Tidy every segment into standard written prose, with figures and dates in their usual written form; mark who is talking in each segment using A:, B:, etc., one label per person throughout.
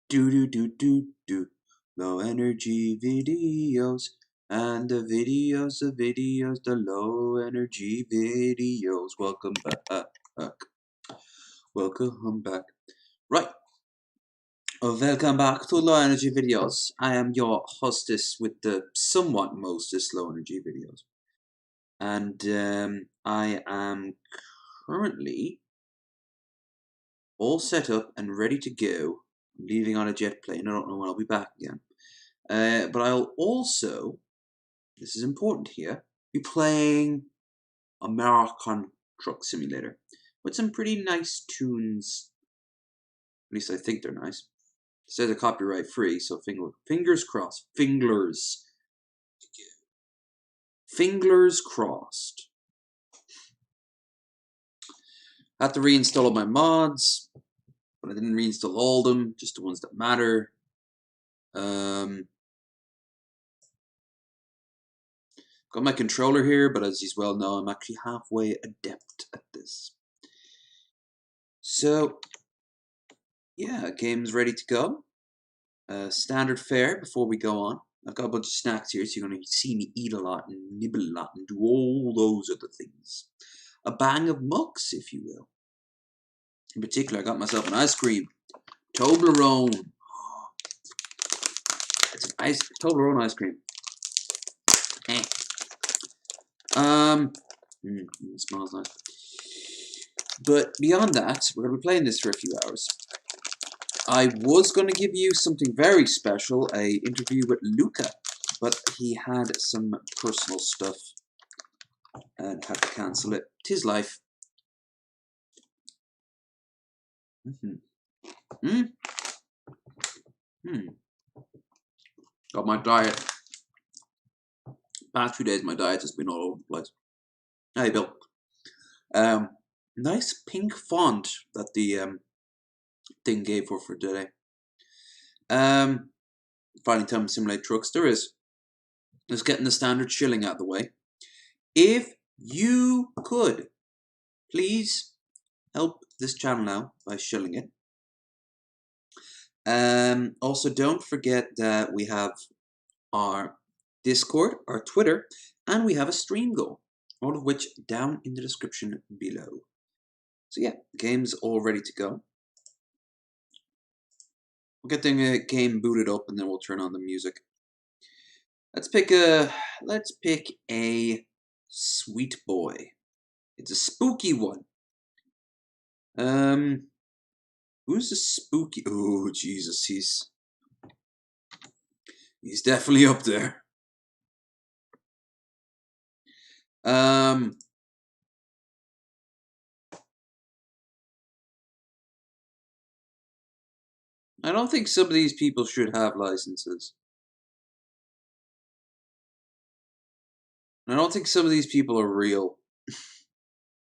A: Do do do do do. Low energy videos. And the videos, the low energy videos. Welcome back. Welcome back. Right. Welcome back to Low Energy Videos. I am your hostess with the somewhat mostest low energy videos. And I am currently all set up and ready to go. I'm leaving on a jet plane. I don't know when I'll be back again. But I'll also, this is important here, be playing American Truck Simulator with some pretty nice tunes. At least I think they're nice. It says they're copyright free, so fingers crossed. Fingers crossed. I had to reinstall all my mods, but I didn't reinstall all of them, just the ones that matter. Got my controller here, but as you well know, I'm actually halfway adept at this. So, yeah, game's ready to go. Standard fare before we go on. I've got a bunch of snacks here, so you're going to see me eat a lot and nibble a lot and do all those other things. A bang of mucks, if you will. In particular, I got myself an ice cream. Toblerone. It's an Toblerone ice cream. It smells nice. But beyond that, we're going to be playing this for a few hours. I was going to give you something very special, a interview with Luca, but he had some personal stuff and had to cancel it. 'Tis life. Got my diet. Past few days, my diet has been all over the place. Hey, Bill. Nice pink font that the thing gave for today. Finding time to simulate trucks. There is. Let's get the standard shilling out of the way. If you could, please help this channel out by shilling it. Also, don't forget that we have our Discord, our Twitter, and we have a stream goal, all of which down in the description below. So yeah, the game's all ready to go. We'll get the game booted up and then we'll turn on the music. Let's pick a sweet boy. It's a spooky one. Who's the spooky? Oh Jesus, he's definitely up there. I don't think some of these people should have licenses. I don't think some of these people are real. I'm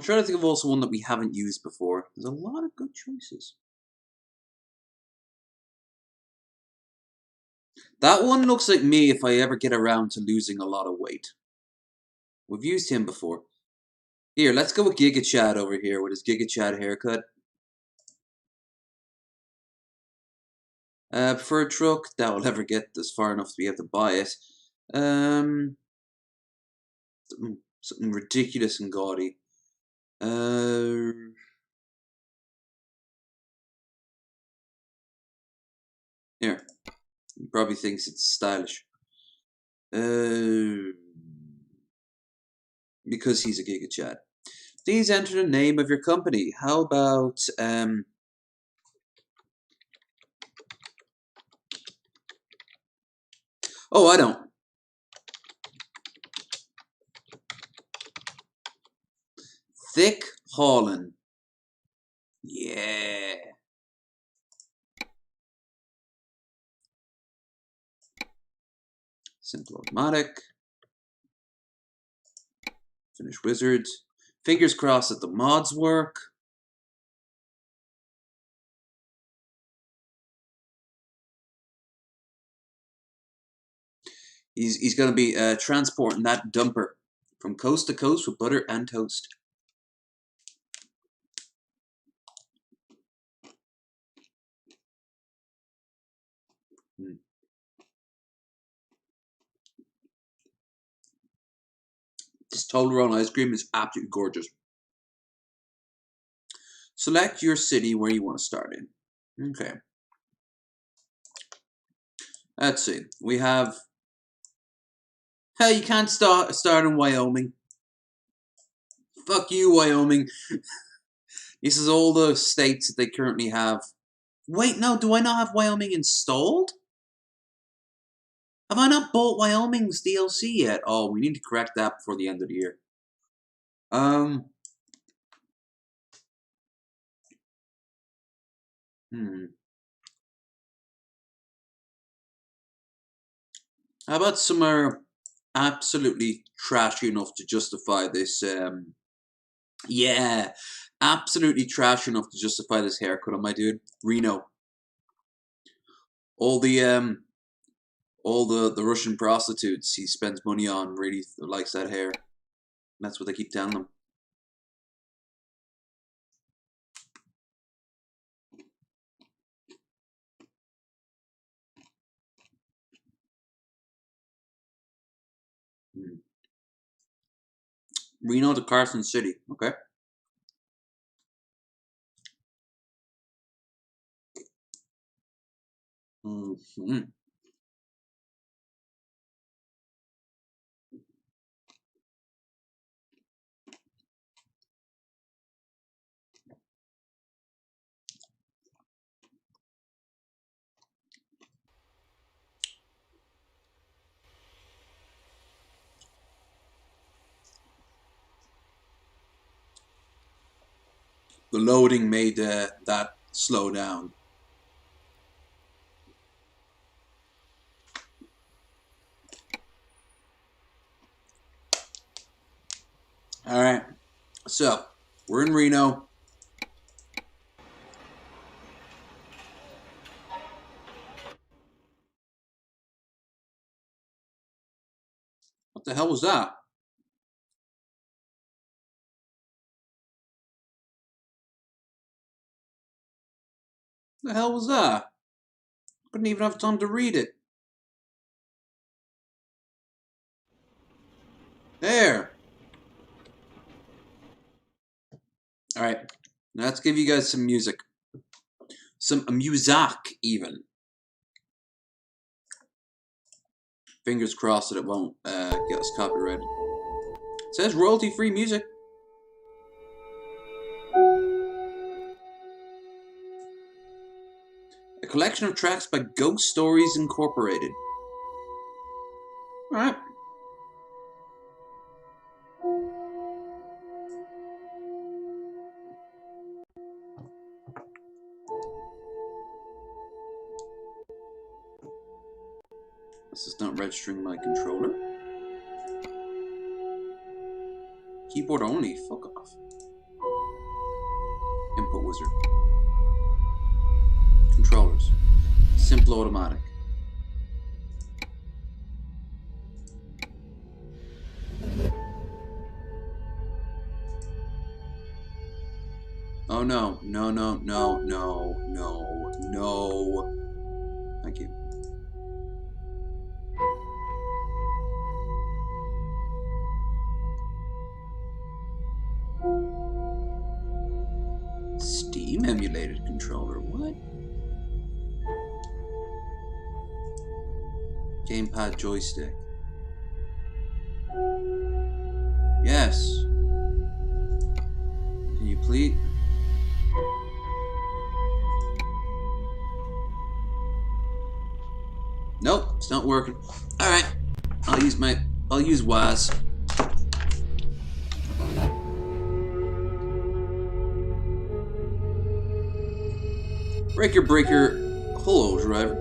A: trying to think of also one that we haven't used before. There's a lot of good choices. That one looks like me if I ever get around to losing a lot of weight. We've used him before. Here, let's go with Giga Chad over here with his Giga Chad haircut. For a truck that will never get this far enough to be able to buy it. Something ridiculous and gaudy. Here. He probably thinks it's stylish. Because he's a Giga Chad. Please enter the name of your company. How about oh, I don't. Thick Haulin. Yeah. Simple automatic. Finish wizards. Fingers crossed that the mods work. He's going to be transporting that dumper from coast to coast with butter and toast. This Toblerone ice cream is absolutely gorgeous. Select your city where you want to start in. Okay. Let's see. We have... Hell, you can't start in Wyoming. Fuck you, Wyoming. This is all the states that they currently have. Wait, no, do I not have Wyoming installed? Have I not bought Wyoming's DLC yet? Oh, we need to correct that before the end of the year. How about somewhere absolutely trashy enough to justify this, yeah, absolutely trashy enough to justify this haircut on my dude? Reno. All the Russian prostitutes he spends money on really likes that hair. That's what they keep telling him. Reno to Carson City, okay. The loading made that slow down. Alright, so we're in Reno. What the hell was that? What the hell was that? Couldn't even have time to read it. There. Alright, now let's give you guys some music. Some music, even. Fingers crossed that it won't get us copyrighted. It says royalty-free music. A collection of tracks by Ghost Stories Incorporated. Alright. This is not registering my controller. Keyboard only, fuck off. Input wizard. Controllers. Simple automatic. Oh no, no, no, no, no, no, no. Thank you. Steam emulated controller, what? Gamepad joystick. Yes. Can you please? Nope, it's not working. Alright. I'll use WAS. Breaker, breaker. Hello, driver.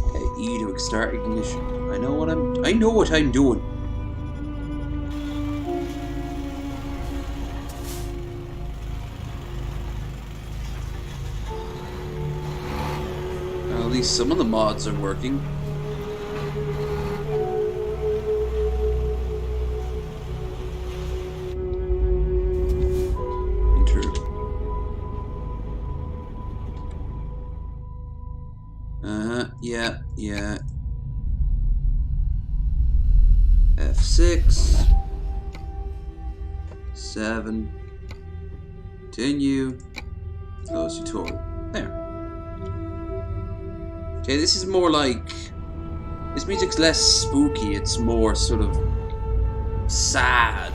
A: Okay, E to start ignition. I know what I'm doing. least some of the mods are working. Yeah. F6. 7. Continue. Close tutorial. There. Okay, this is more like... This music's less spooky, it's more sort of... sad.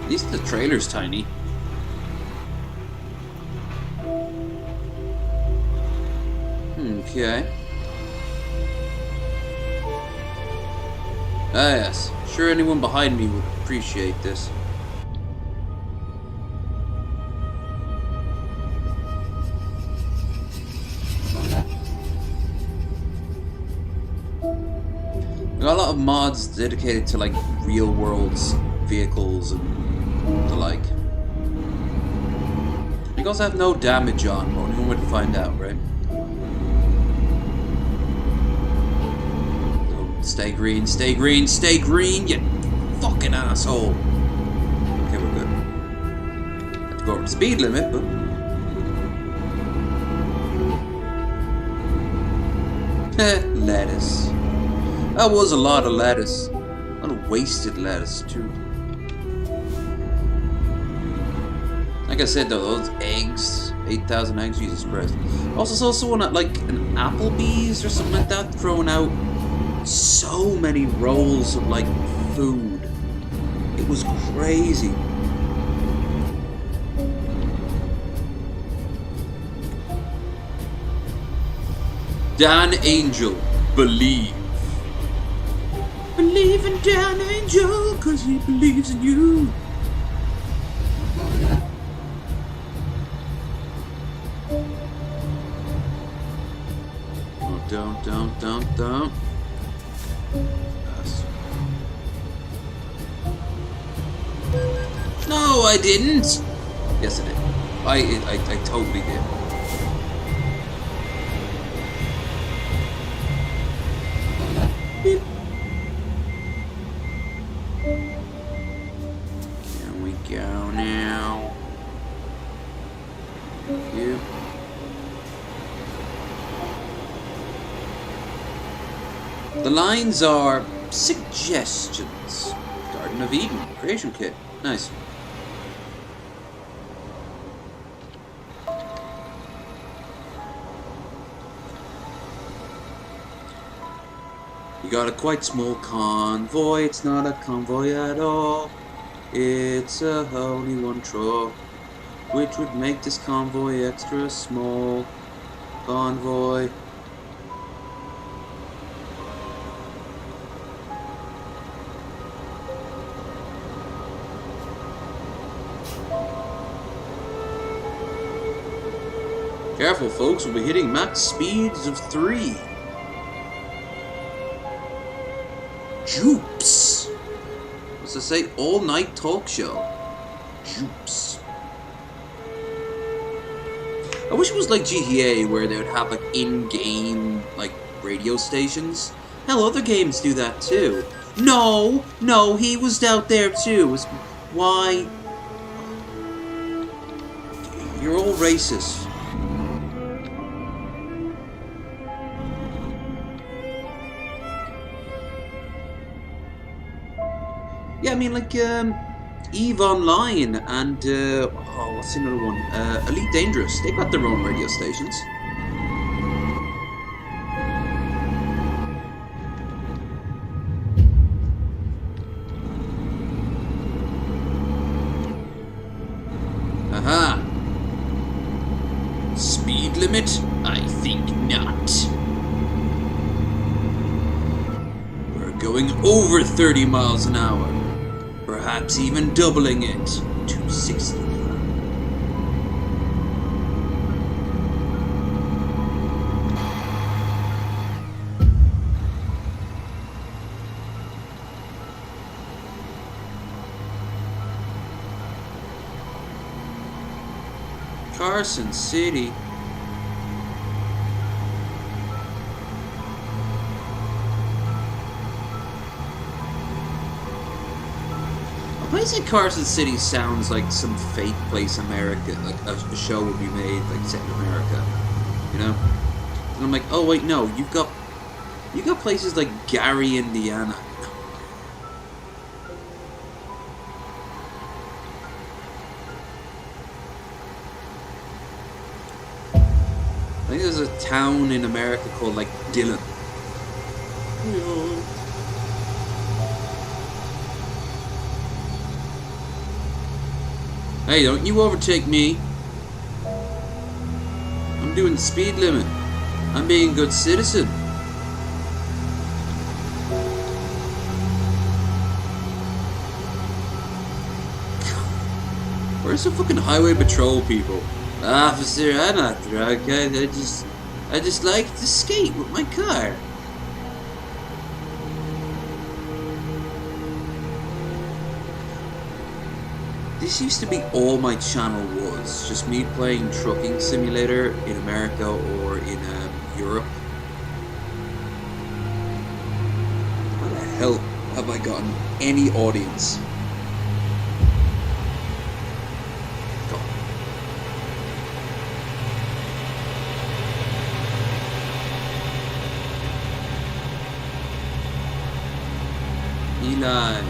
A: At least the trailer's tiny. Okay. Ah yes, sure anyone behind me would appreciate this. There are a lot of mods dedicated to like real world vehicles and the like. You also have no damage on, only one way to find out, right? Stay green, stay green, stay green, you fucking asshole. Okay, we're good. Have to go over the speed limit, but... lettuce. That was a lot of lettuce. A lot of wasted lettuce, too. Like I said, though, those eggs, 8,000 eggs, Jesus Christ. Also saw someone at, like, an Applebee's or something like that, throwing out so many rolls of like food. It was crazy. Dan Angel, believe. Believe in Dan Angel, cause he believes in you. Oh, don't. No, I didn't. Yes, I did. I totally did. Beep. Can we go now? Thank you. The lines are suggestions. Garden of Eden creation kit. Nice. You got a quite small convoy. It's not a convoy at all. It's a only one truck, which would make this convoy extra small. Convoy. Careful, folks, we'll be hitting max speeds of 3. Jupes. What's it say? All-night talk show. Jupes. I wish it was like GTA, where they would have like in-game like radio stations. Hell, other games do that too. No, he was out there too. Why? You're all racist. Yeah, I mean, like, EVE Online and, what's another one? Elite Dangerous. They've got their own radio stations. Aha! Speed limit? I think not. We're going over 30 miles an hour. Perhaps even doubling it to 60. Carson City. A place like Carson City sounds like some fake place in America, like a show would be made, like set in America, you know? And I'm like, oh wait, no, you've got places like Gary, Indiana. I think there's a town in America called like Dillon. Hey, don't you overtake me. I'm doing the speed limit. I'm being a good citizen. Where's the fucking highway patrol people? Officer, I'm not drunk. I just like to skate with my car. This used to be all my channel was, just me playing Trucking Simulator in America or in Europe. How the hell have I gotten any audience? Eli.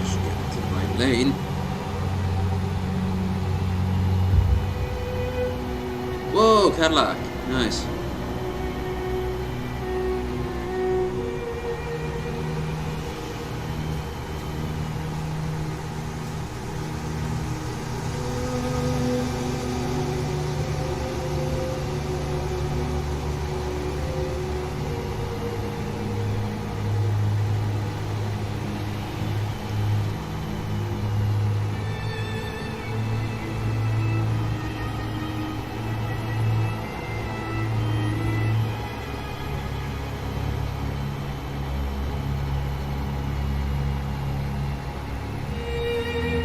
A: Just get into the right lane. Whoa, Cadillac. Nice.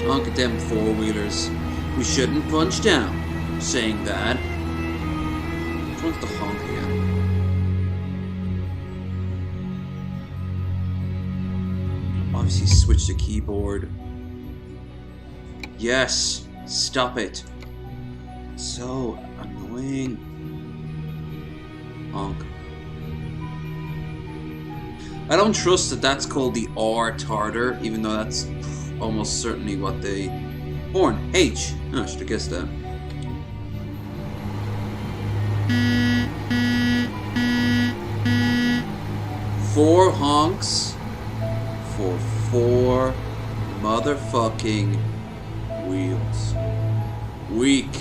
A: Honk at them four-wheelers. We shouldn't punch down. Saying that. Which one's the honk again? Obviously switch the keyboard. Yes! Stop it! So annoying. Honk. I don't trust that that's called the R-tarder, even though that's almost certainly what they... Horn. H. Oh, I should have guessed that. Four honks for four motherfucking wheels. Weak.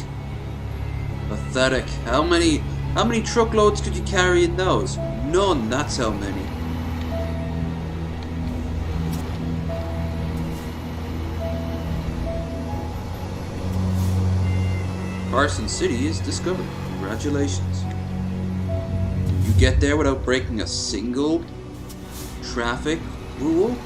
A: Pathetic. How many truckloads could you carry in those? None, that's how many. Carson City is discovered. Congratulations. Did you get there without breaking a single traffic rule?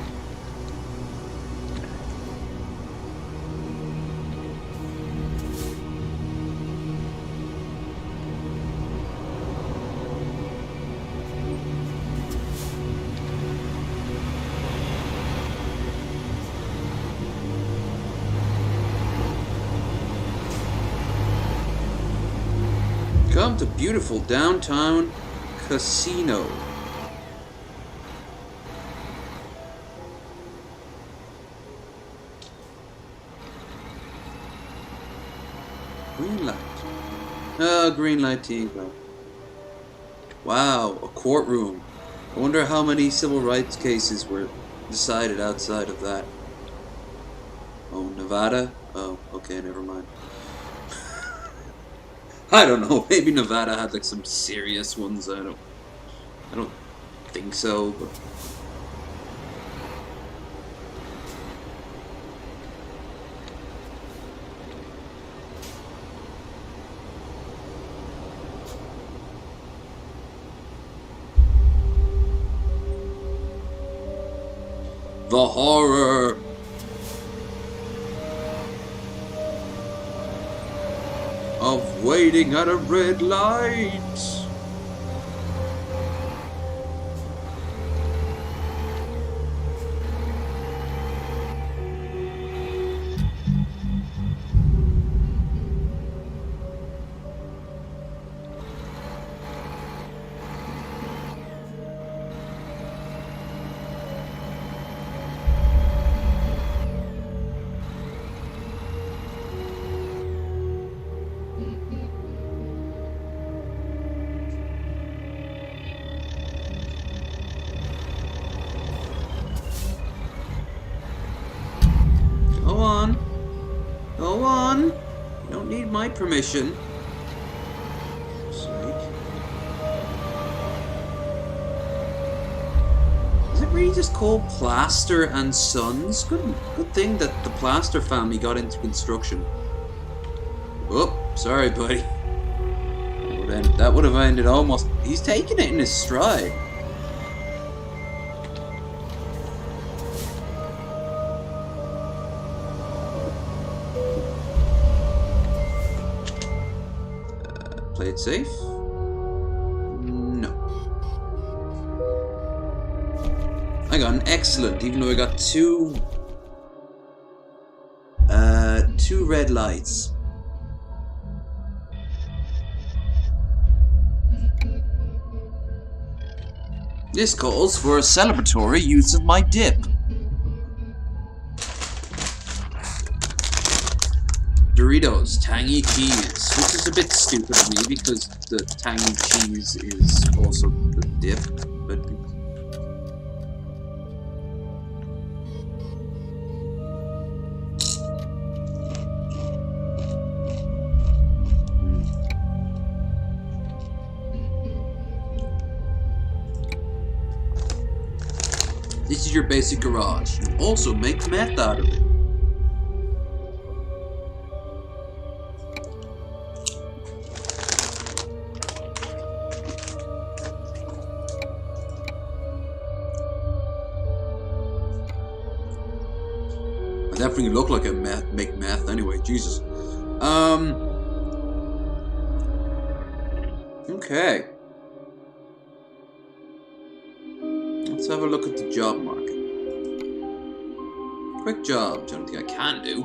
A: Come to beautiful downtown Casino. Green light. Oh, green light Tingo. Wow, a courtroom. I wonder how many civil rights cases were decided outside of that. Oh, Nevada? Oh, okay, never mind. I don't know, maybe Nevada had like some serious ones, I don't think so, but... The horror of waiting at a red light. Go on. Go on. You don't need my permission. Is it really just called Plaster and Sons? Good thing that the Plaster family got into construction. Oh, sorry, buddy. That would have ended almost. He's taking it in his stride. Play it safe? No. I got an excellent, even though I got two red lights. This calls for a celebratory use of my dip. Doritos tangy cheese, which is a bit stupid of me because the tangy cheese is also the dip, but this is your basic garage. You also make meth out of it. I definitely look like I make meth anyway, Jesus. Okay. Let's have a look at the job market. Quick job, which I don't think I can do.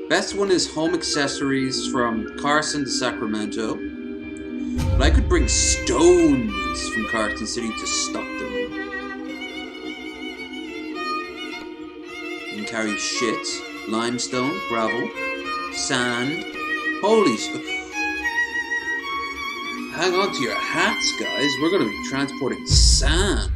A: Best one is home accessories from Carson to Sacramento. But I could bring stones from Carson City to Stockton. You can carry shit, limestone, gravel, sand. Holy shit. Hang on to your hats, guys. We're going to be transporting sand.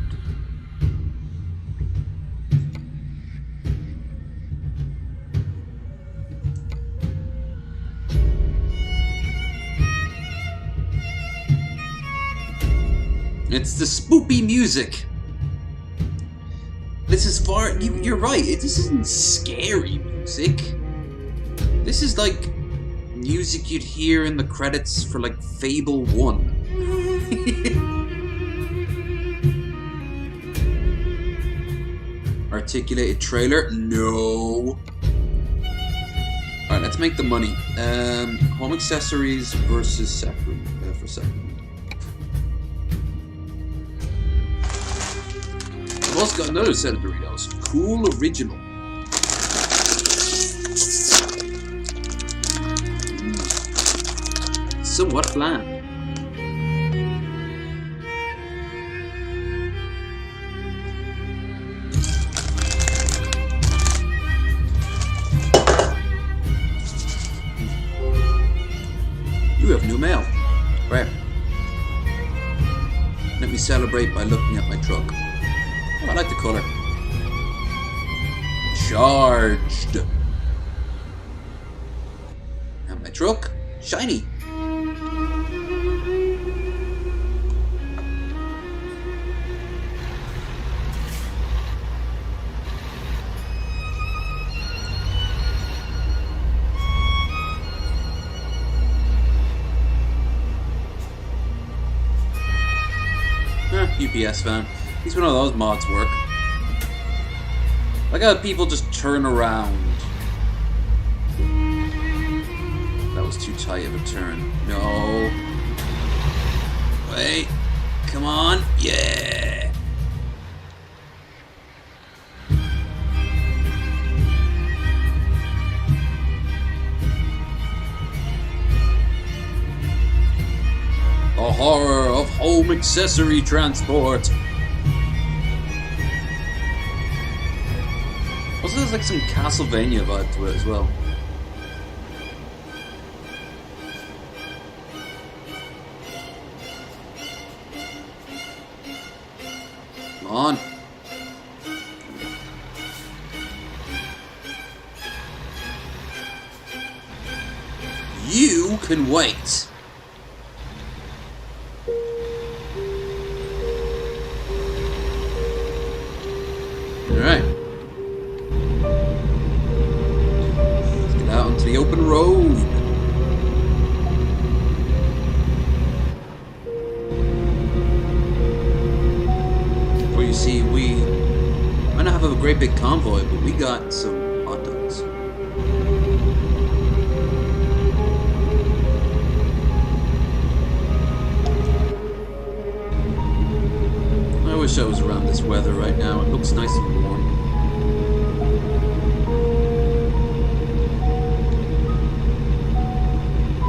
A: It's the spoopy music. This is far. You're right. This isn't scary music. This is like music you'd hear in the credits for like Fable 1. Articulated trailer? No. Alright, let's make the money. Home accessories versus Sacramento. For Sacramento. I've also got another set of Doritos. Cool Original. Somewhat bland. You have new mail. Right. Let me celebrate by looking at my truck. Oh, I like the color. Charged. And my truck, shiny. FPS fan. At least one of those mods work. Like how people just turn around. That was too tight of a turn. No. Wait. Come on. Yeah. The horror of home accessory transport. Also, there's like some Castlevania vibe to it as well. Come on. You can wait. Alright. Let's get out onto the open road. Where you see, we might not have a great big convoy, but we got some hot dogs. I wish I was around this weather right now. It looks nice and warm.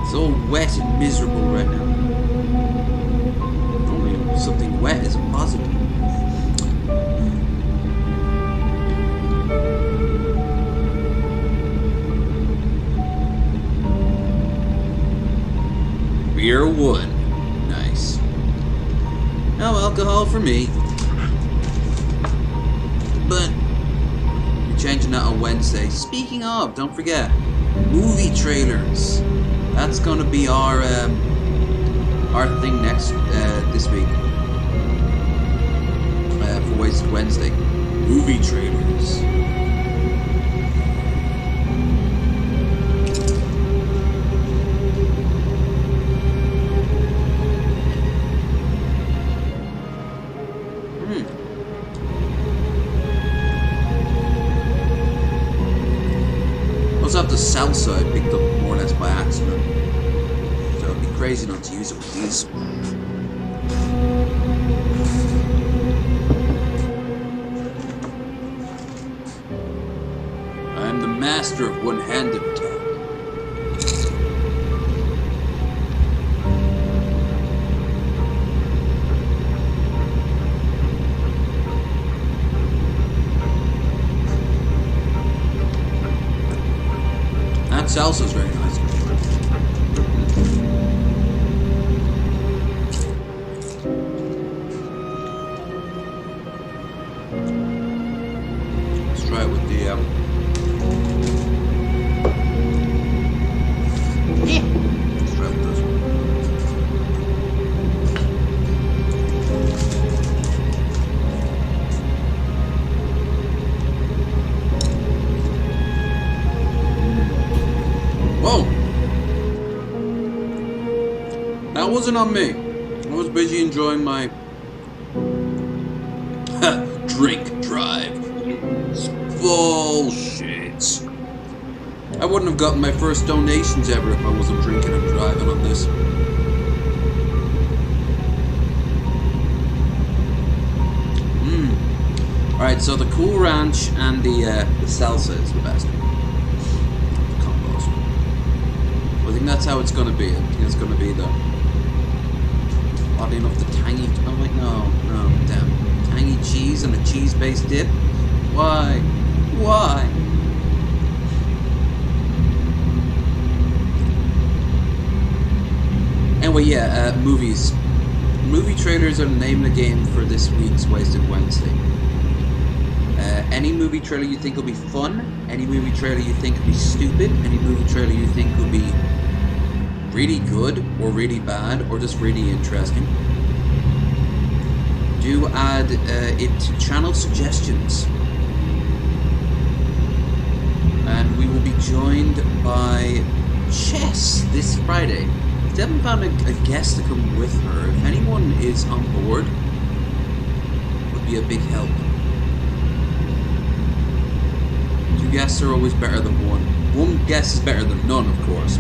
A: It's all wet and miserable right now. Only something wet is positive. Beer 1. Nice. No alcohol for me. But we're changing that on Wednesday. Speaking of, don't forget, movie trailers. That's gonna be our thing next this week for Wasted Wednesday. Movie trailers. The salsa I picked up more or less by accident, so it'd be crazy not to use it with these. I am the master of one-handed attack. Salsa's very nice. Let's try it with the let's try it with this one. Whoa! That wasn't on me. I was busy enjoying my drink drive. Bullshit. I wouldn't have gotten my first donations ever if I wasn't drinking and driving on this. Alright, so the Cool Ranch and the salsa is the best. I think that's how it's gonna be. I think it's gonna be the oddly enough the tangy. Oh wait, no, damn, tangy cheese and a cheese-based dip. Why? Anyway, yeah, movies. Movie trailers are the name of the game for this week's Wasted Wednesday. Any movie trailer you think will be fun, any movie trailer you think will be stupid, any movie trailer you think will be really good or really bad or just really interesting, do add it to channel suggestions. And we will be joined by Chess this Friday. They haven't found a guest to come with her. If anyone is on board, be a big help. 2 guests are always better than 1. 1 guest is better than none, of course.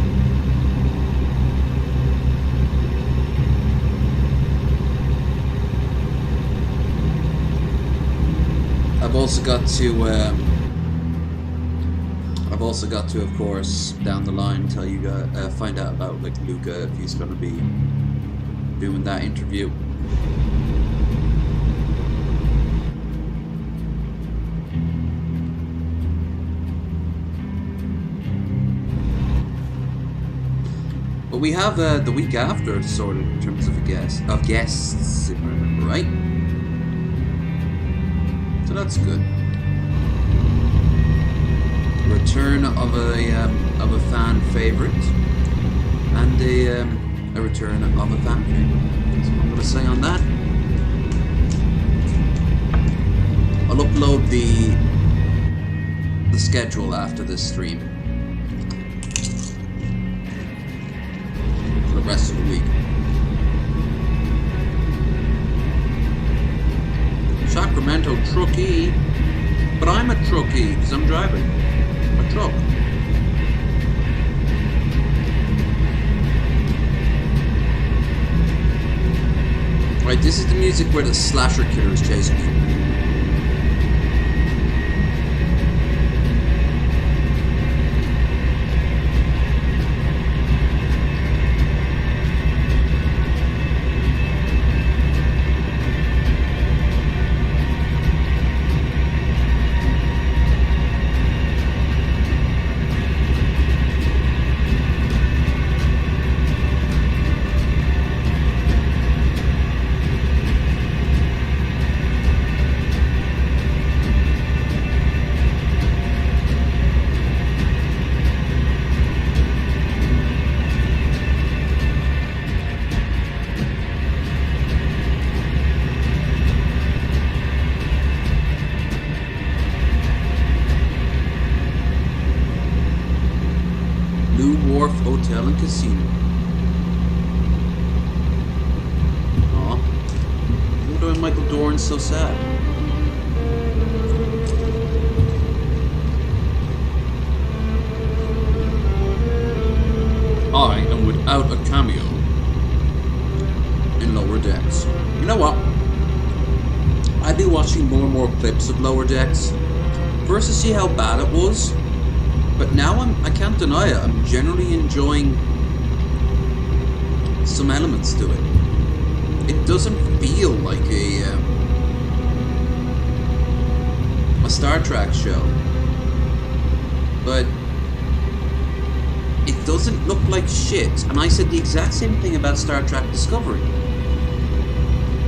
A: I've also got to, of course, down the line tell you guys, find out about like Luca, if he's going to be doing that interview. But we have the week after sorted in terms of guests, if I remember right. So that's good. Return of a fan favorite, and a return of a fan favorite. That's what I'm going to say on that. I'll upload the schedule after this stream for the rest of the week. Sacramento truckee, but I'm a truckee because I'm driving a truck. Right, this is the music where the slasher killer is chasing you. Hotel and Casino. Aw. Why is Michael Dorn so sad? I am without a cameo in Lower Decks. You know what? I've been watching more and more clips of Lower Decks. First to see how bad it was. But now I can't deny it, I'm generally enjoying some elements to it. It doesn't feel like a Star Trek show. But it doesn't look like shit. And I said the exact same thing about Star Trek Discovery.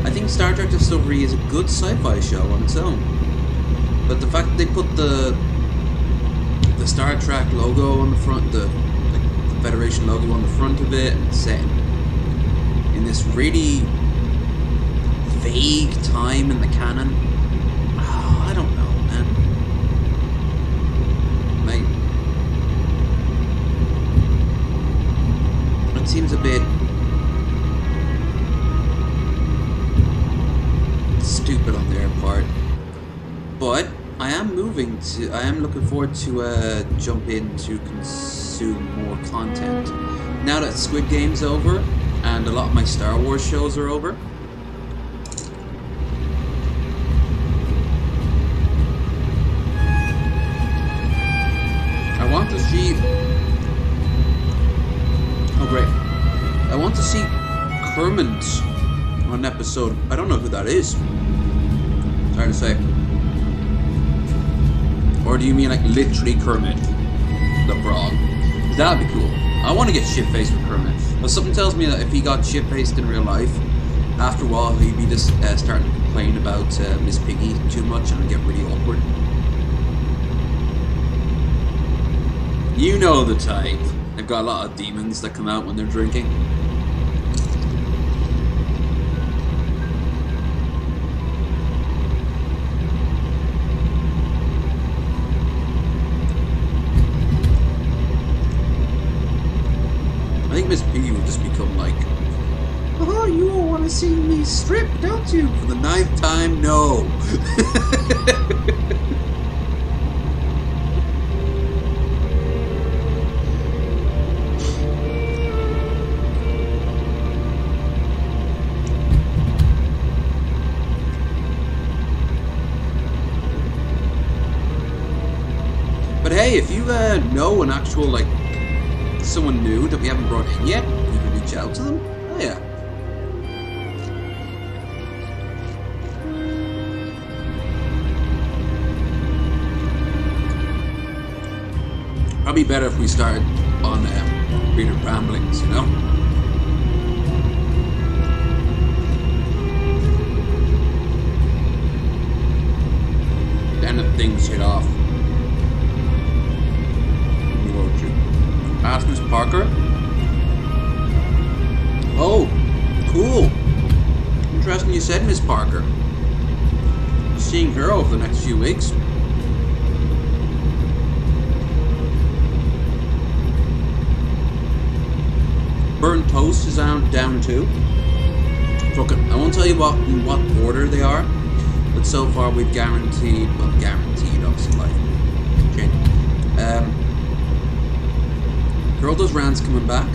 A: I think Star Trek Discovery is a good sci-fi show on its own. But the fact that they put the Star Trek logo on the front, the Federation logo on the front of it, and set in this really vague time in the canon. Oh, I don't know, man. Like, it seems a bit stupid on their part, but I am looking forward to jump in to consume more content. Now that Squid Game's over, and a lot of my Star Wars shows are over. I want to see... Oh great. I want to see Kermit on an episode. I don't know who that is. It's hard to say. Or do you mean like literally Kermit the Frog? That'd be cool. I want to get shit-faced with Kermit. But something tells me that if he got shit-faced in real life, after a while he'd be just starting to complain about Miss Piggy too much and it'd get really awkward. You know the type. They've got a lot of demons that come out when they're drinking. I think Miss Piggy would just become like Oh, you all want to see me strip, don't you? For the 9th time, no. But hey, if you know an actual, like, someone new that we haven't brought in yet, you can reach out to them. Oh yeah. Probably better if we start on Reader Ramblings, you know? Then if things hit off. Ask Miss Parker. Oh, cool. Interesting you said Miss Parker. Seeing her over the next few weeks. Burnt Toast is down too. Okay, I won't tell you in what order they are, but so far we've guaranteed, obviously, like, change. Girl Does Rant's coming back.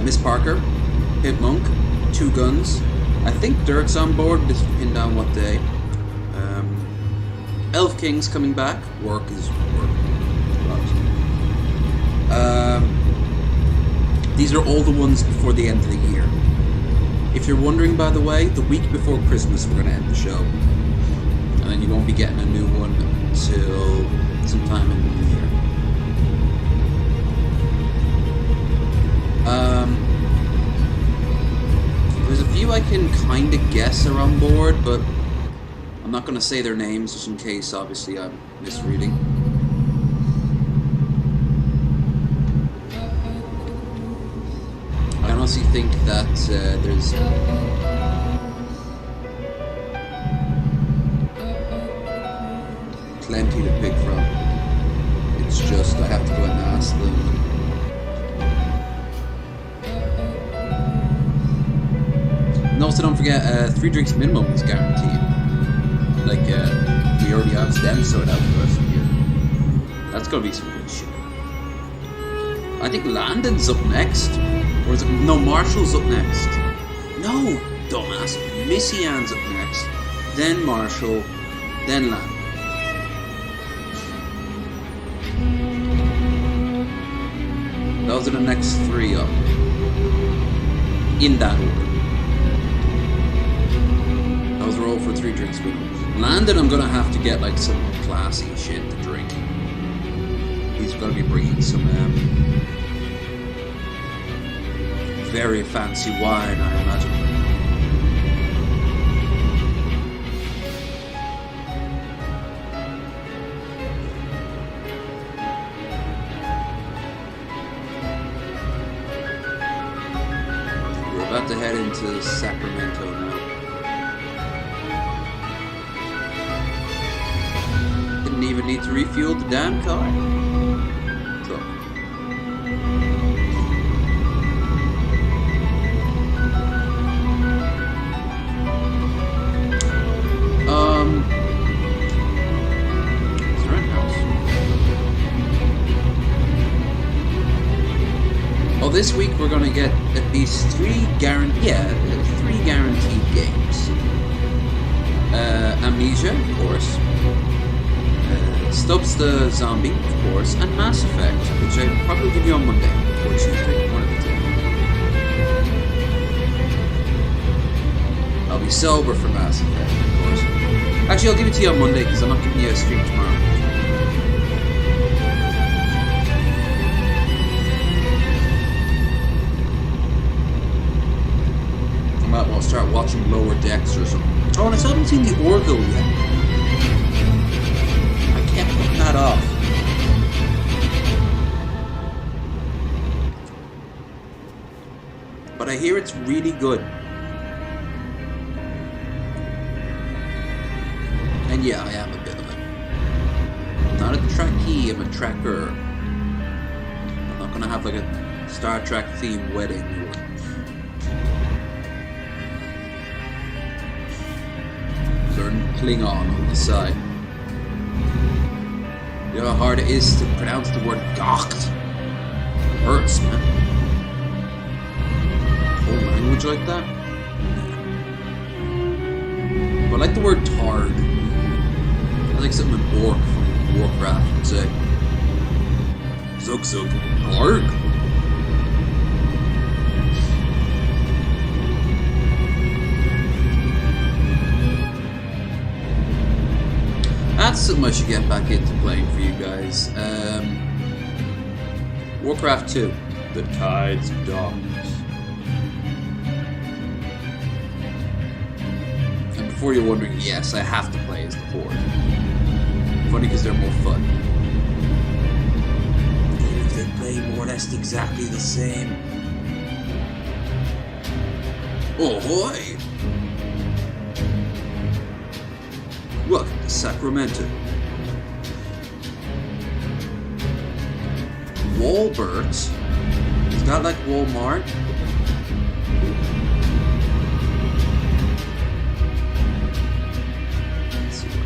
A: Miss Parker, Pip Monk, Two Guns. I think Dirk's on board. Just pin down what day. Elf King's coming back. Work is work. These are all the ones before the end of the year. If you're wondering, by the way, the week before Christmas we're going to end the show. And then you won't be getting a new one until sometime in the new year. There's a few I can kind of guess are on board, but I'm not going to say their names just in case, obviously, I'm misreading. I honestly think that there's... plenty to pick from. It's just I have to go and ask them. And also don't forget, 3 drinks minimum is guaranteed. Like, we already have them sorted out for the rest of the year. That's gonna be some good shit. I think Landon's up next. Or is it? No, Marshall's up next. No, dumbass. Missy Ann's up next. Then Marshall. Then Landon. Those are the next 3 up. In that order. Those are all for 3 drinks minimum. Landon, I'm gonna have to get like some classy shit to drink. He's gonna be bringing some very fancy wine, I imagine. We're about to head into Sacramento now. Didn't even need to refuel the damn car. Truck. Is there a house? Oh, this week we're gonna get at least 3 guaranteed games. Amnesia, of course. Stubbs the Zombie, of course, and Mass Effect, which I'll probably give you on Monday or Tuesday, one of the two. I'll be sober for Mass Effect, of course. Actually, I'll give it to you on Monday because I'm not giving you a stream tomorrow. I might well start watching Lower Decks or something. Oh, and I still haven't seen the Orville yet. I can't put that off. But I hear it's really good. And yeah, I am a bit of it. I'm not a Trekkie, I'm a Trekker. not gonna have like a Star Trek themed wedding. Learn Klingon on the side. You know how hard it is to pronounce the word Gacht? It hurts, man. A whole language like that? But I like the word Targ. I like something an orc from Warcraft would say. Zug Zug. Targ? That's something I should get back into playing for you guys. Warcraft 2. The Tides of Darkness. And before you're wondering, yes, I have to play as the Horde. Funny because they're more fun. Even if they play more or less exactly the same. Oh boy! Welcome to Sacramento. Walbert? Is that like Walmart? Let's see what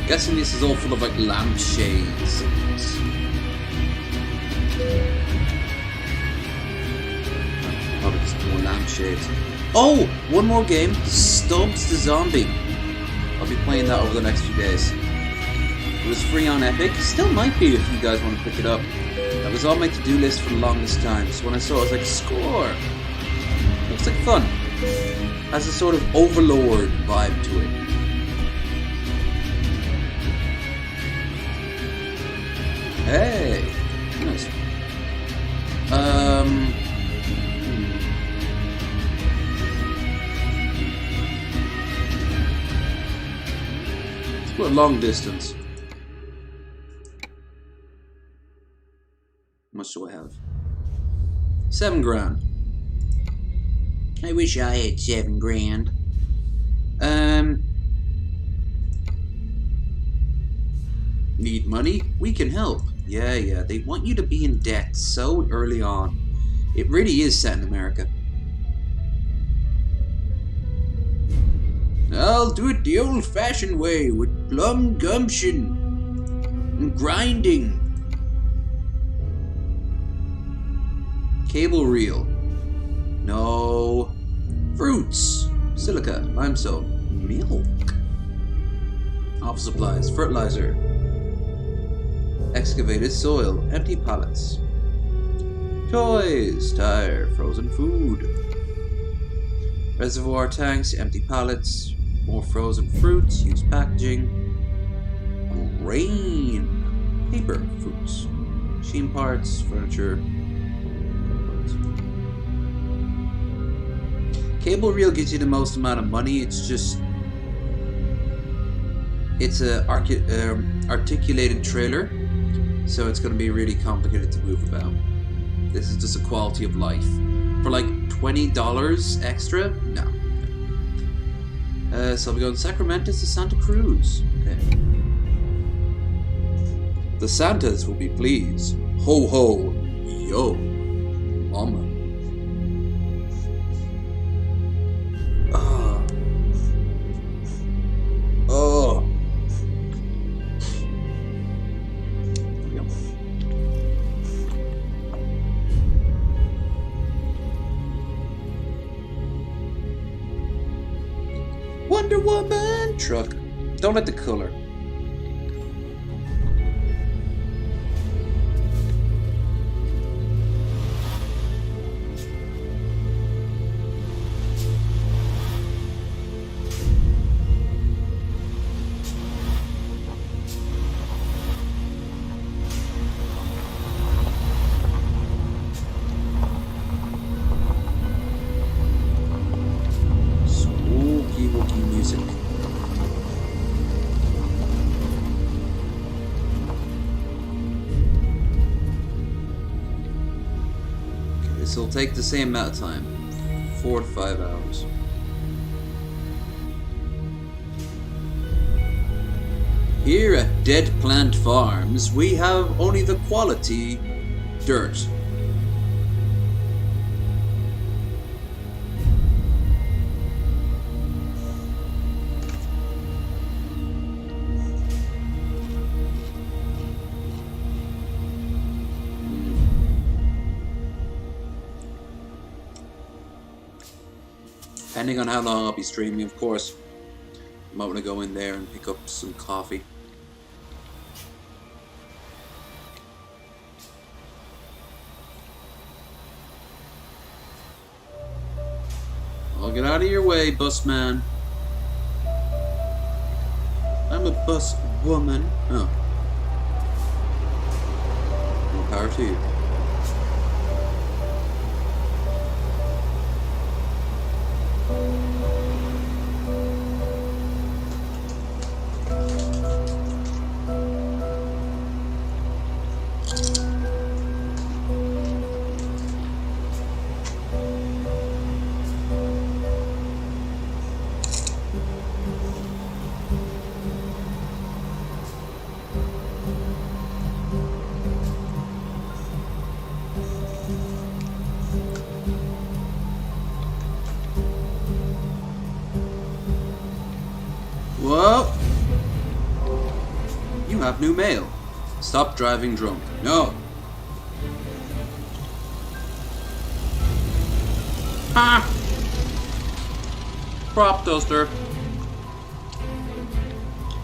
A: guessing this is all full of like lampshades. Probably just more lampshades. Oh! One more game. Stubbs the Zombie. I'll be playing that over the next few days. It was free on Epic. Still might be if you guys want to pick it up. That was on my to-do list for the longest time. So when I saw it, I was like, score! Looks like fun. Has a sort of Overlord vibe to it. Hey! Nice. Let's go a long distance. How much do I have? 7 grand. I wish I had 7 grand. Need money? We can help. Yeah, they want you to be in debt so early on. It really is set in America. I'll do it the old-fashioned way, with plum gumption and grinding. Cable reel. No. Fruits. Silica. Limestone. Milk. Office supplies. Fertilizer. Excavated soil. Empty pallets. Toys. Tire. Frozen food. Reservoir tanks. Empty pallets. More frozen fruits. Used packaging. Grain. Paper. Fruits. Machine parts. Furniture. Cable reel gives you the most amount of money. It's just... It's a articulated trailer, so it's going to be really complicated to move about. This is just a quality of life. For like $20 extra? No. So I'll be going Sacramento to Santa Cruz. Okay. The Santas will be pleased. Ho ho, yo, mama. Oh. Wonder Woman truck. Don't let the color. This will take the same amount of time, 4 to 5 hours. Here at Dead Plant Farms, we have only the quality dirt. Depending on how long I'll be streaming, of course. I might want to go in there and pick up some coffee. I'll get out of your way, bus man. I'm a bus woman. Oh. More power to you. Whoa! You have new mail. Stop driving drunk. No! Ha! Prop toaster.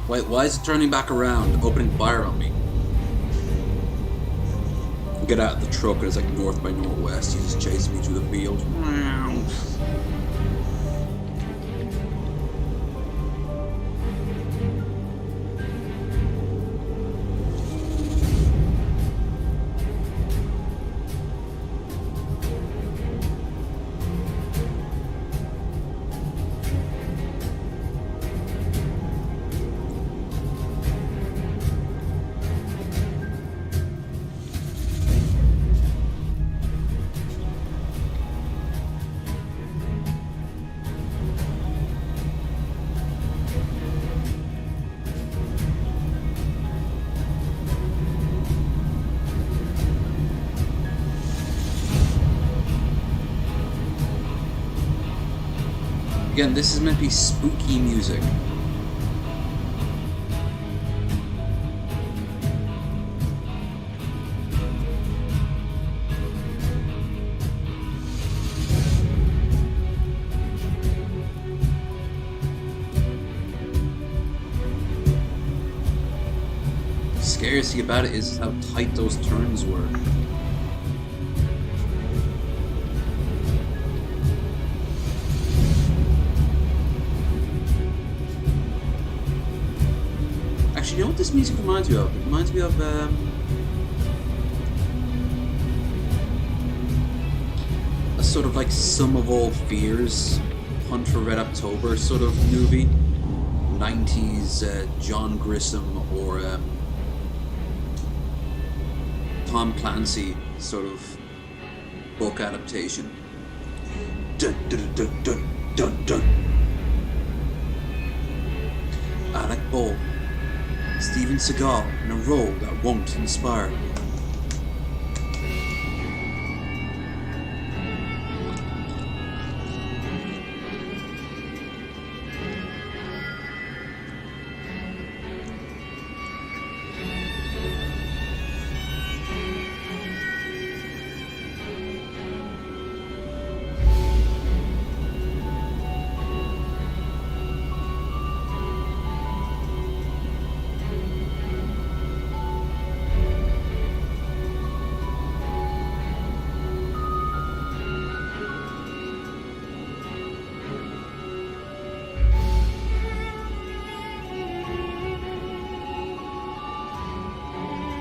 A: Wait, why is it turning back around, opening fire on me? Get out of the truck and it's like north by northwest. He's just chasing me through the field. Again, this is meant to be spooky music. The scariest thing about it is how tight those turns were. Actually, you know what this music reminds me of? It reminds me of a sort of like Sum of All Fears, Hunt for Red October sort of movie. 90s John Grissom or Tom Clancy sort of book adaptation. Dun dun dun dun dun dun. Alec Baldwin, Steven Seagal in a role that won't inspire.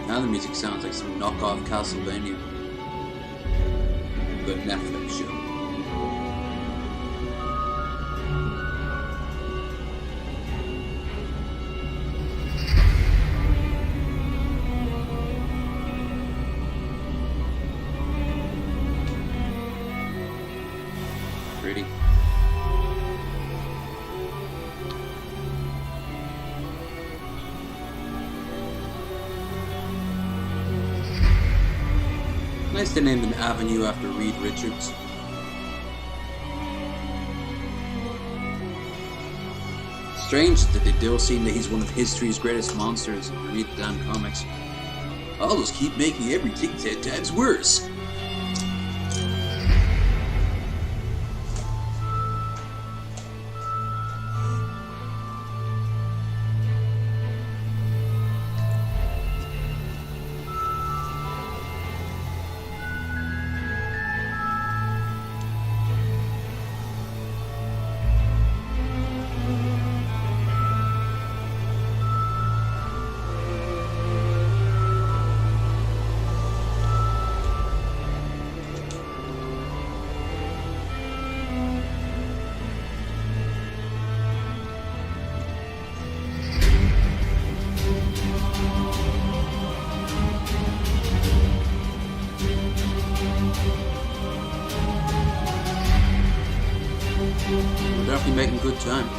A: Now the music sounds like some knockoff Castlevania. The Netflix show. Pretty. guess they named an avenue after Reed Richards. Strange that they do seem that he's one of history's greatest monsters if you read the damn comics. I'll just keep making everything 10 times worse. We're definitely making good time.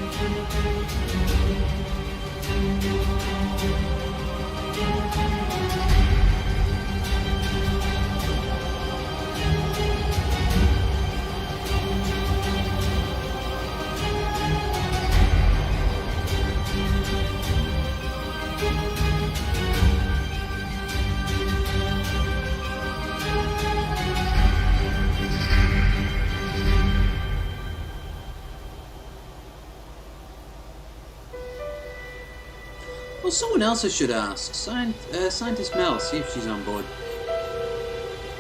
A: Well, someone else I should ask. Scientist Mel, see if she's on board.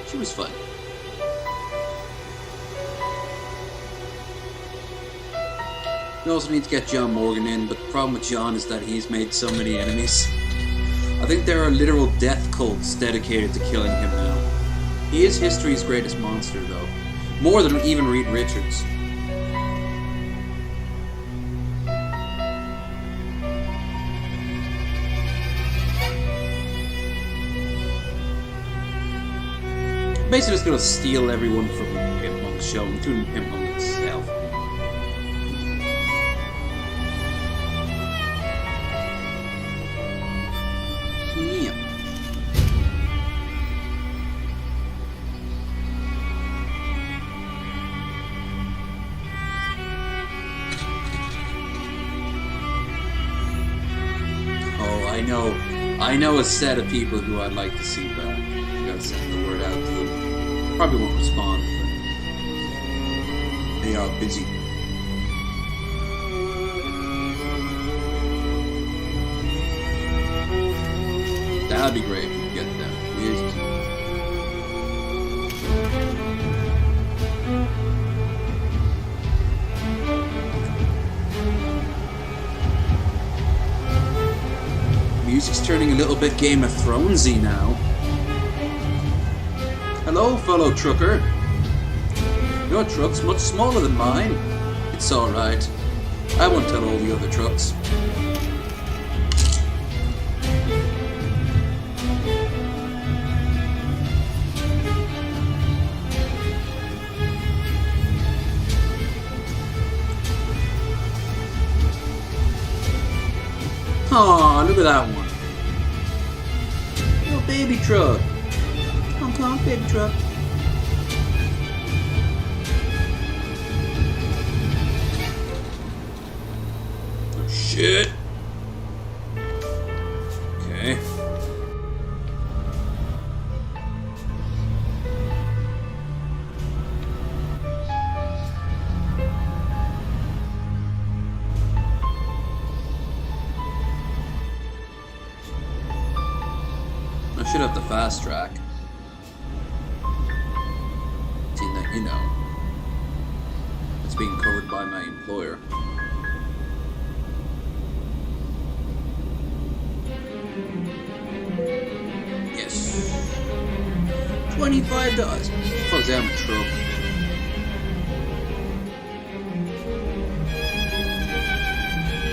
A: She was fine. We also need to get John Morgan in, but the problem with John is that he's made so many enemies. I think there are literal death cults dedicated to killing him now. He is history's greatest monster, though. More than even Reed Richards. Basically just gonna steal everyone from Pimp on the show, including Pimp on himself. Yeah. Oh, I know a set of people who I'd like to see back. I gotta send the word out to them. Probably won't respond, but they are busy. That'd be great if we could get them. Music's turning a little bit Game of Thronesy now. Hello, fellow trucker. Your truck's much smaller than mine. It's alright. I won't tell all the other trucks. Aw, look at that one. Little baby truck. Come on, baby truck. Oh, shit. Okay. I should have the fast track. Seeing that, you know, it's being covered by my employer. Yes. $25. Fuck, I'm in trouble.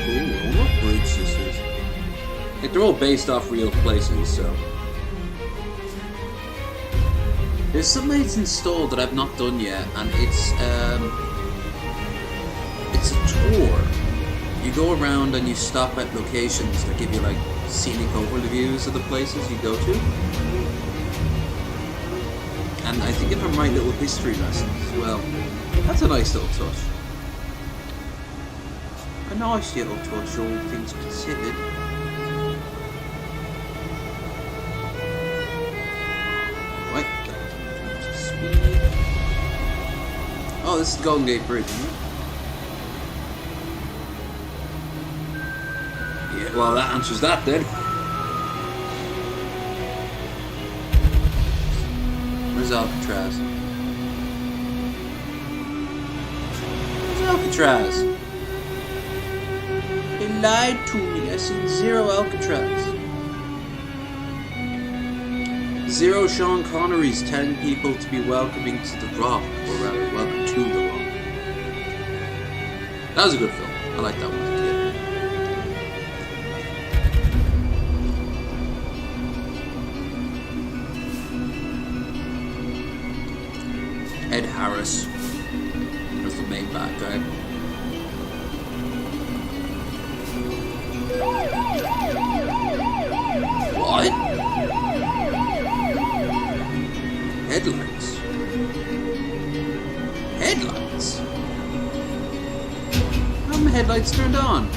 A: Ooh, what bridge this is? Like, they're all based off real places, so. There's something that's installed that I've not done yet, and it's a tour. You go around and you stop at locations that give you like scenic overviews of the places you go to. And I think if I write little history lessons as well, that's a nice little touch. A nice little touch, all things considered. Right. Speed. Oh, this is Golden Gate Bridge, isn't it? Yeah, well, that answers that then. Where's Alcatraz? Where's Alcatraz? They lied to me. I seen zero Alcatraz. Zero Sean Connery's telling people to be welcoming to the Rock, or rather, welcome to the Rock. That was a good film. I like that one as a kid. Ed Harris was the main bad guy. What? Headlights? Headlights? How are my headlights turned on?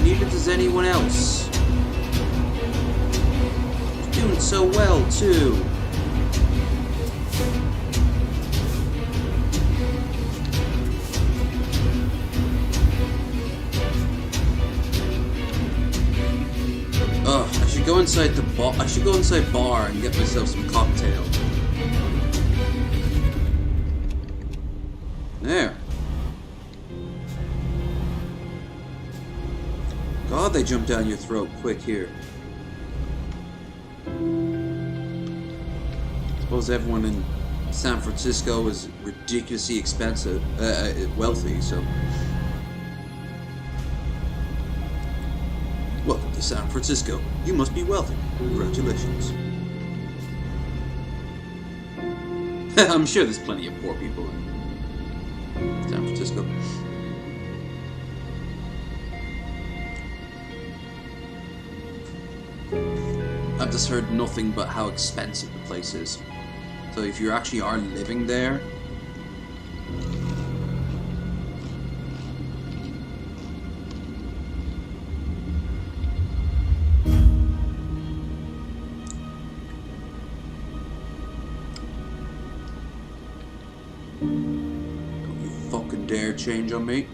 A: Neither does anyone else. Doing so well, too. I should go inside the bar. I should go inside bar and get myself some cocktail. There. God, they jump down your throat quick here. Suppose everyone in San Francisco is ridiculously expensive, wealthy, so. Welcome to San Francisco. You must be wealthy. Congratulations. I'm sure there's plenty of poor people in San Francisco. I've just heard nothing but how expensive the place is. So if you actually are living there, don't you fucking dare change on me.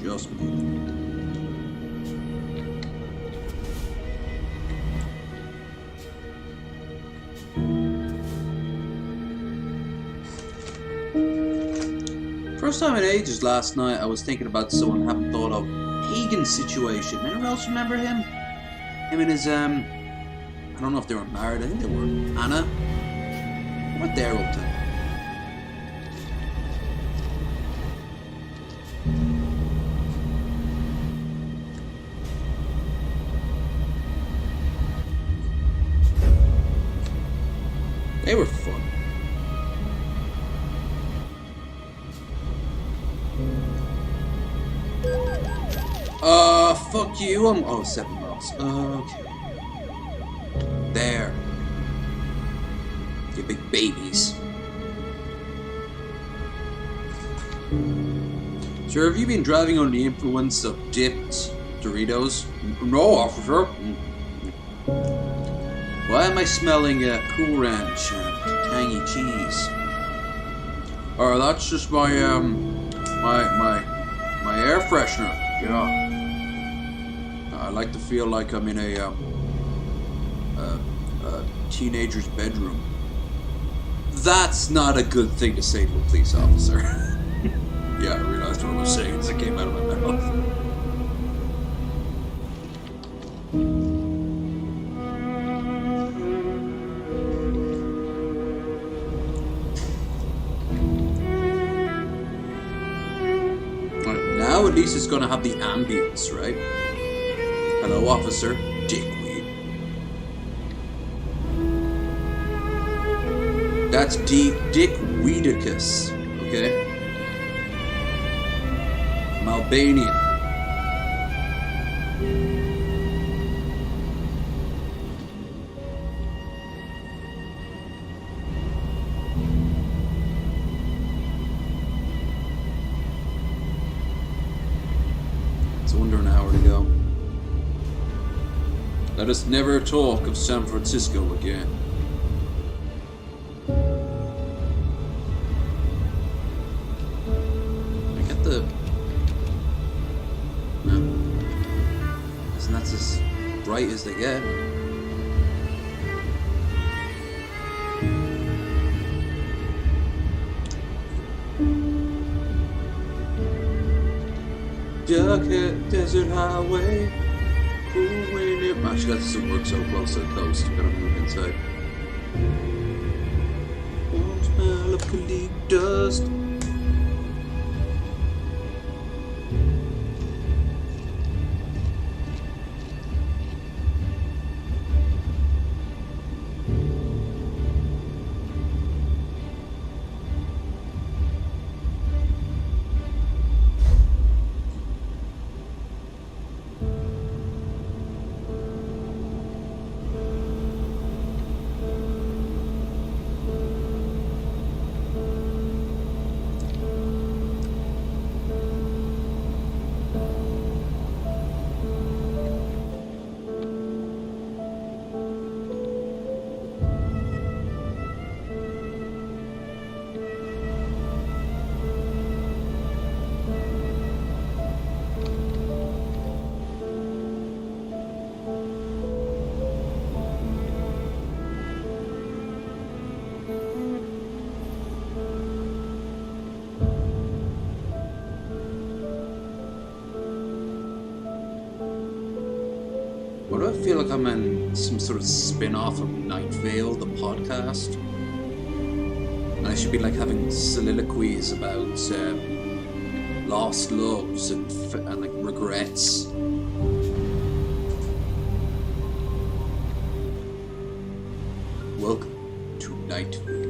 A: Just me. First time in ages last night I was thinking about someone I haven't thought of. Hagen's situation. Anyone else remember him? Him and his I don't know if they were married, I think they were. Anna? What they're up to? They were fun. Fuck you, oh, 7 miles. Okay. There. You big babies. Sir, have you been driving under the influence of dipped Doritos? No, officer. Why am I smelling Cool Ranch and tangy cheese? Oh, that's just my my air freshener. Yeah. I like to feel like I'm in a teenager's bedroom. That's not a good thing to say to a police officer. Yeah, I realized what I was saying as it came out of my mouth. Right, now at least it's gonna have the ambience, right? Hello, officer. Dickweed. That's Dick Weedicus, okay? I'm Albanian. hour to go. Let us never talk of San Francisco again. I get the... No. Isn't that as bright as they get? Jughead Desert Highway. Actually, that doesn't work so close to the coast. You gotta move inside. Don't smell of colleague dust. Why do I feel like I'm in some sort of spin-off of Night Vale, the podcast? And I should be like having soliloquies about lost loves and like regrets. Welcome to Night Vale.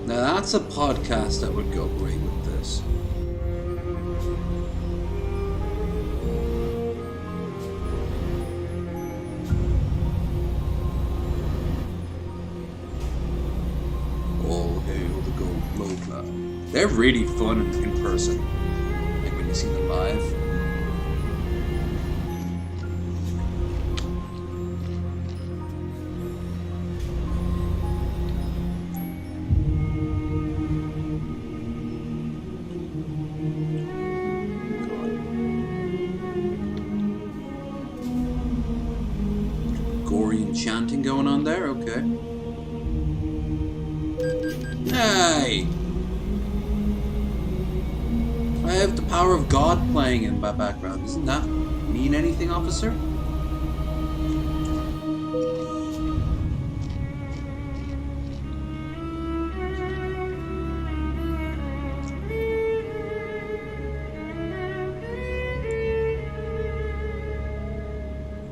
A: Now that's a podcast that would go great with this. They're really fun in person, like when you see them live. Gory and chanting going on there, okay. Hey! I have the power of God playing in my background. Doesn't that mean anything, officer?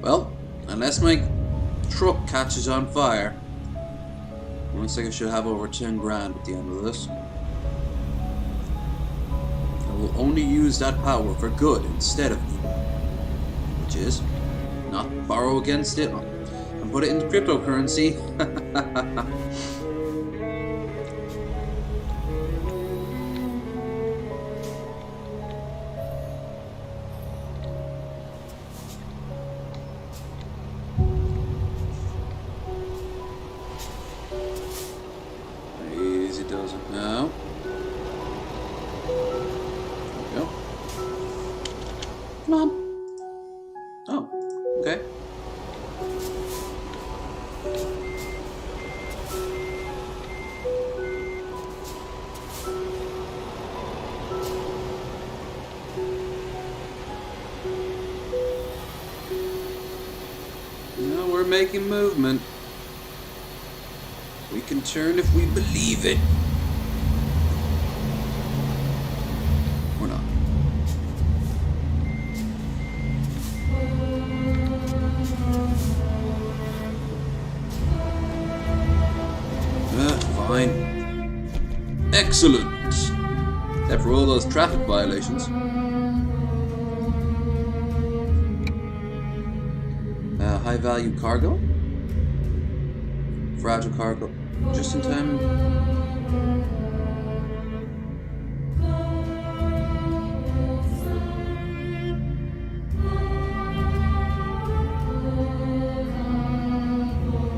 A: Well, unless my truck catches on fire, looks like I should have over 10 grand at the end of this. I will only use that power for good instead of evil, which is not borrow against it and put it into cryptocurrency. Easy does it now. There we go. Come on. Oh, okay. Now we're making movement. We can turn if we believe it. Or not. Fine. Excellent. Except for all those traffic violations. High value cargo? Fragile cargo. Just in time.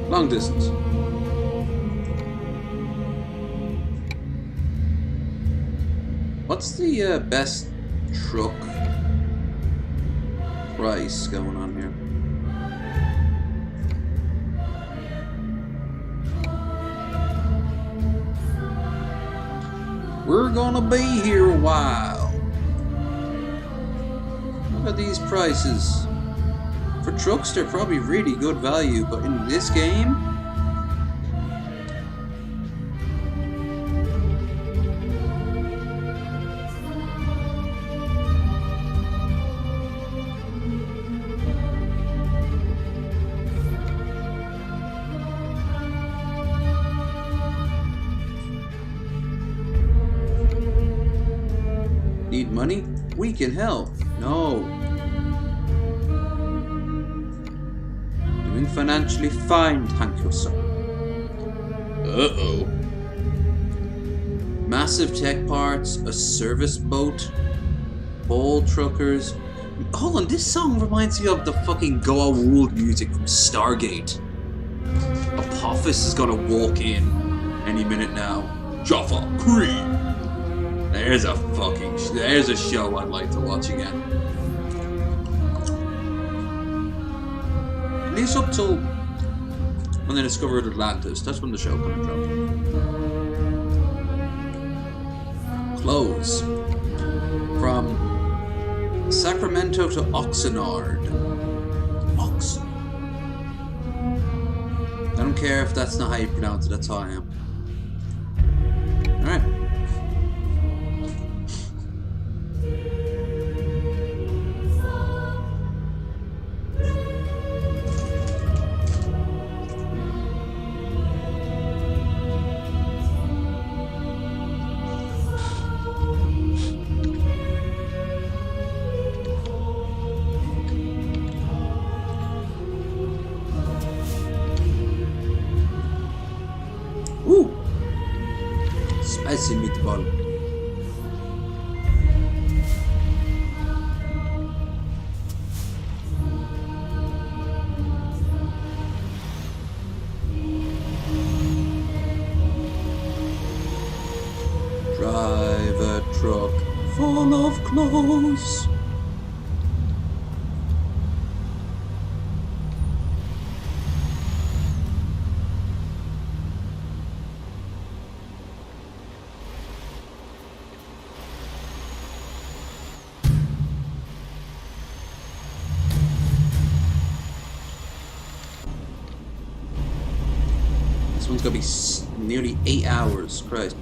A: Long distance. What's the best truck price going on here? We're gonna be here a while. Look at these prices. For trucks, they're probably really good value, but in this game, need money? We can help. No. Doing financially fine, thank you, sir. Uh-oh. Massive tech parts, a service boat, ball truckers. Hold on, this song reminds me of the fucking Goa World music from Stargate. Apophis is gonna walk in any minute now. Jaffa Creed. There's a show I'd like to watch again. At least up till when they discovered Atlantis. That's when the show kind of dropped. Clothes. From Sacramento to Oxnard. I don't care if that's not how you pronounce it, that's how I am. Alright. Ooh! Spicy meatball. Drive a truck full of clothes. This one's gonna be nearly 8 hours. Christ.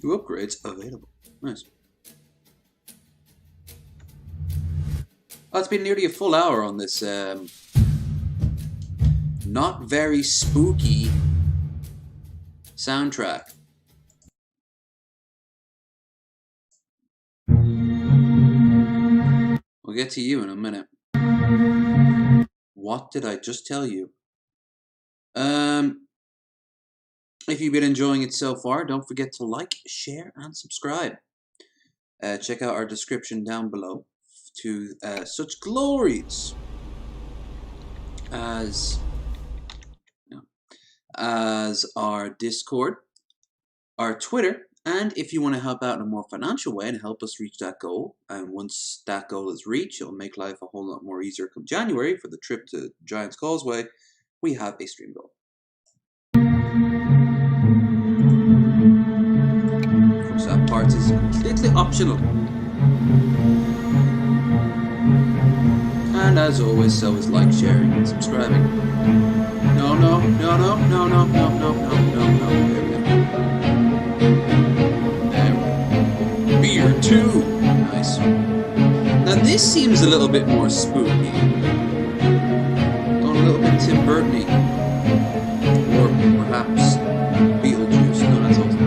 A: New upgrades available. Nice. Oh, it's been nearly a full hour on this not very spooky soundtrack. We'll get to you in a minute. What did I just tell you? If you've been enjoying it so far, don't forget to like, share, and subscribe. Check out our description down below to such glories as our Discord, our Twitter, and if you want to help out in a more financial way and help us reach that goal, and once that goal is reached, it'll make life a whole lot more easier come January for the trip to Giant's Causeway, we have a stream goal. That part is completely optional. And as always, so is like, sharing, and subscribing. No. There we go. Beer 2. Nice. Now this seems a little bit more spooky. Going a little bit Tim Burton-y. Or perhaps Beetlejuice. No, that's also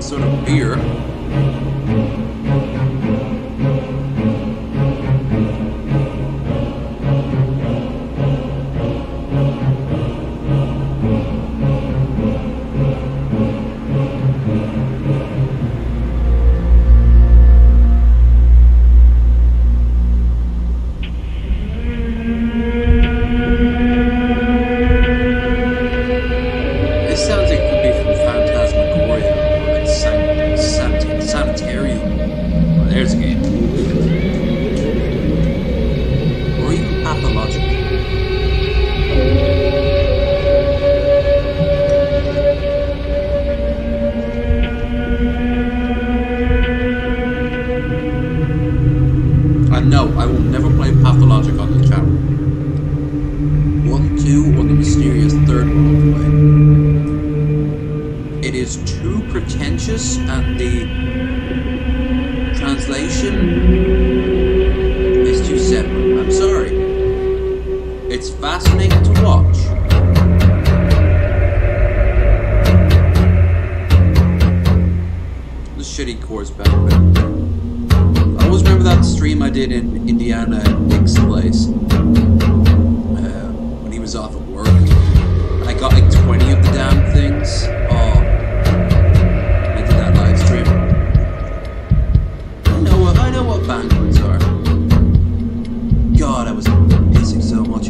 A: sort of beer. No, I will never play Pathologic on the channel. 1, 2, or the mysterious third world way. It is too pretentious, and the translation is too separate. I'm sorry. It's fascinating to watch. The shitty chorus back there. I always remember that stream I did in Indiana at Nick's place when he was off at work, and I got like 20 of the damn things. Oh, I did that live stream. I know what banquets are. God, I was pissing so much.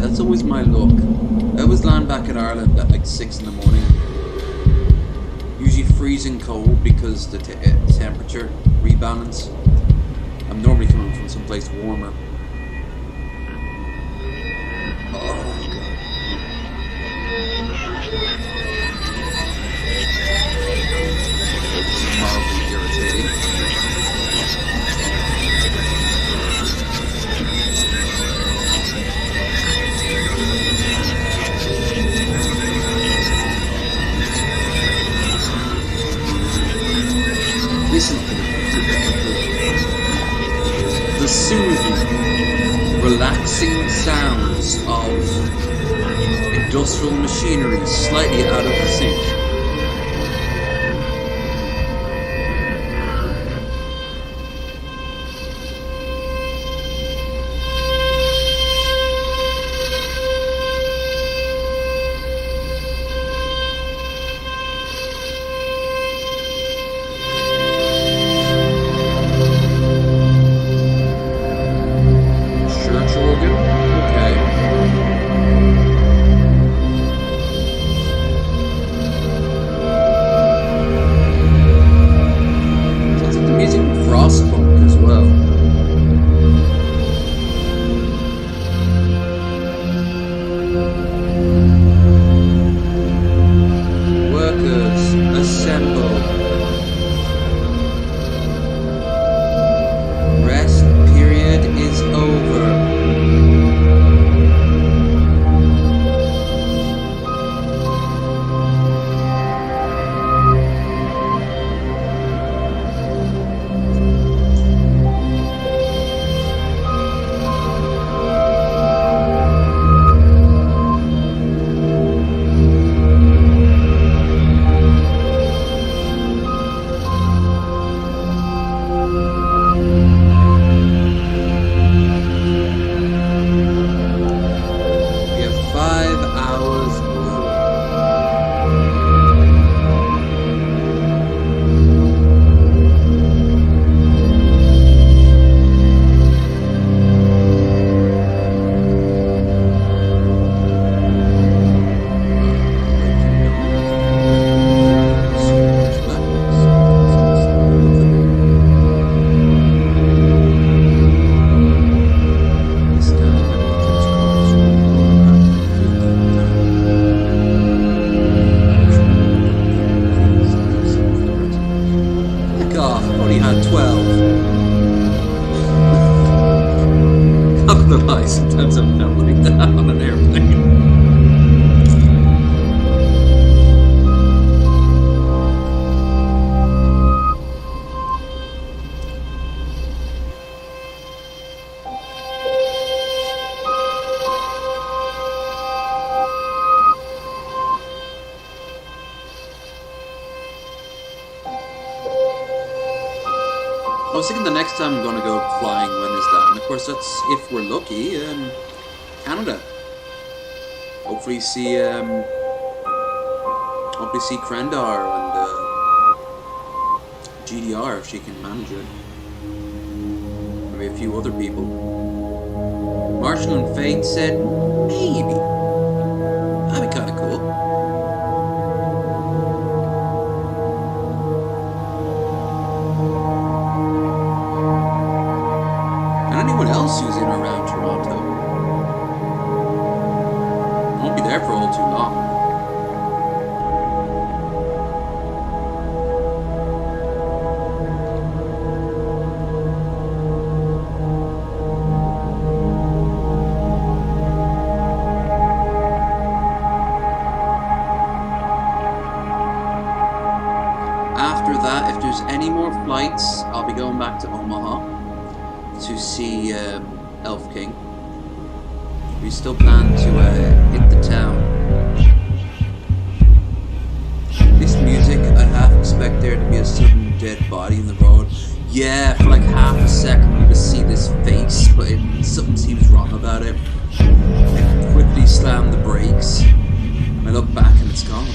A: That's always my luck. I always land back in Ireland at like 6 in the morning. Usually freezing cold because the temperature rebalance. I'm normally coming from someplace warmer. Oh god. mildly irritating. Listen to the soothing, relaxing sounds of industrial machinery slightly out of sync. Sometimes I've felt like that on an airplane. I was thinking the next time I'm going to go flying, when is that? And of course that's, if we're lucky, Canada. Hopefully see Krendar and GDR if she can manage it. Maybe a few other people. Marshall and Fate said maybe. That'd be kind of cool. Else who's in or around Toronto. I won't be there for all too long. After that, if there's any more flights, I'll be going back to Omaha to see Elf King. We still plan to hit the town. This music, I'd half expect there to be a sudden dead body in the road. Yeah, for like half a second we just see this face, but something seems wrong about it. I quickly slam the brakes, and I look back and it's gone.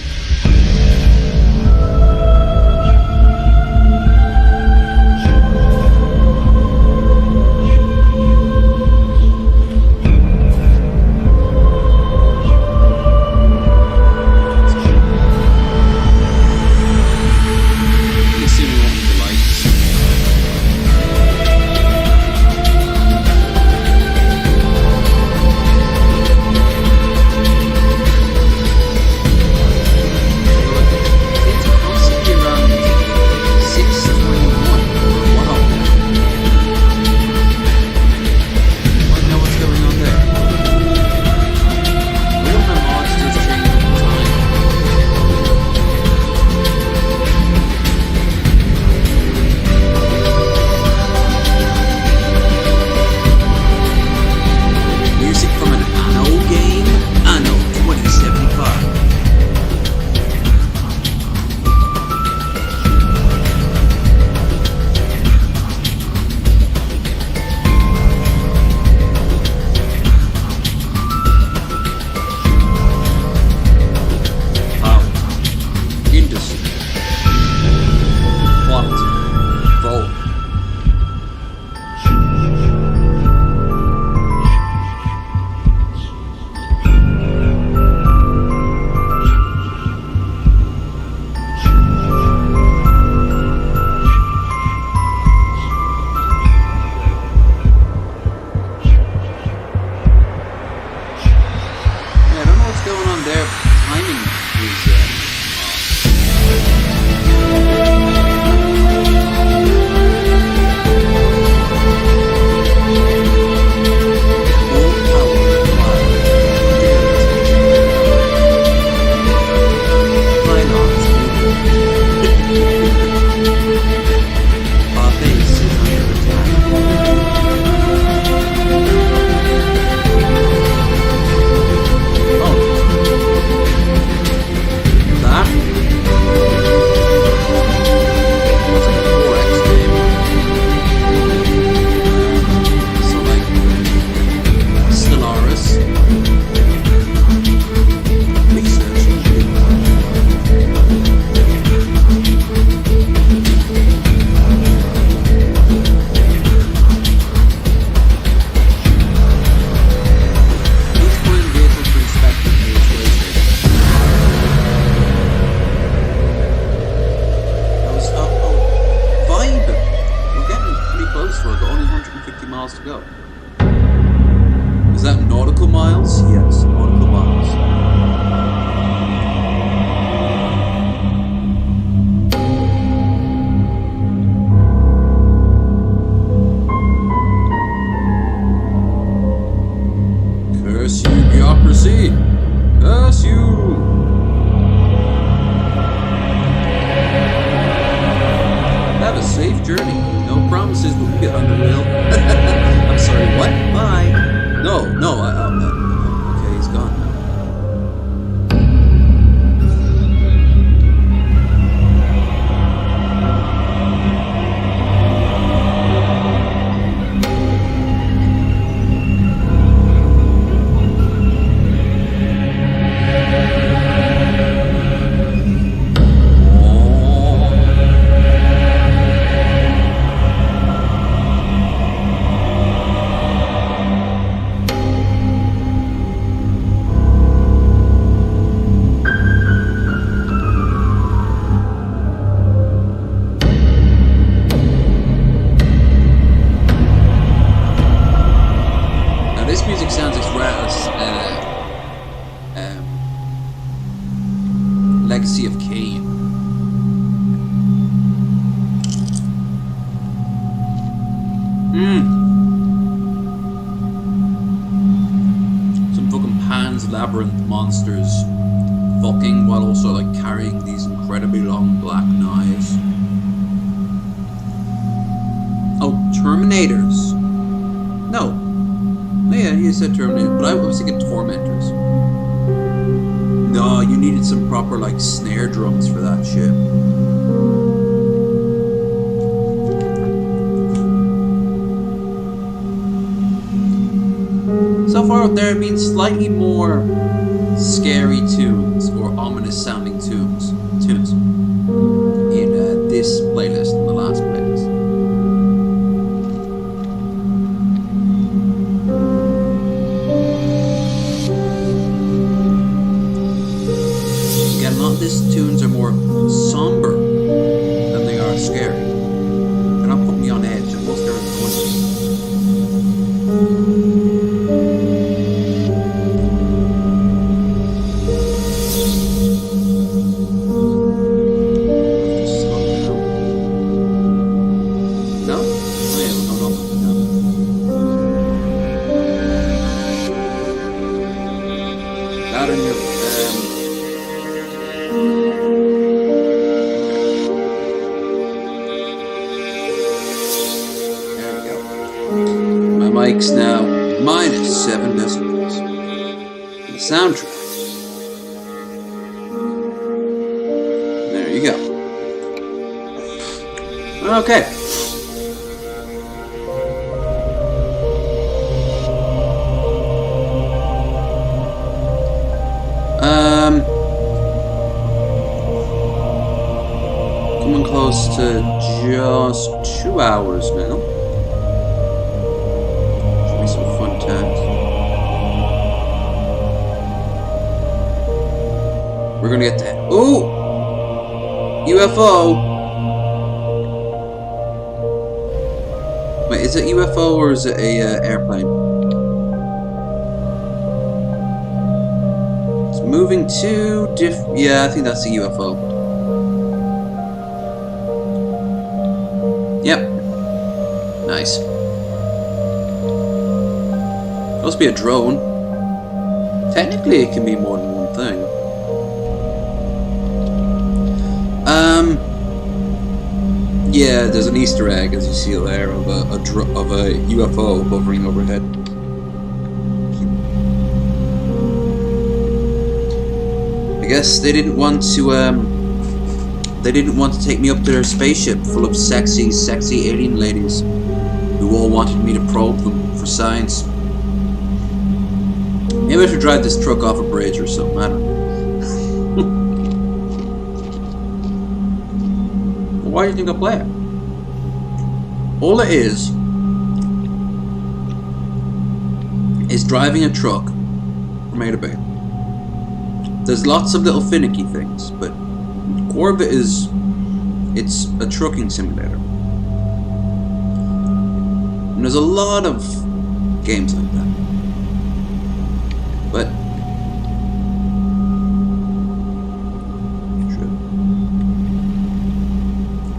A: go. Is that nautical miles? Yes, nautical miles. Curse you, bureaucracy! Curse you! Have a safe journey. No promises, but we get on the wheel. I'm sorry, what? Bye. No, okay, he's gone now. Legacy of Kain. Some fucking Pan's Labyrinth monsters fucking while also like carrying these incredibly long black knives. Oh, Terminators. No. Yeah, you said Terminator, but I was thinking Tormentors. No, you needed some proper, like, snare drums for that shit. So far, there have been slightly more scary tunes or ominous sounding tunes in this playlist than the last playlist. These tunes are more somber than they are scary. They're not putting me on edge, and most are just slow down. No? Oh yeah, no. Not in your mic's now -7 decibels. The soundtrack. There you go. Okay. Coming close to just 2 hours now. We're gonna get that. Ooh! UFO! Wait, is it UFO or is it a airplane? It's moving to yeah, I think that's a UFO. Yep. Nice. Must be a drone. Technically, it can be more than one thing. Yeah, there's an Easter egg, as you see there, of a UFO hovering overhead. I guess they didn't want to take me up to their spaceship full of sexy alien ladies who all wanted me to probe them for science. Maybe I should drive this truck off a bridge or something, I don't know. Why do you think I play it? All it is driving a truck from A to B. There's lots of little finicky things, but the core of it is it's a trucking simulator. And there's a lot of games like that. But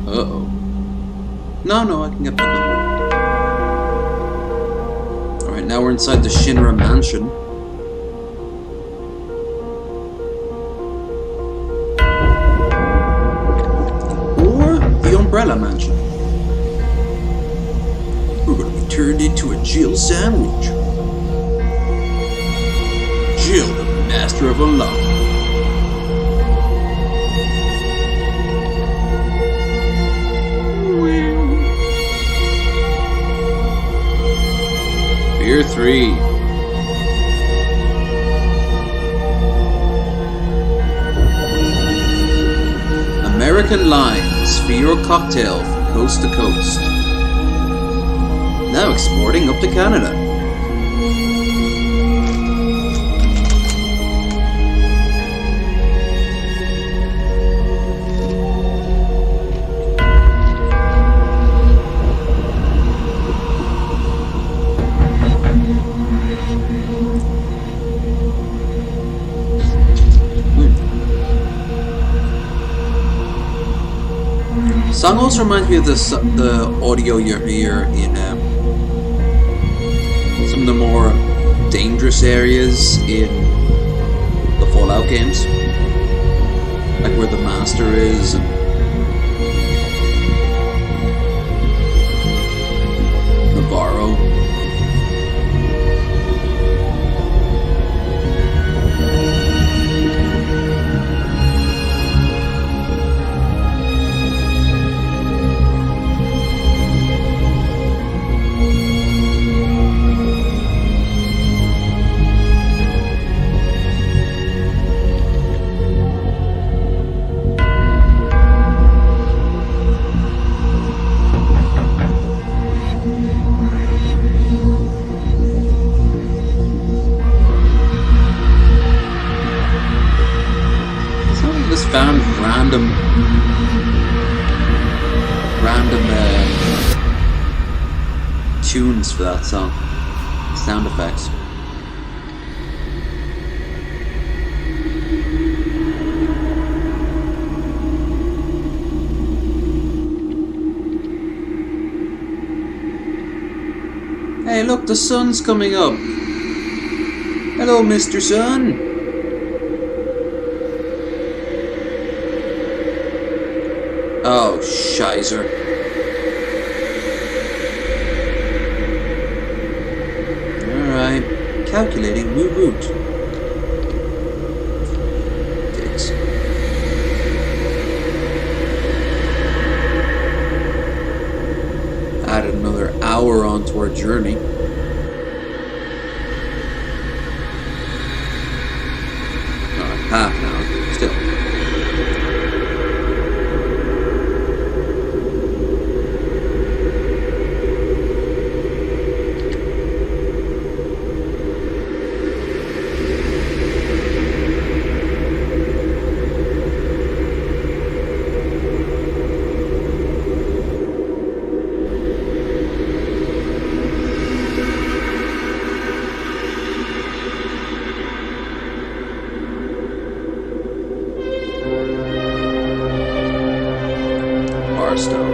A: uh-oh. No, I can get back on. Alright, now we're inside the Shinra mansion. Or the Umbrella Mansion. We're gonna be turned into a Jill sandwich. Jill, the master of unlock. Beer 3. American Lines for your cocktail from coast to coast. Now exporting up to Canada. Song also reminds me of the audio you hear in some of the more dangerous areas in the Fallout games, like where the Master is and Navarro. Found random tunes for that song, sound effects. Hey, look, the sun's coming up. Hello, Mr. Sun. Oh, shizer. Alright. Calculating new route. Dicks. Added another hour onto our journey. Alright, half an hour. Still. Barstow.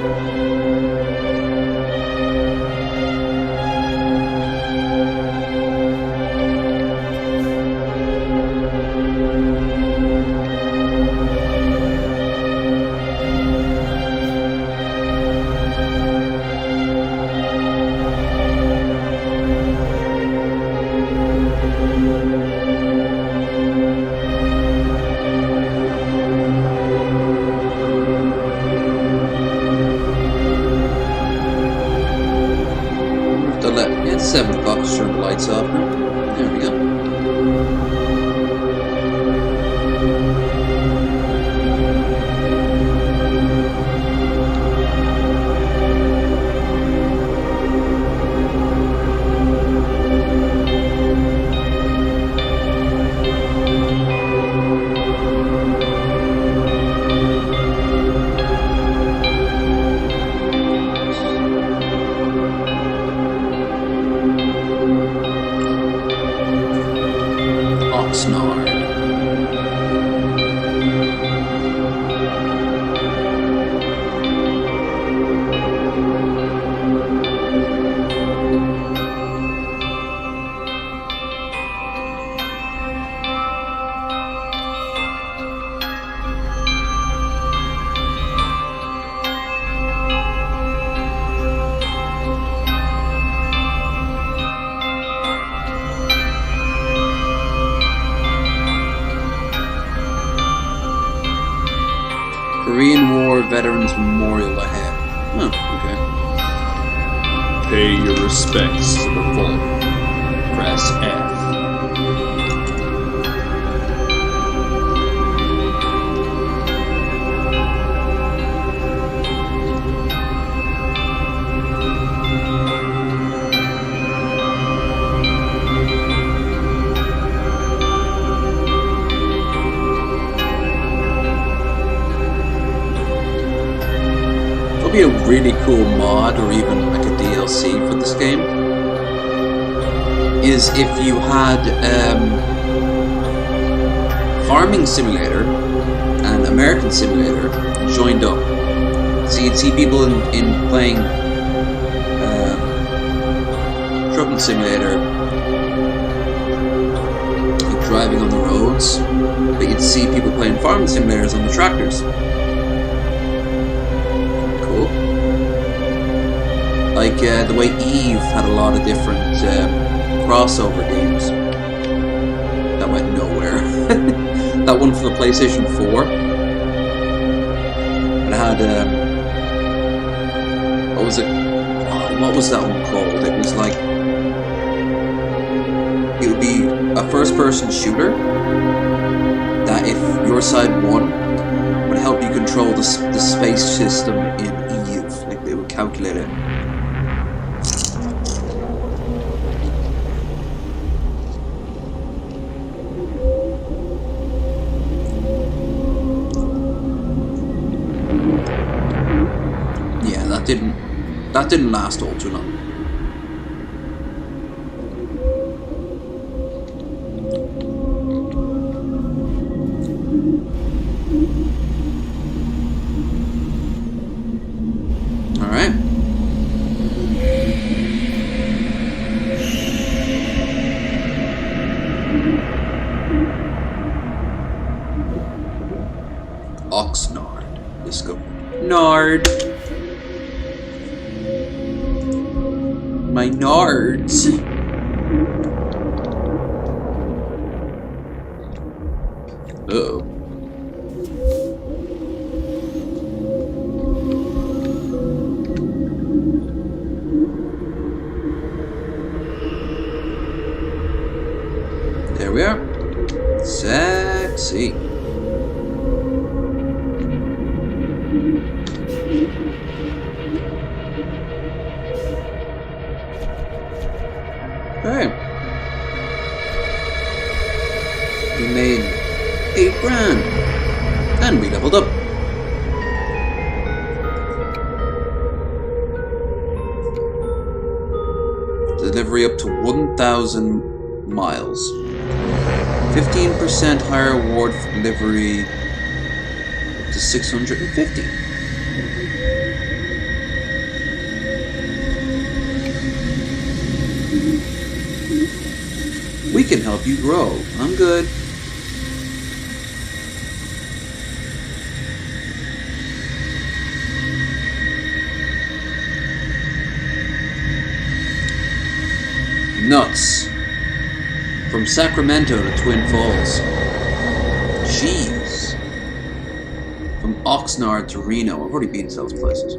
A: It's 7 o'clock to turn the lights off now. There we go. Okay. Pay your respects to the fallen. Press F. Be a really cool mod or even like a DLC for this game is if you had Farming Simulator and American Simulator joined up. So you'd see people in playing Trucking Simulator like driving on the roads, but you'd see people playing Farming Simulators on the tractors. Like the way Eve had a lot of different crossover games that went nowhere. That one for the PlayStation 4. It had what was it? Oh, what was that one called? It was like it would be a first-person shooter that, if your side won, would help you control the space system in Eve. Like they would calculate it. That didn't last all too long. All right. Oxnard discovered. Nard. My nards. Uh-oh. There we are. Sexy. Okay. We made 8 grand. And we leveled up. Delivery up to 1,000 miles. 15% higher reward for delivery up to 650. We can help you grow. I'm good. Nuts. From Sacramento to Twin Falls. Cheese. From Oxnard to Reno. I've already been to those places.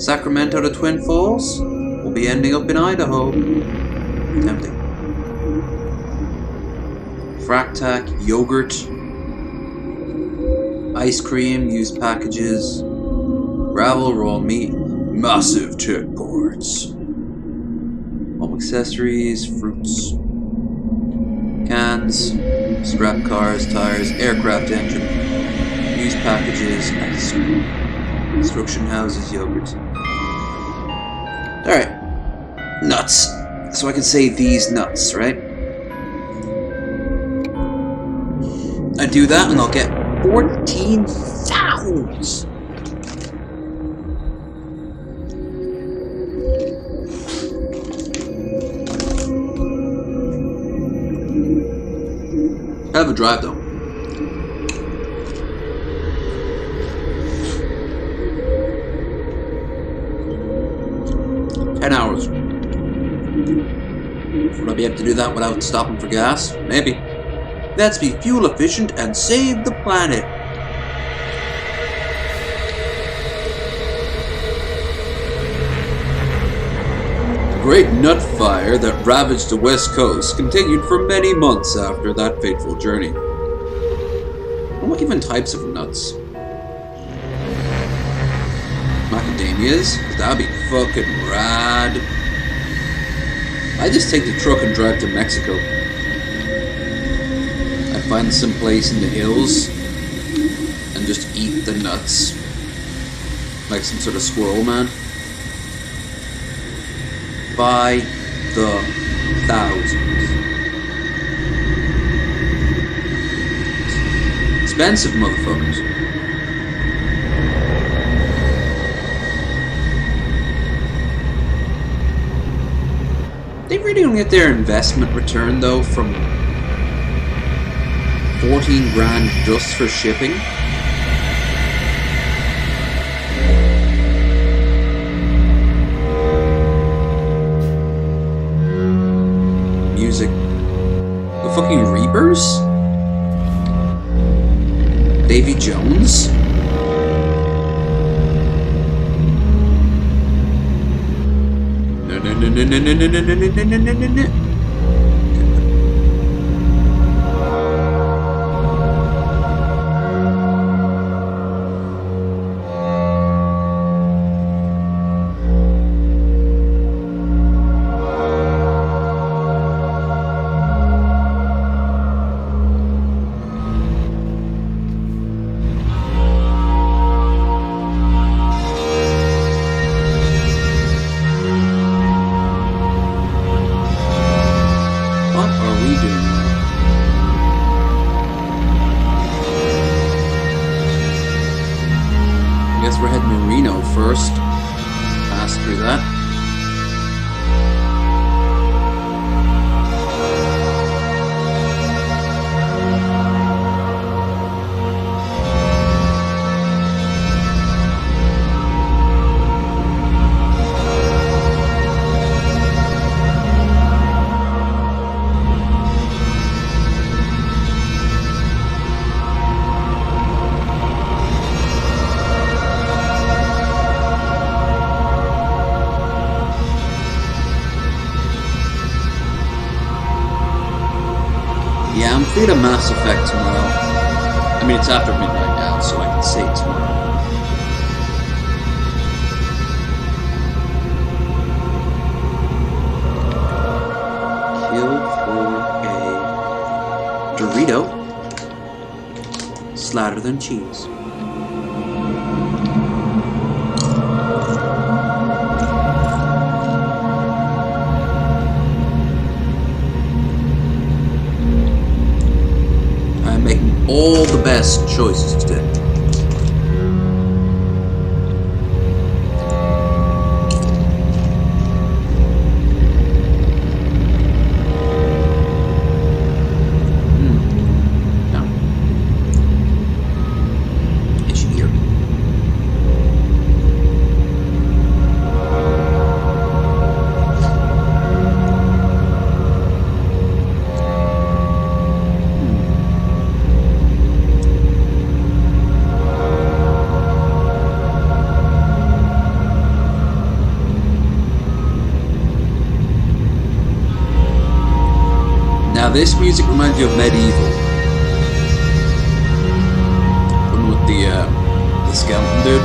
A: Sacramento to Twin Falls. We'll be ending up in Idaho. Tempting. Fractac, yogurt, ice cream, used packages, gravel, raw meat, massive checkboards, home accessories, fruits, cans, scrap cars, tires, aircraft engine, used packages, ice cream, construction houses, yogurt. Alright, nuts. So I can say these nuts, right? I do that and I'll get 14,000. I have a drive though. $10. Would I be able to do that without stopping for gas? Maybe. Let's be fuel efficient and save the planet. great nut fire that ravaged the west coast continued for many months after that fateful journey. What even types of nuts? Macadamias? That'd be fucking rad. I just take the truck and drive to Mexico. I find some place in the hills and just eat the nuts. Like some sort of squirrel man. By the thousands. Expensive motherfuckers. They really don't get their investment return though from 14 grand just for shipping. Music. The fucking Reapers? Davy Jones? No. We're heading to Reno first. Pass through that. Yeah, I'm playing a Mass Effect tomorrow. I mean, it's after midnight now, so I can say it tomorrow. Kill for a Dorito. Slather than cheese. All the best choices today. No. Is she here? Now this music reminds you of Medieval. One with the skeleton dude.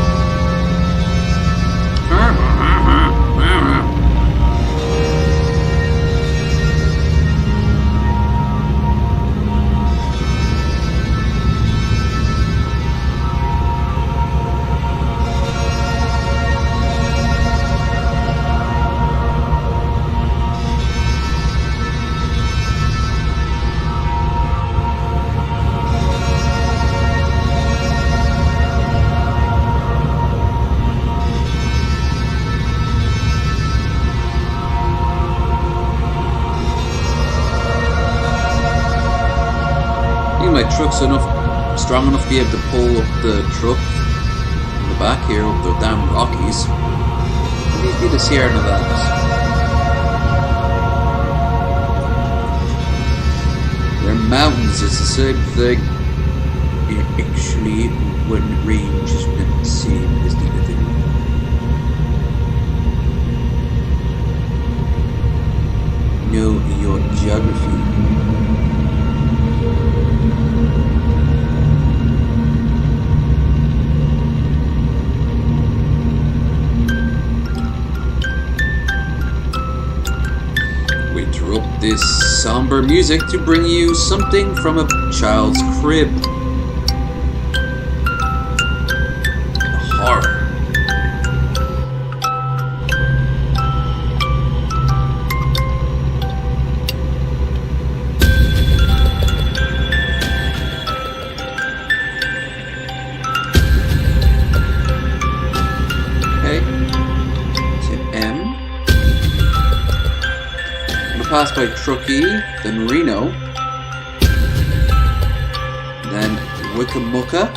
A: My truck's strong enough to be able to pull up the truck in the back here up the damn Rockies. What do you do the Sierra Nevadas? They're mountains, it's the same thing. Actually, when range is not the same as the other. know your geography. We interrupt this somber music to bring you something from a child's crib. Horror. Passed by Truckee, then Reno, then Wickamucka,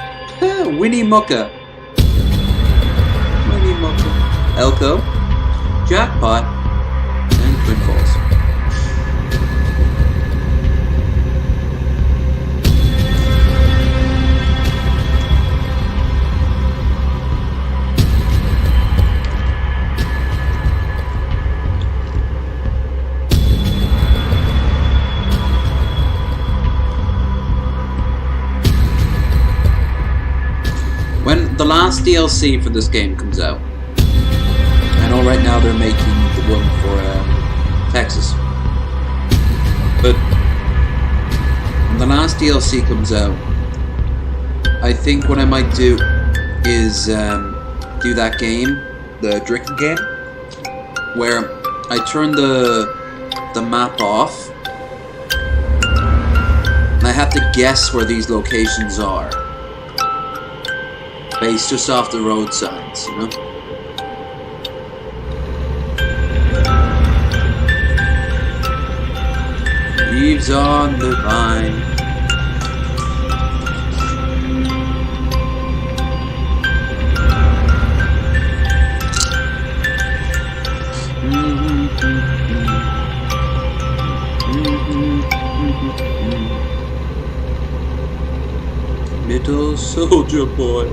A: Winnemucca, Elko, Jackpot, and Twin Falls. When the last DLC for this game comes out, I know right now they're making the one for Texas, but when the last DLC comes out, I think what I might do is do that game, the drinking game, where I turn the map off and I have to guess where these locations are. Based just off the road signs, you know? Leaves on the vine. Little soldier boy.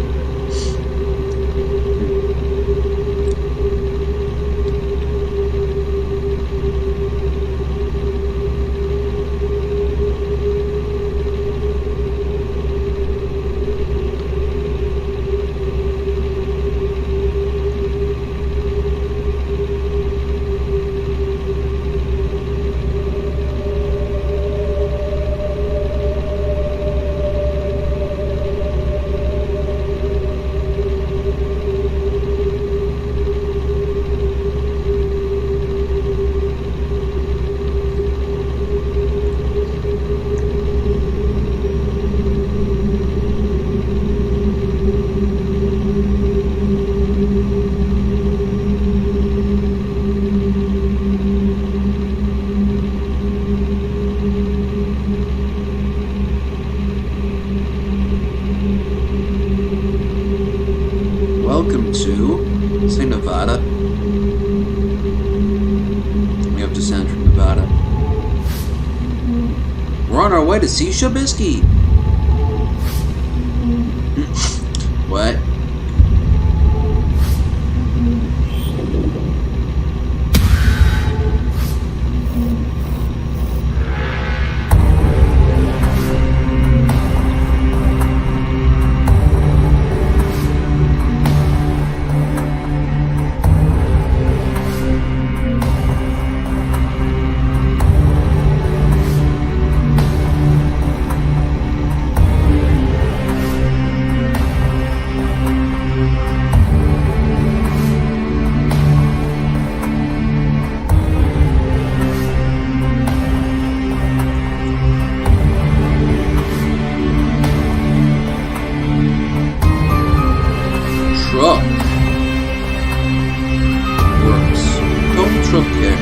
A: Welcome to say Nevada. We have just entered Nevada. We're on our way to see Shabisky. What? Truck works. Don't truck care.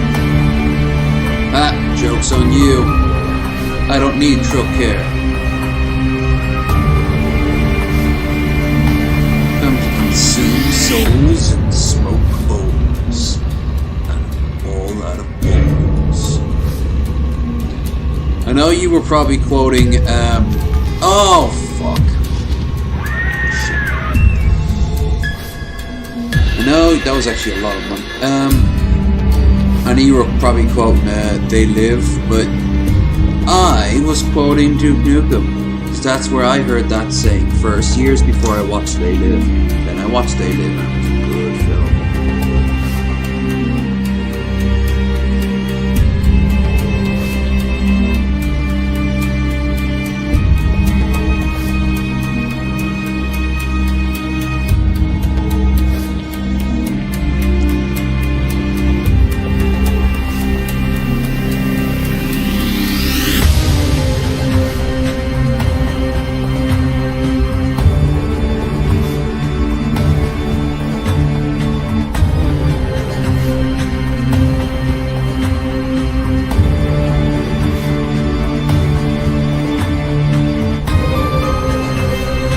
A: Ah, joke's on you. I don't need truck care. Come to consume souls and smoke bones. And all out of bones. I know you were probably quoting, oh, fuck. No, that was actually a lot of money. I know you were probably quoting They Live, but I was quoting Duke Nukem. Because that's where I heard that saying first, years before I watched They Live. Then I watched They Live and it was a good film.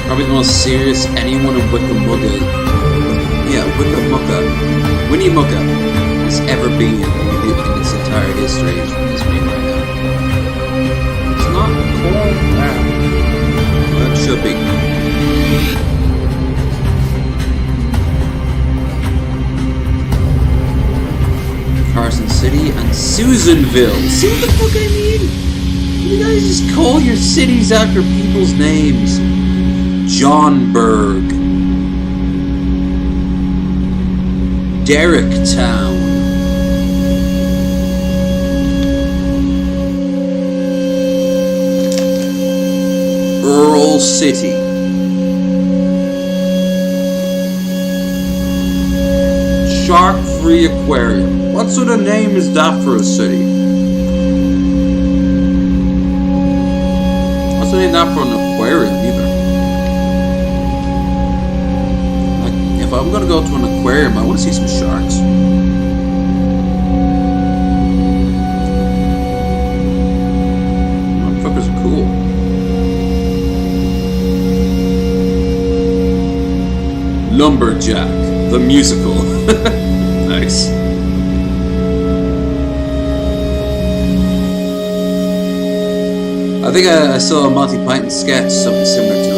A: Probably the most serious anyone in Winnie Mucka has ever been in its entire history is from this screen right now. It's not called that. But it should be. Carson City and Susanville. See what the fuck I mean? You guys just call your cities after people's names. Johnburg, Derricktown, Earl City, Shark-Free Aquarium. What sort of name is that for a city? What's the name that for an aquarium either? If I'm gonna go to an aquarium, I want to see some sharks. Motherfuckers are cool. Lumberjack, the musical. Nice. I think I saw a Monty Python sketch, something similar to it.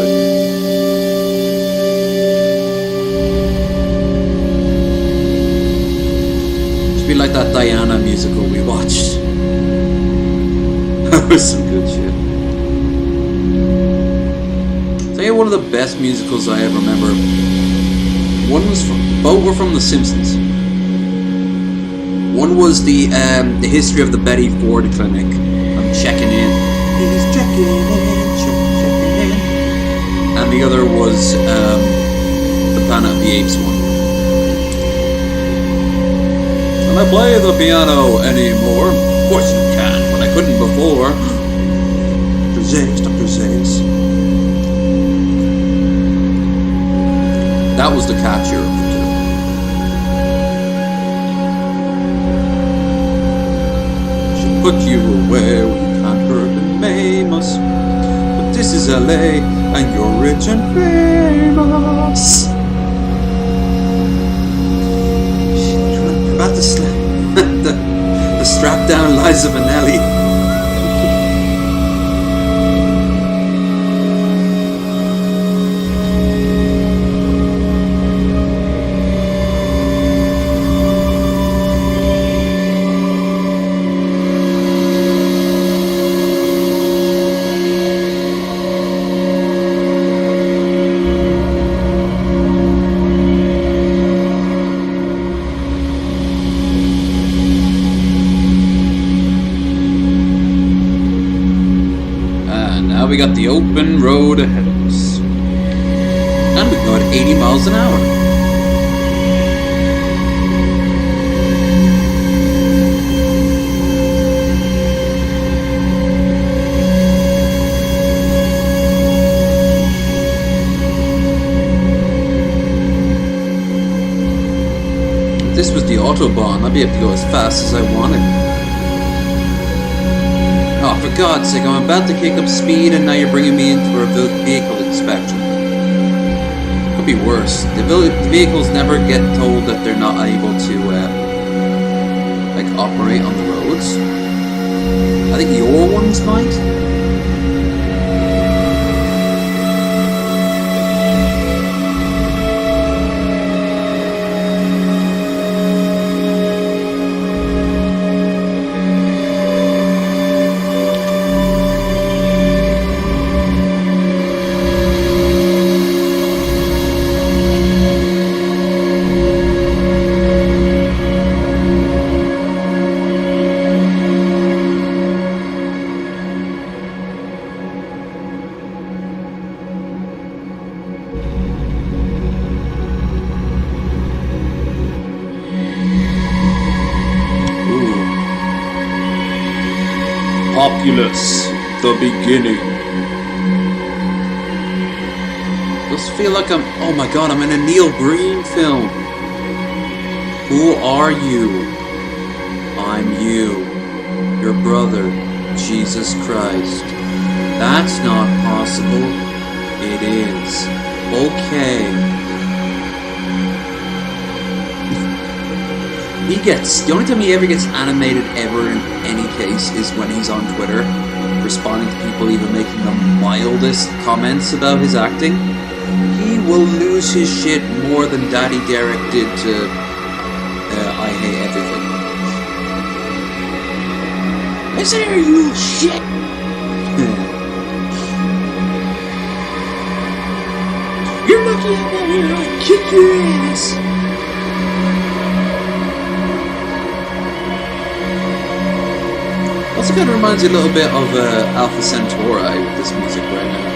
A: Be like that Diana musical we watched. That was some good shit. I'll tell you one of the best musicals I ever remember. Both were from The Simpsons. One was the history of the Betty Ford Clinic. I'm checking in. He's checking in, checking in. And the other was the Planet of the Apes one. Can I play the piano anymore? Of course you can, but I couldn't before. Dr. Zayas, Dr. Zayas. That was the catcher of the two. Should put you away where you can't hurt and maim us. But this is LA, and you're rich and famous. About the strapped down Liza Minnelli. We got the open road ahead of us. And we go at 80 miles an hour. If this was the Autobahn, I'd be able to go as fast as I wanted. Oh, for God's sake, I'm about to kick up speed and now you're bringing me in for a vehicle inspection. Could be worse. The vehicles never get told that they're not able to, like, operate on the roads. I think your ones might. Populous, the beginning. Does feel like oh my god, I'm in a Neil Breen film. Who are you? I'm you, your brother, Jesus Christ. That's not possible. It is. Okay. The only time he ever gets animated ever in any case is when he's on Twitter, responding to people even making the mildest comments about his acting. He will lose his shit more than Daddy Derek did to I Hate Everything. Listen here, you little shit! You're lucky I'm not here, I'll kick your ass! Also kind of reminds you a little bit of Alpha Centauri with this music right now.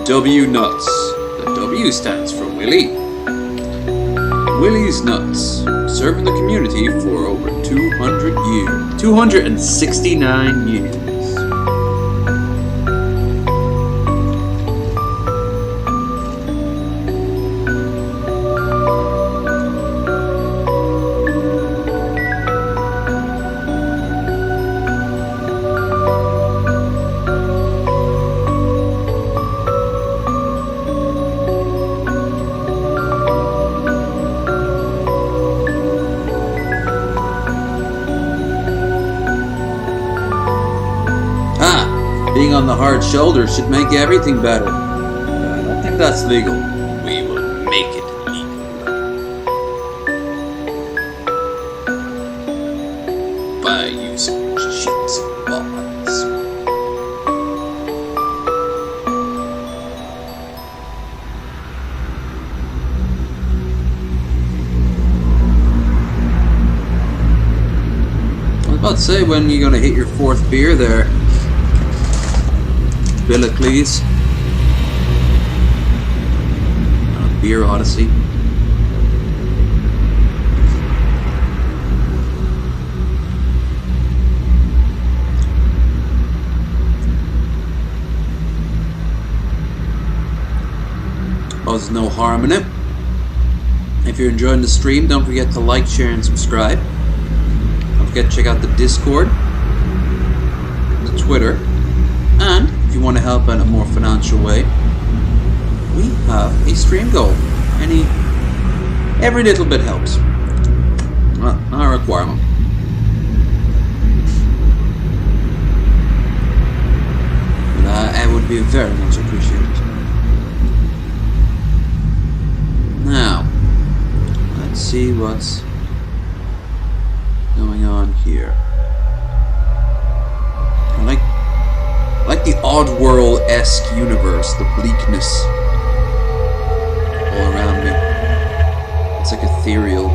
A: W Nuts. The W stands for Willie. Willie's Nuts, serving the community for over 200 years. 269 years. Being on the hard shoulder should make everything better. I don't think that's legal. We will make it legal. By using cheats and bots. I was about to say, when you gonna hit your 4th beer there? Billacles. Beer Odyssey. Oh, there's no harm in it. If you're enjoying the stream, don't forget to like, share, and subscribe. Don't forget to check out the Discord, the Twitter, and if you want to help in a more financial way, we have a stream goal. Every little bit helps. Well, not a requirement. But it would be very much appreciated. Now, let's see what's going on here. Like the Oddworld-esque universe, the bleakness all around me. It's like ethereal.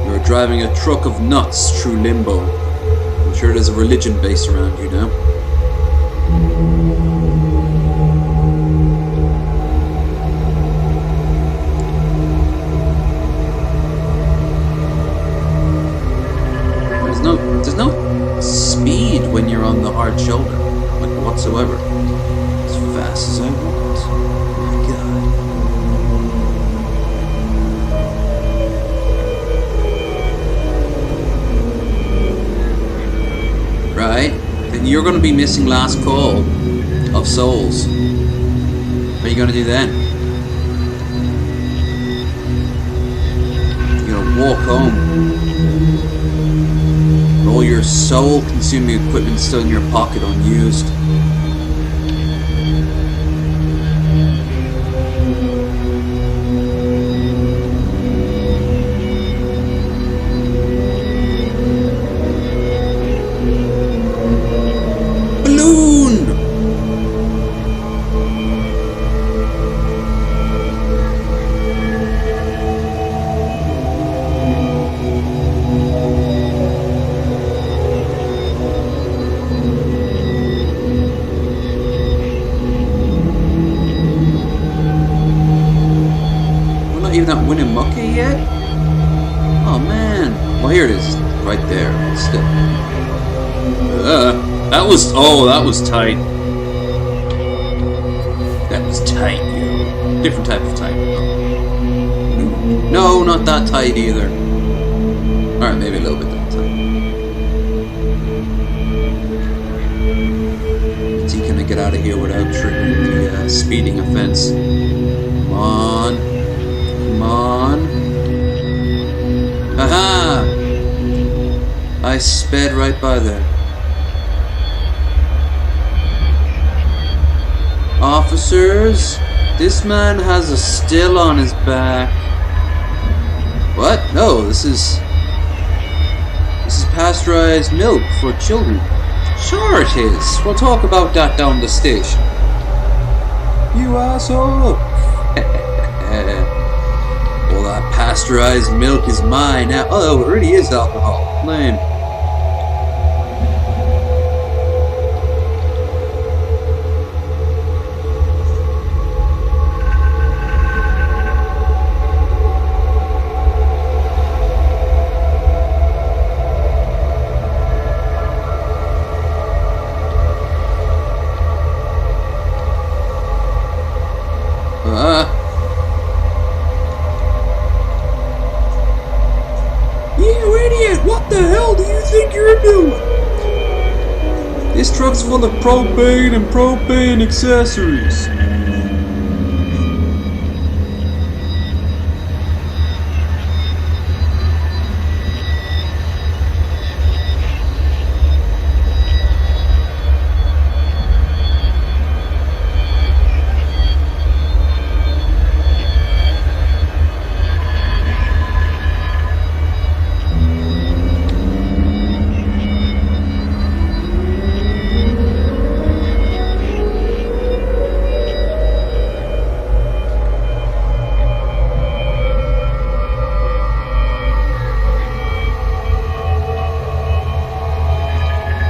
A: You're driving a truck of nuts through limbo. I'm sure there's a religion based around you now. There's no speed when you're on the hard shoulder. Whatsoever. As fast as I want. My God. Right? Then you're going to be missing last call of souls. What are you going to do then? You're going to walk home. All your soul-consuming equipment still in your pocket unused. not winning Mucky yet? Oh man. Well, here it is. Right there. Still. That was tight. That was tight, yo. Different type of tight. No, not that tight either. Alright, maybe a little bit that tight. Is he gonna get out of here without triggering the speeding offense? Come on. Come on. Aha! I sped right by there. Officers, this man has a still on his back. What? No, this is pasteurized milk for children. Sure it is. We'll talk about that down the station. You asshole! Well, that pasteurized milk is mine now. Oh, it really is alcohol. Lame.
B: You idiot! What the hell do you think you're doing?
A: This truck's full of propane and propane accessories.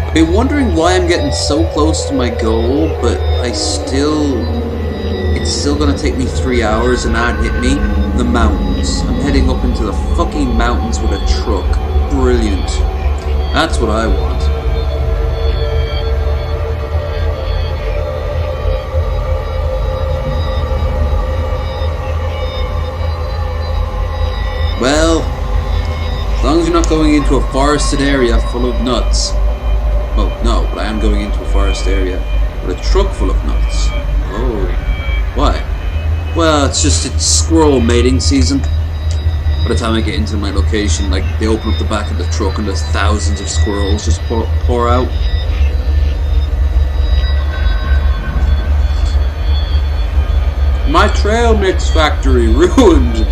A: I've been wondering why I'm getting so close to my goal, but it's still gonna take me 3 hours and not hit me. The mountains. I'm heading up into the fucking mountains with a truck. Brilliant. That's what I want. Well, as long as you're not going into a forested area full of nuts. Well, no, but I am going into a forest area with a truck full of nuts. Oh. Why? Well, it's squirrel mating season. By the time I get into my location, like, they open up the back of the truck and there's thousands of squirrels just pour out. My trail mix factory ruined!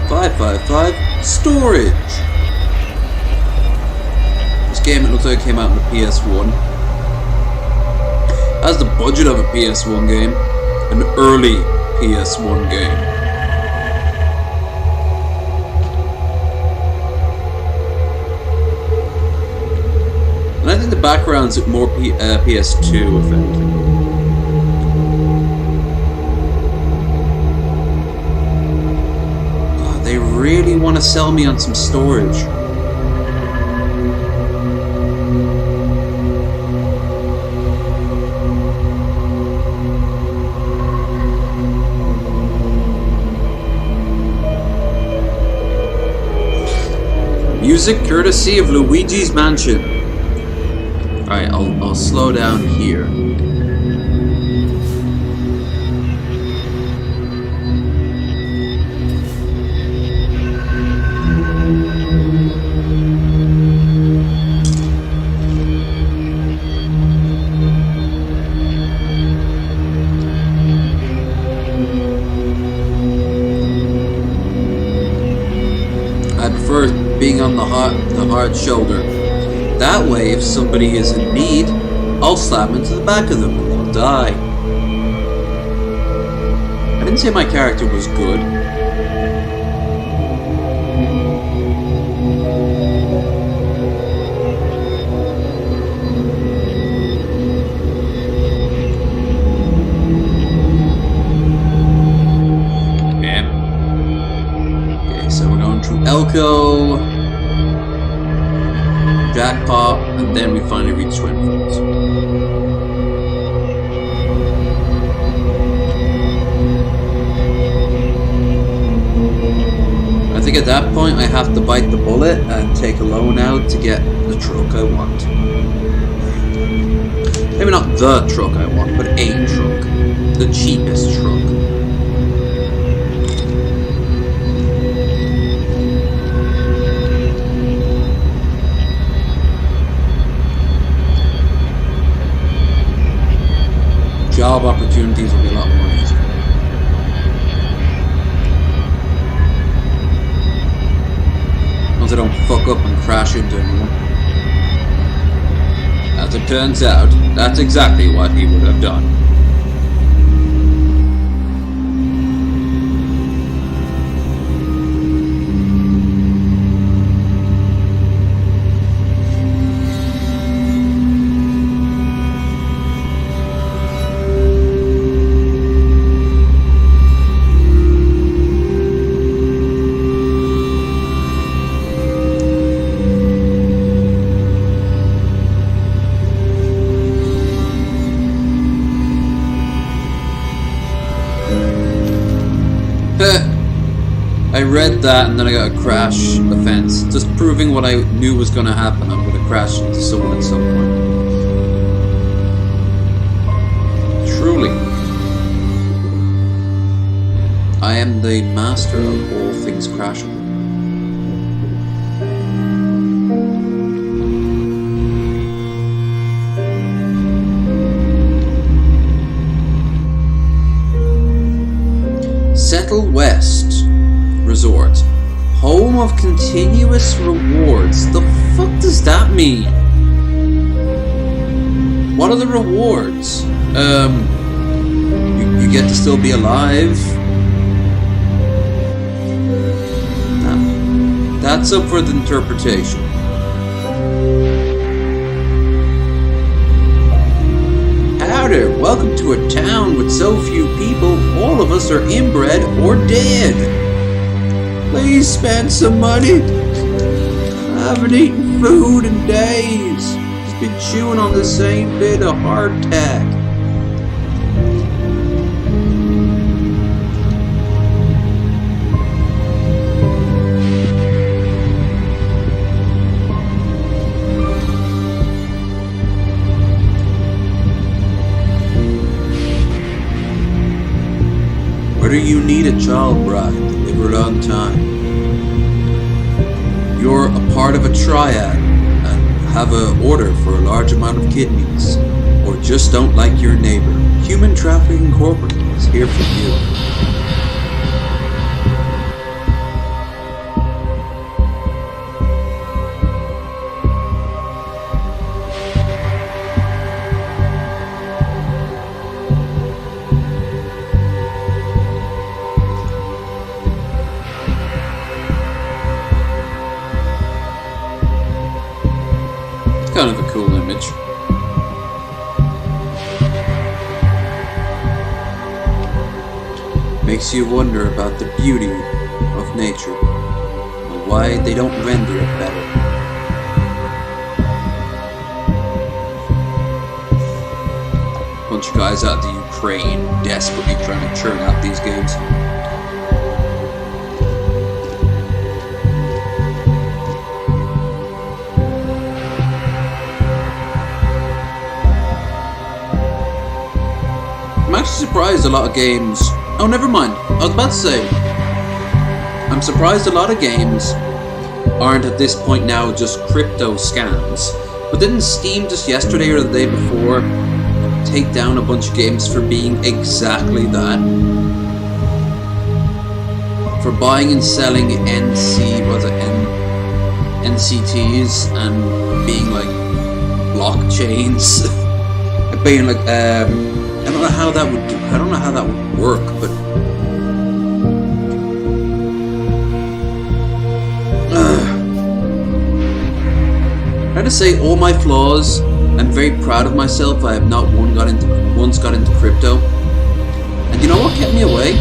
A: 555 storage. This game, it looks like it came out on the PS1. Has the budget of a PS1 game, an early PS1 game. And I think the background's more PS2, if anything. They really want to sell me on some storage. Music courtesy of Luigi's Mansion. Alright, I'll slow down here. Being on the hard shoulder. That way, if somebody is in need, I'll slam into the back of them and they'll die. I didn't say my character was good. going through Elko, Jackpot, and then we finally reach Twin Falls. I think at that point I have to bite the bullet and take a loan out to get the truck I want. Maybe not the truck I want, but a truck. The cheapest truck. Job opportunities will be a lot more easy. Once I don't fuck up and crash into anyone. As it turns out, that's exactly what he would have done. I read that and then I got a crash offense, just proving what I knew was going to happen. I'm going to crash into someone at some point. Truly, I am the master of all things crashing. Settle West Resort. Home of continuous rewards. The fuck does that mean? What are the rewards? You get to still be alive. Nah, that's up for the interpretation. Howdy, welcome to a town with so few people, all of us are inbred or dead. Please spend some money. I haven't eaten food in days. Just been chewing on the same bit of hardtack. Whether you need a child bride delivered on time, you're a part of a triad and have an order for a large amount of kidneys, or just don't like your neighbor, Human Trafficking Incorporated is here for you. Kind of a cool image. Makes you wonder about the beauty of nature and why they don't render it better. Bunch of guys out of the Ukraine desperately trying to churn out these games. I'm actually surprised a lot of games... Oh, never mind. I was about to say, I'm surprised a lot of games aren't at this point now just crypto scams. But didn't Steam just yesterday or the day before take down a bunch of games for being exactly that? For buying and selling NCTs and being like blockchains. Being like I don't know how that would work, but I have to say, all my flaws, I'm very proud of myself. I have not once got into crypto, and you know what kept me away?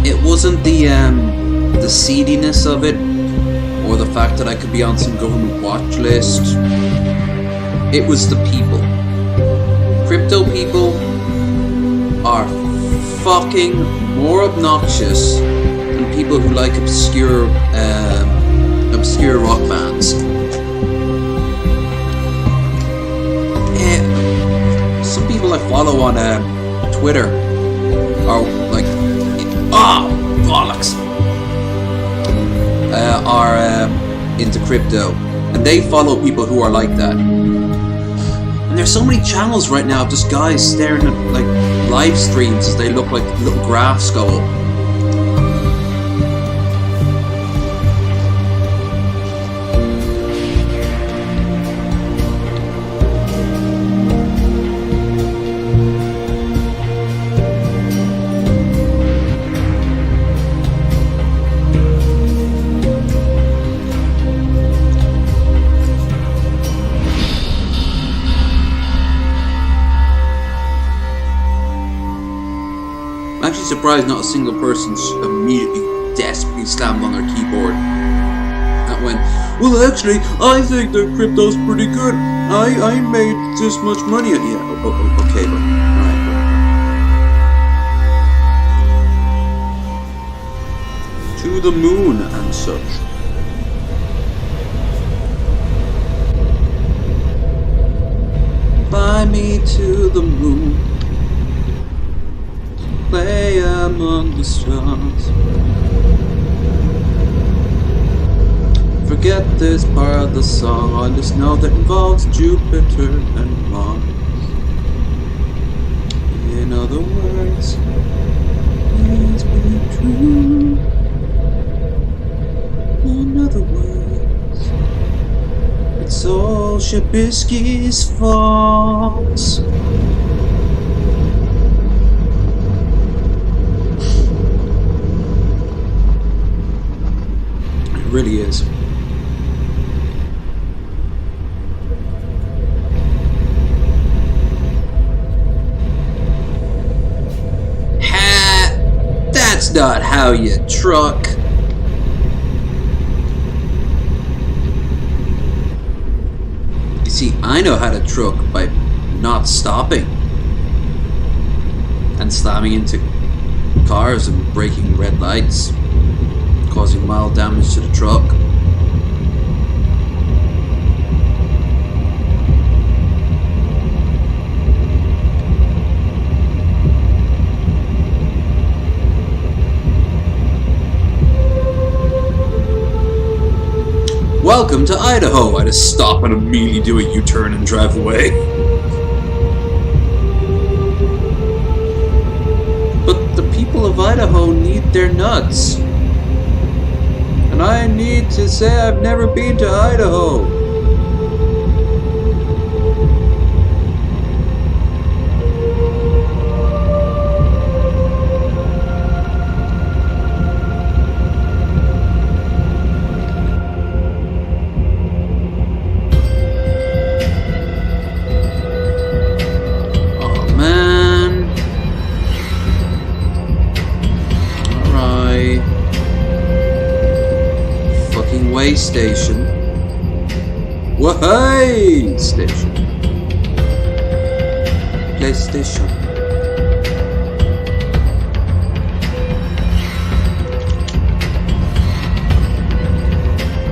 A: It wasn't the the seediness of it, or the fact that I could be on some government watch list. It was the people. Crypto people are fucking more obnoxious than people who like obscure rock bands. Some people I follow on Twitter are like, bollocks, are into crypto, and they follow people who are like that. And there's so many channels right now of just guys staring at like live streams as they look like little graphs go up. I'm actually surprised not a single person immediately desperately slammed on their keyboard that went, well, actually, I think that crypto's pretty good. I made this much money. Yeah, okay, but alright. To the moon and such. Fly me to the moon. Play among the stars. Forget this part of the song. I just know that involves Jupiter and Mars. In other words, please be true. In other words, it's all Shabisky's fault. Really is. Ha! That's not how you truck. You see, I know how to truck by not stopping and slamming into cars and breaking red lights, causing mild damage to the truck. Welcome to Idaho. I just stop and immediately do a U-turn and drive away. But the people of Idaho need their nuts. And I need to say I've never been to Idaho. Oh man. Alright. Way station. Way station. PlayStation.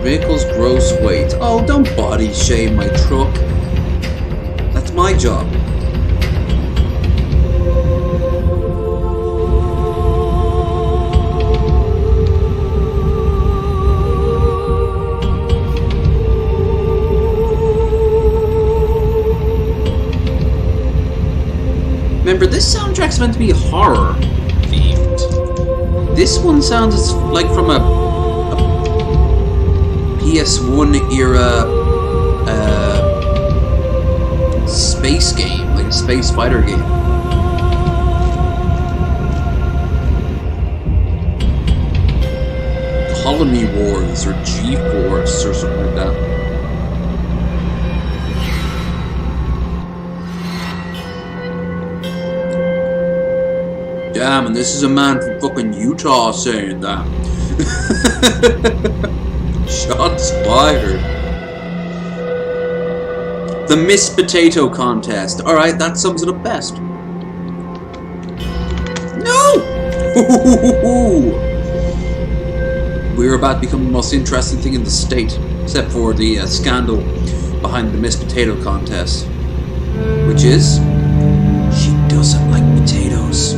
A: Vehicle's gross weight. Oh, don't body shame my truck. That's my job. Remember, this soundtrack's meant to be horror themed. This one sounds like from a PS1 era space game, like a space fighter game. Colony Wars or G-Force or something like that. Damn, and this is a man from fucking Utah saying that. Shots fired. The Miss Potato Contest. Alright, that sums it up best. No! We're about to become the most interesting thing in the state, except for the scandal behind the Miss Potato Contest, which is she doesn't like potatoes.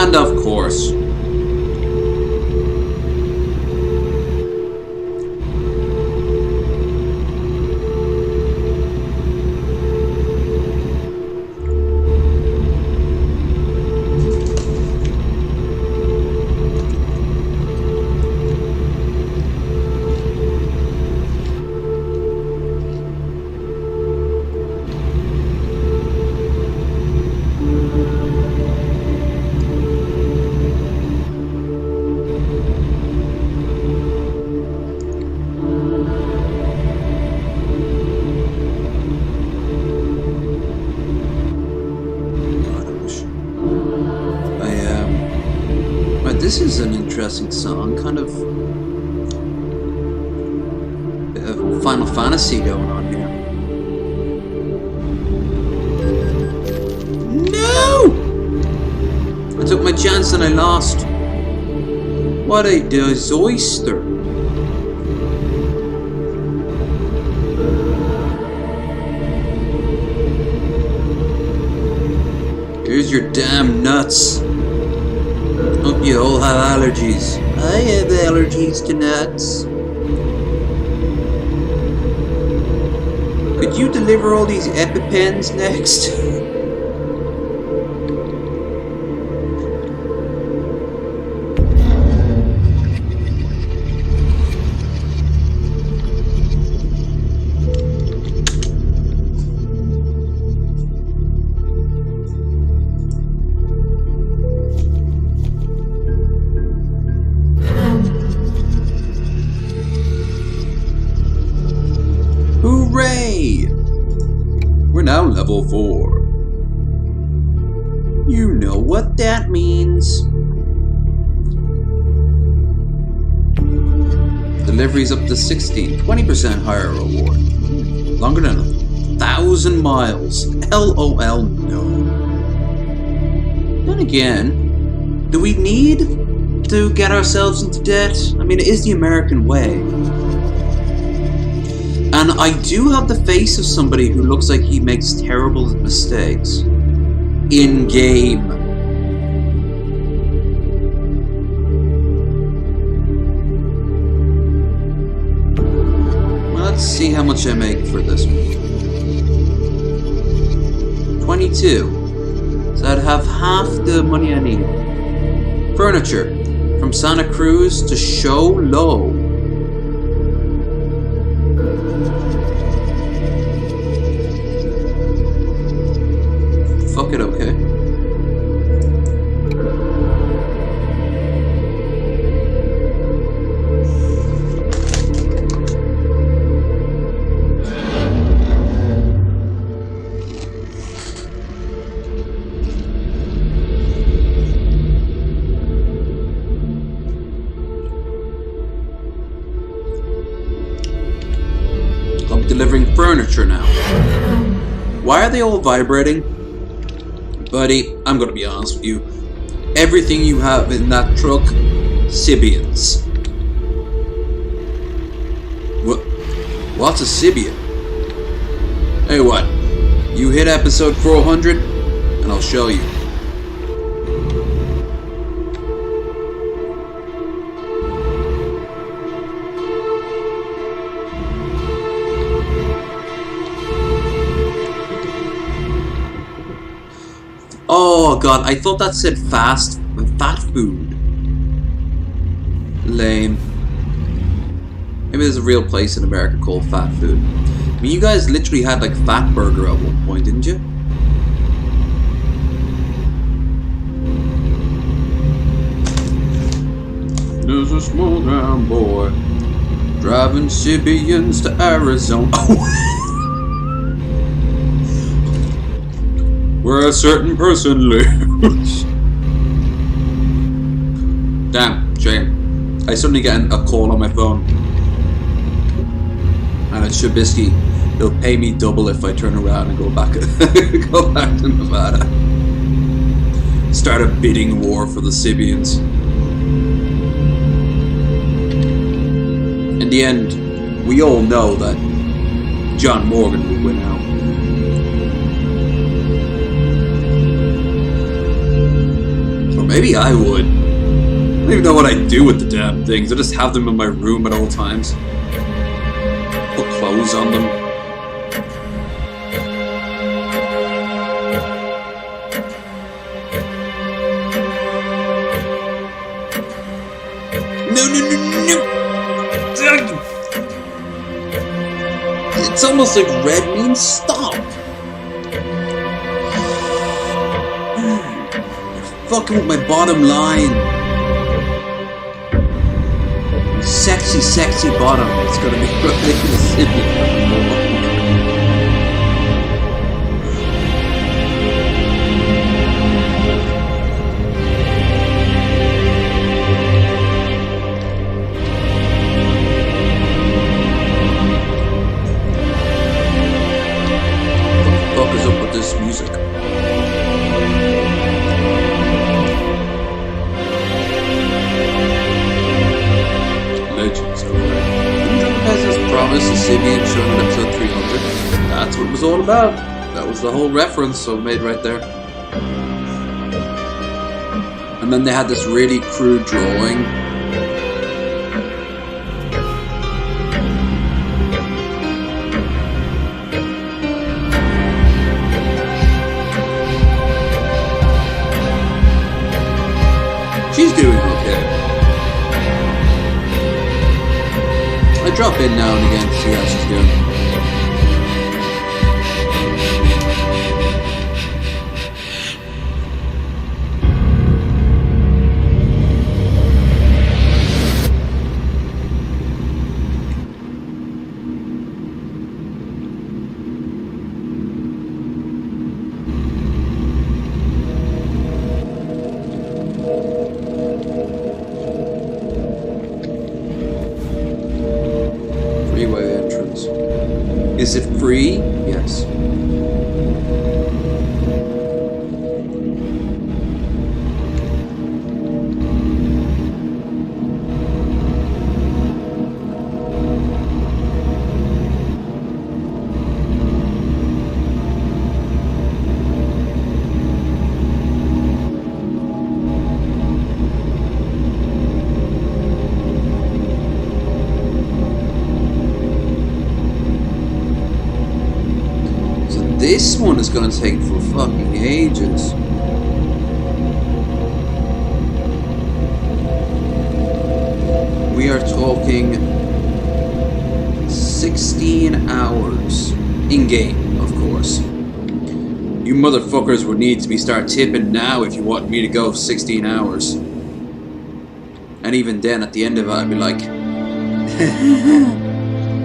A: And of course, this is an interesting song, kind of bit of Final Fantasy going on here. No! I took my chance and I lost. What a disaster. Here's your damn nuts. Hope you all have allergies. I have allergies to nuts. Could you deliver all these EpiPens next? Hooray! We're now level 4. You know what that means. Deliveries up to 16, 20% higher reward. Longer than 1,000 miles. LOL, no. Then again, do we need to get ourselves into debt? I mean, it is the American way. And I do have the face of somebody who looks like he makes terrible mistakes. In-game. Well, let's see how much I make for this one. 22. So I'd have half the money I need. Furniture. From Santa Cruz to Show Low. Fuck it, okay. I'm delivering furniture now. Why are they all vibrating? Buddy, I'm gonna be honest with you. Everything you have in that truck, Sibians. What's a Sibian? Hey, what? You hit episode 400, and I'll show you. Oh god, I thought that said fat food. Lame. Maybe there's a real place in America called Fat Food. I mean, you guys literally had like Fat Burger at one point, didn't you? There's a small town boy driving Sibians to Arizona. Where a certain person lives. Damn, shame. I suddenly get a call on my phone. And it's Shabisky. He'll pay me double if I turn around and go back go back to Nevada. Start a bidding war for the Sibians. In the end, we all know that John Morgan will win out. Or maybe I would. I don't even know what I do with the damn things. I just have them in my room at all times. Put clothes on them. No. It's almost like red means stop. You're fucking with my bottom line. Sexy, sexy bottom. It's gonna be ridiculous. What the fuck is up with this music? Legends. Peasants promised the Sibian show in episode 300. That's what it was all about. That was the whole reference so made right there. And then they had this really crude drawing. She's doing okay. I drop in now and again to see how she's doing. Freeway entrance. Is it free? Yes. This one is gonna take for fucking ages. We are talking 16 hours in game, of course. You motherfuckers would need to start tipping now if you want me to go 16 hours. And even then, at the end of it, I'd be like,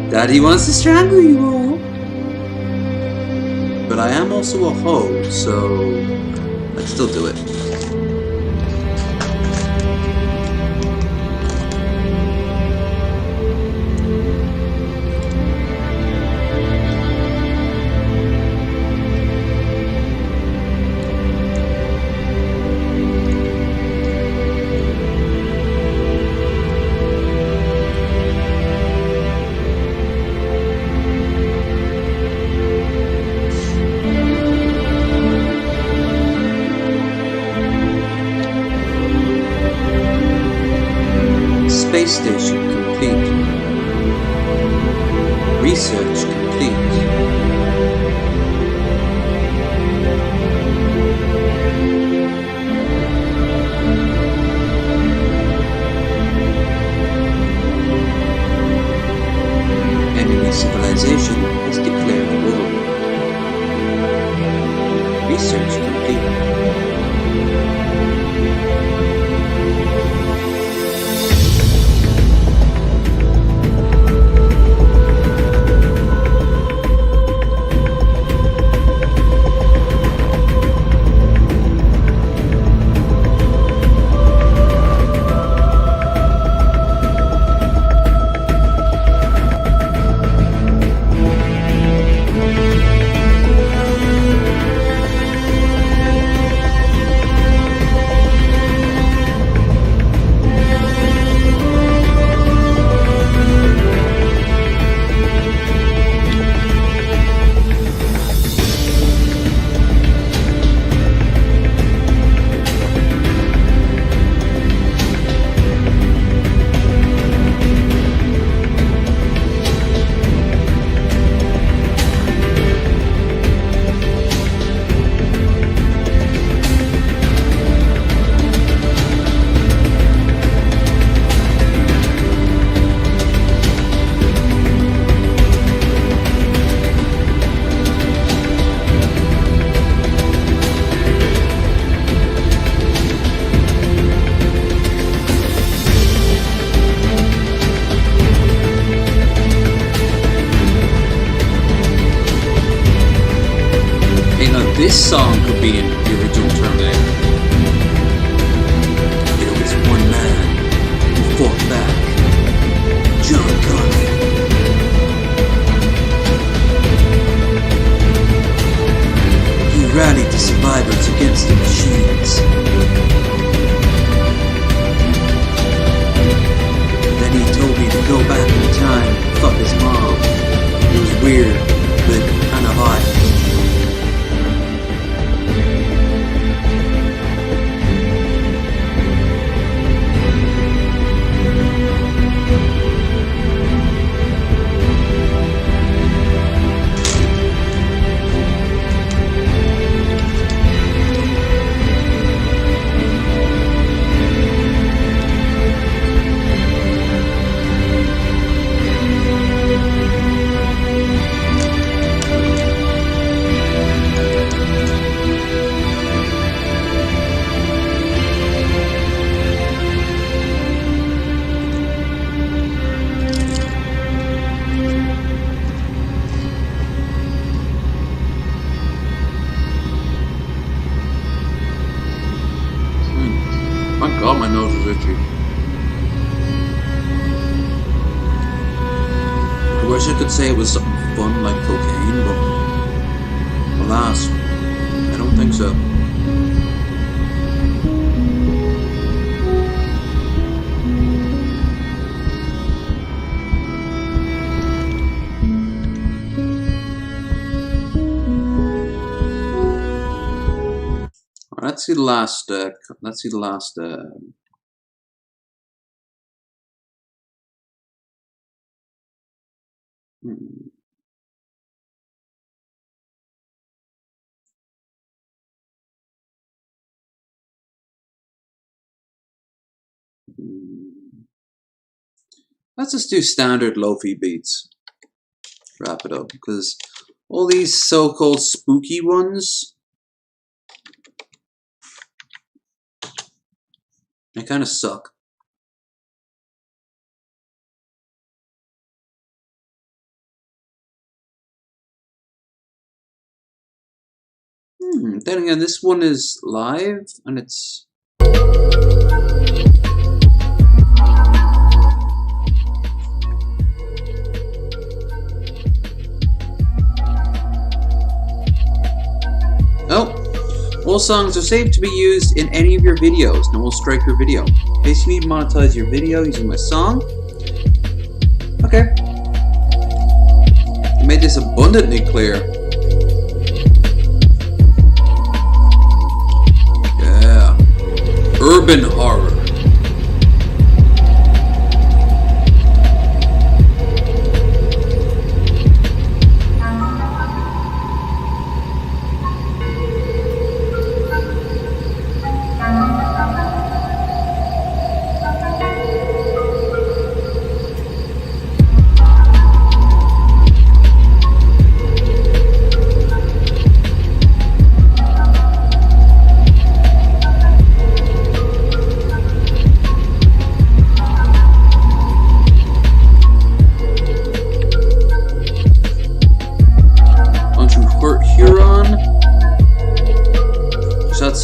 A: Daddy wants to strangle you all. But I am also a hoe, so I'd still do it. Research complete. Enemy civilization has declared war. Research complete. This song could be in the original Terminator. There was one man who fought back, John Connor. He rallied the survivors against the machines. Then he told me to go back in time and fuck his mom. It was weird, but kind of hot. My God, my nose is itchy. I wish I could say it was something fun like cocaine, but alas, I don't think so. Let's see the last. Let's see the last. Let's just do standard lo-fi beats. Wrap it up, because all these so-called spooky ones, they kind of suck. Then again, this one is live, and it's... Oh! All songs are safe to be used in any of your videos. No one will strike your video. In case you need to monetize your video using my song. Okay. I made this abundantly clear. Yeah. Urban horror.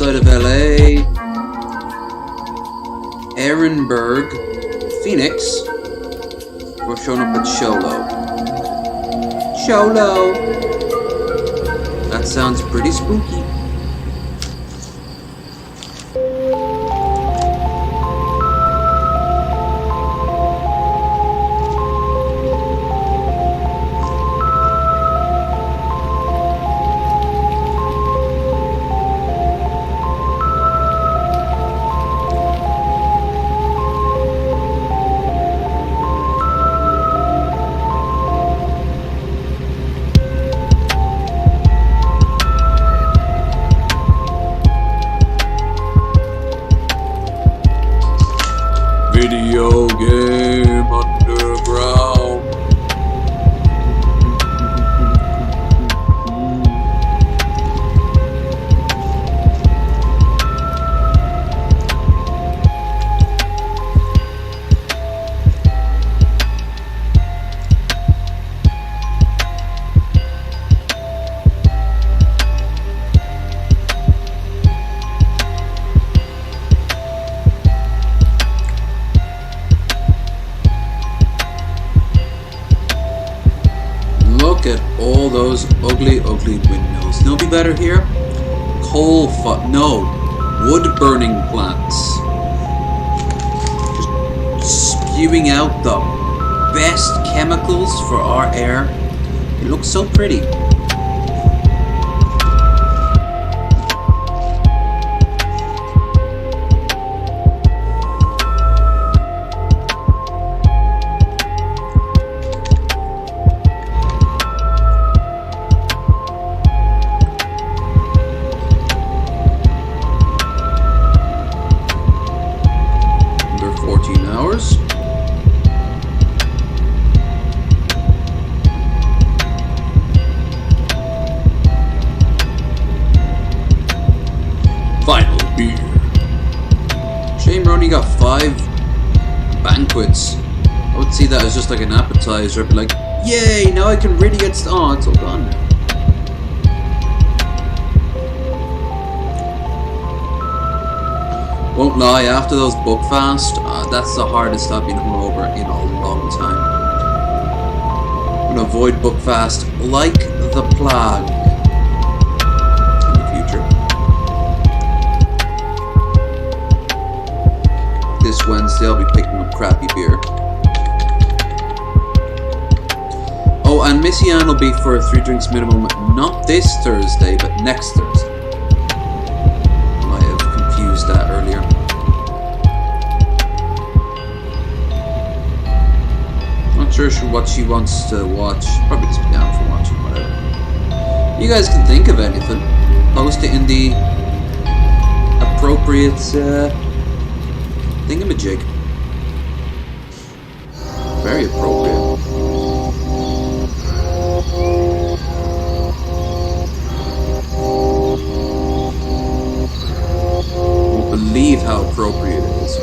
A: outside of LA, Ehrenberg, Phoenix. We're showing up at Sholo. Sholo! That sounds pretty spooky. Video game underground. Look at all those ugly windmills. They'll be better here. Wood burning plants. Just spewing out the best chemicals for our air. It looks so pretty. Final beer. Shame we only got 5 banquets. I would see that as just like an appetizer. I'd be like, yay, now I can really get it's all gone now. Won't lie, after those Bookfast, that's the hardest I've been hungover in a long time. I'm gonna avoid Bookfast like the plague in the future. This Wednesday I'll be picking up crappy beer. Oh, and Missy Ann will be for 3 drinks minimum, not this Thursday, but next Thursday. That earlier. Not sure what she wants to watch. Probably just be down for watching whatever. You guys can think of anything. Post it in the appropriate thingamajig. Very appropriate. Believe how appropriate it is.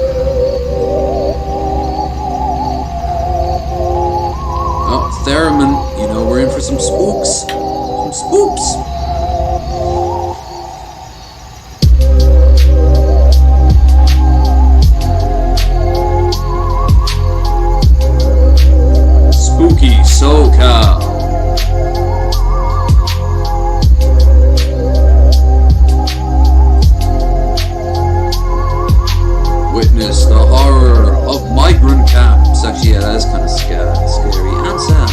A: Oh, Theremin, you know we're in for some spooks. Some spooks. Spooky SoCal. Witness the horror of migrant camps. Actually, yeah, that is kind of scary and sad.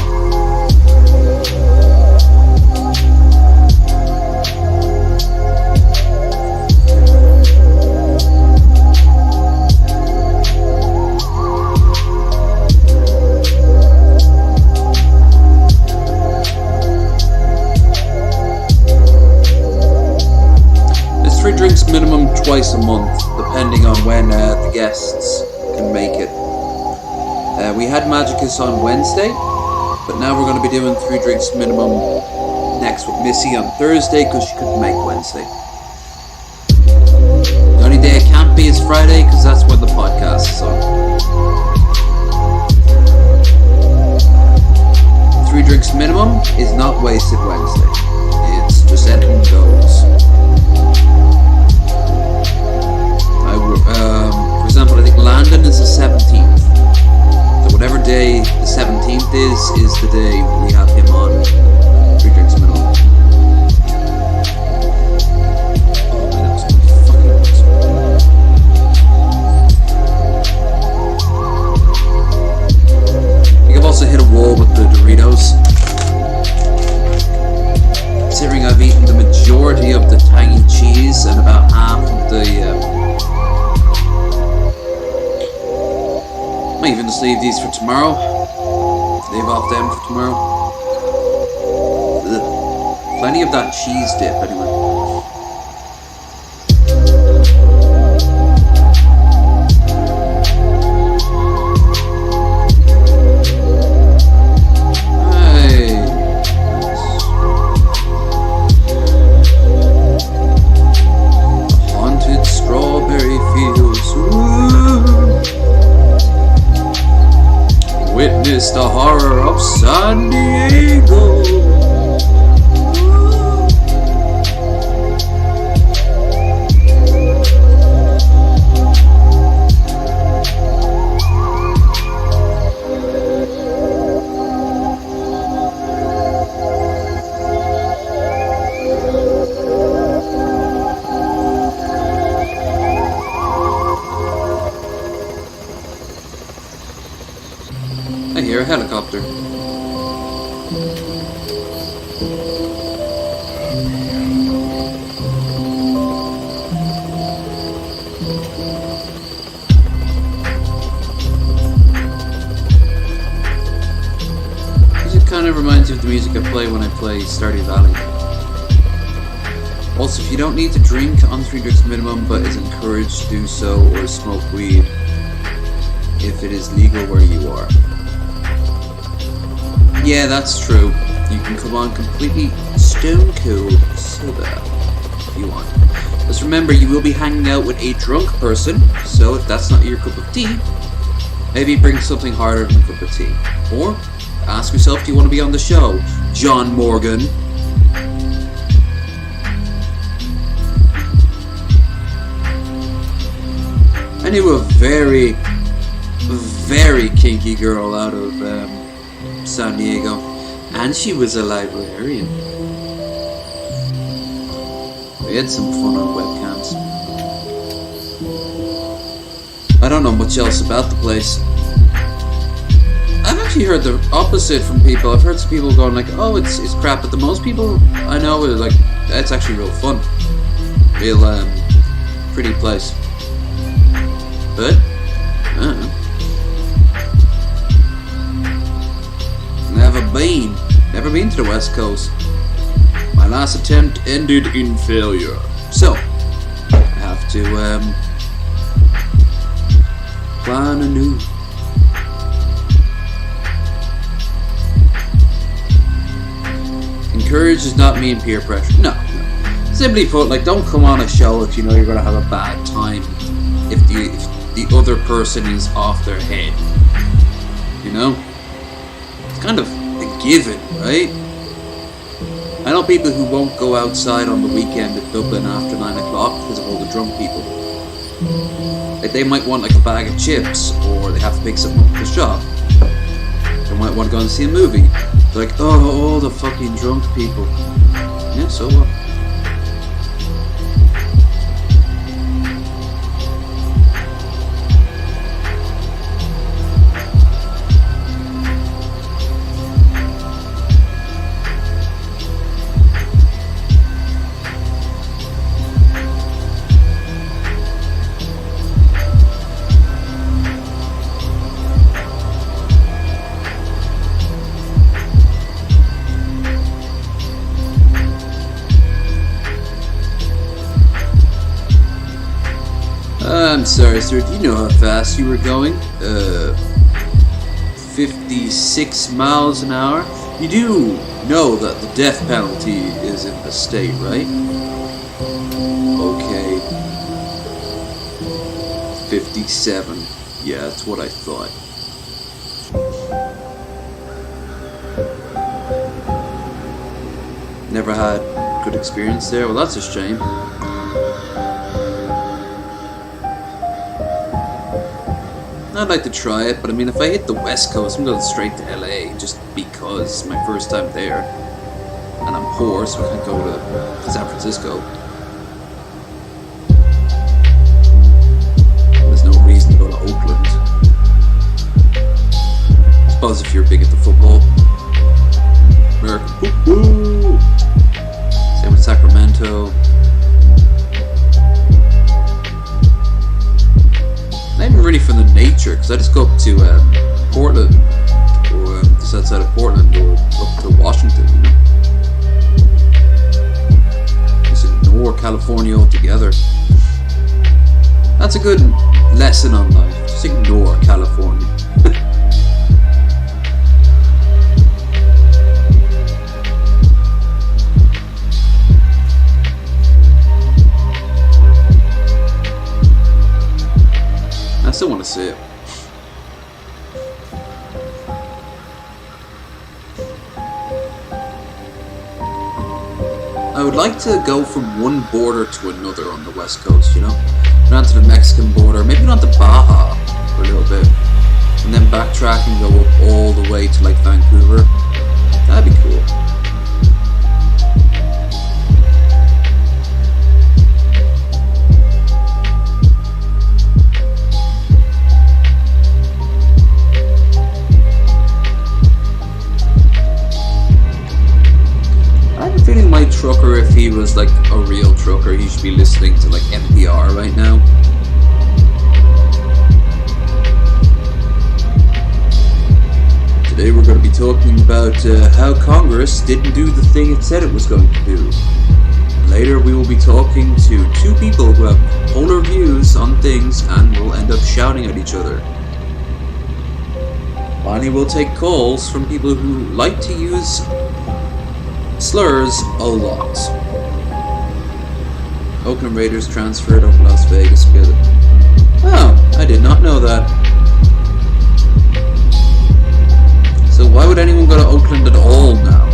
A: There's 3 drinks minimum twice a month, depending on when the guests can make it. We had Magicus on Wednesday, but now we're going to be doing 3 drinks minimum next with Missy on Thursday because she couldn't make Wednesday. The only day it can't be is Friday because that's when the podcast is on. 3 drinks minimum is not wasted Wednesday. It's just anything goes. Brandon is the 17th. So whatever day the 17th is the day we have him on 3 Drinks Minimum. Oh, that was fucking awesome. I think I've also hit a wall with the Doritos. Considering I've eaten the majority of the tangy cheese and about half of the might even just leave these for tomorrow. Leave off them for tomorrow. Ugh. Plenty of that cheese dip anyway. Witness the horror of San Diego. I hear a helicopter. It kind of reminds me of the music I play when I play Stardew Valley. Also, if you don't need to drink on 3 Drinks Minimum, but is encouraged to do so, or smoke weed, if it is legal where you are. Yeah, that's true. You can come on completely stone cold sober if you want. Just remember, you will be hanging out with a drunk person, so if that's not your cup of tea, maybe bring something harder than a cup of tea. Or ask yourself, do you want to be on the show, John Morgan? I knew a very, very kinky girl out of San Diego, and she was a librarian. We had some fun on webcams. I don't know much else about the place. I've actually heard the opposite from people. I've heard some people going like, oh, it's crap, but the most people I know are like, it's actually real fun. Real, pretty place. But, I don't know. Never been to the West Coast. My last attempt ended in failure. So, I have to, plan anew. Encourage does not mean peer pressure. No. Simply put, like, don't come on a show if you know you're gonna have a bad time. If the other person is off their head. You know? It's kind of a given, right? I know people who won't go outside on the weekend in Dublin after 9 o'clock because of all the drunk people. Like, they might want like a bag of chips, or they have to pick something up at the shop. They might want to go and see a movie. They're like, oh, all the fucking drunk people. Yeah, so what? I'm sorry, sir. Do you know how fast you were going? 56 miles an hour? You do know that the death penalty is in the state, right? Okay. 57. Yeah, that's what I thought. Never had good experience there? Well, that's a shame. I'd like to try it, but I mean, if I hit the West Coast, I'm going straight to LA just because it's my first time there. And I'm poor, so I can't go to San Francisco. There's no reason to go to Oakland. I suppose if you're big into football. American football. Same with Sacramento. Not even really from the nature, because I just go up to Portland, or just outside of Portland, or up to Washington, you know. Just ignore California altogether. That's a good lesson on life. Just ignore California. I still want to see it. I would like to go from one border to another on the West Coast, you know? Down to the Mexican border, maybe not to Baja for a little bit, and then backtrack and go up all the way to like Vancouver. That'd be cool. My trucker, if he was like a real trucker, he should be listening to like NPR right now. Today we're going to be talking about how Congress didn't do the thing it said it was going to do. Later we will be talking to two people who have polar views on things and will end up shouting at each other. Finally we'll take calls from people who like to use slurs a lot. Oakland Raiders transferred over Las Vegas. Oh, I did not know that. So why would anyone go to Oakland at all now?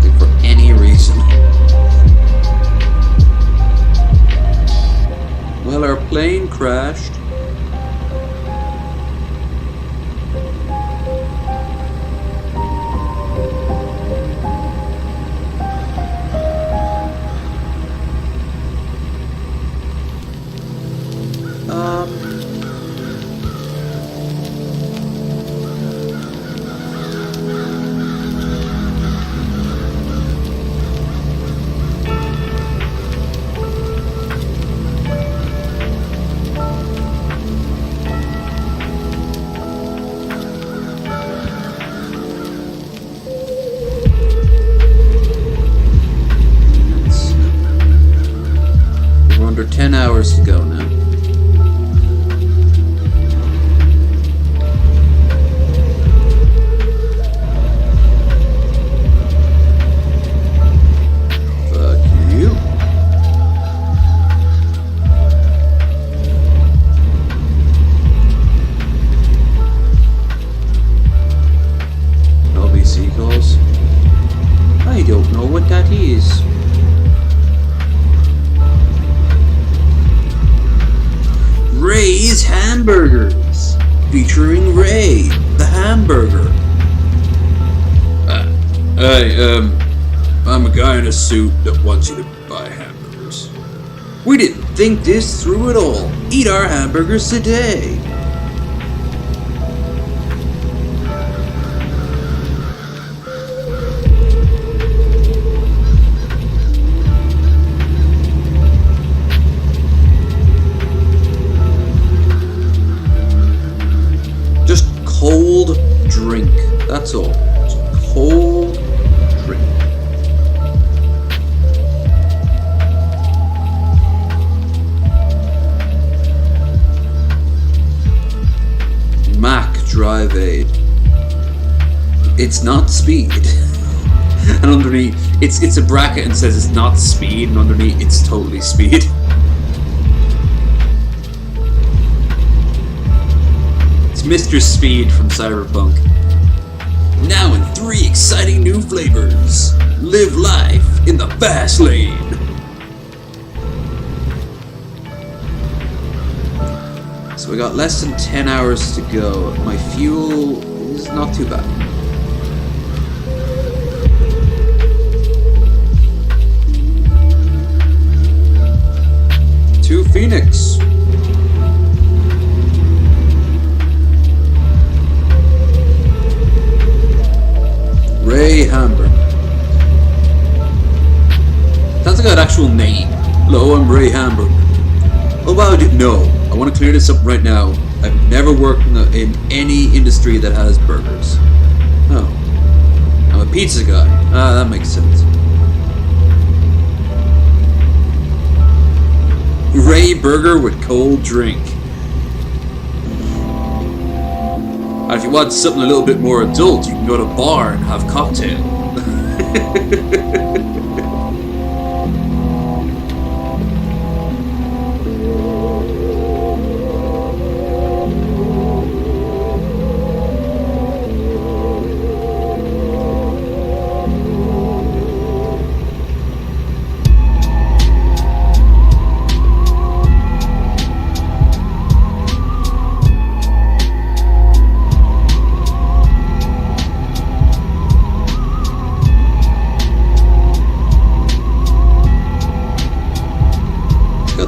A: Like for any reason. Well, our plane crashed. We're under 10 hours to go now. I don't know what that is. Ray's Hamburgers, featuring Ray, the hamburger. I'm a guy in a suit that wants you to buy hamburgers. We didn't think this through at all. Eat our hamburgers today. Cold drink, that's all. Just cold drink. Mac Drive Aid. It's not speed. And underneath, it's a bracket and says it's not speed, and underneath it's totally speed. Mr. Speed from Cyberpunk. Now in 3 exciting new flavors. live life in the fast lane. So we got less than 10 hours to go. My fuel is not too bad. To Phoenix. Ray Hamburg. Sounds like an actual name. Hello, I'm Ray Hamburg. Oh wow, no. I want to clear this up right now. I've never worked in any industry that has burgers. Oh. I'm a pizza guy. Ah, that makes sense. Ray Burger with cold drink. And if you want something a little bit more adult, you can go to a bar and have cocktail.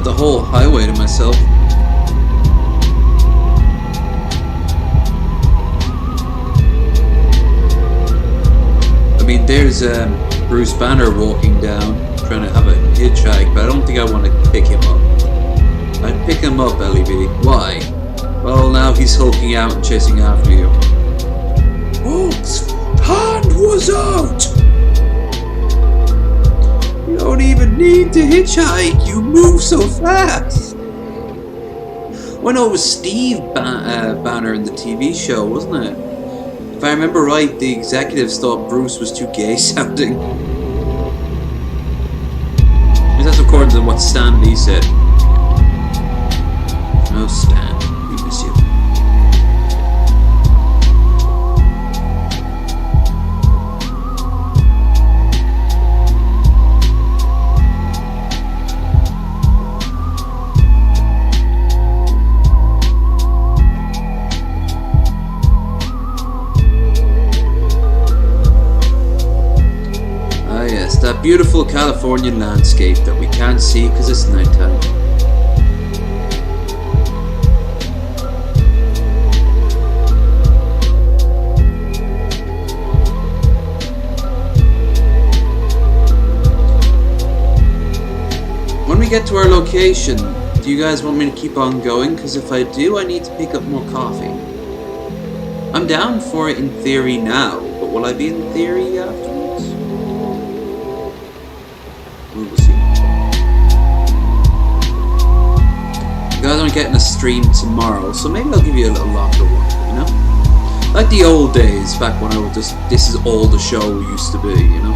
A: The whole highway to myself. I mean, there's Bruce Banner walking down, trying to have a hitchhike, but I don't think I want to pick him up. I'd pick him up, LEB. Why? Well, now he's hulking out and chasing after you.
B: Hulk's hand was out!
A: You don't even need to hitchhike, you move so fast! Well, no, it was Steve Banner in the TV show, wasn't it? If I remember right, the executives thought Bruce was too gay sounding. That's according to what Stan Lee said. Oh, Stan, we miss you. That beautiful Californian landscape that we can't see because it's nighttime. When we get to our location, do you guys want me to keep on going? Because if I do, I need to pick up more coffee. I'm down for it in theory now, but will I be in theory afterwards? We will see. You guys aren't getting a stream tomorrow, so maybe I'll give you a little longer one, you know? Like the old days, back when I was just, this is all the show used to be, you know?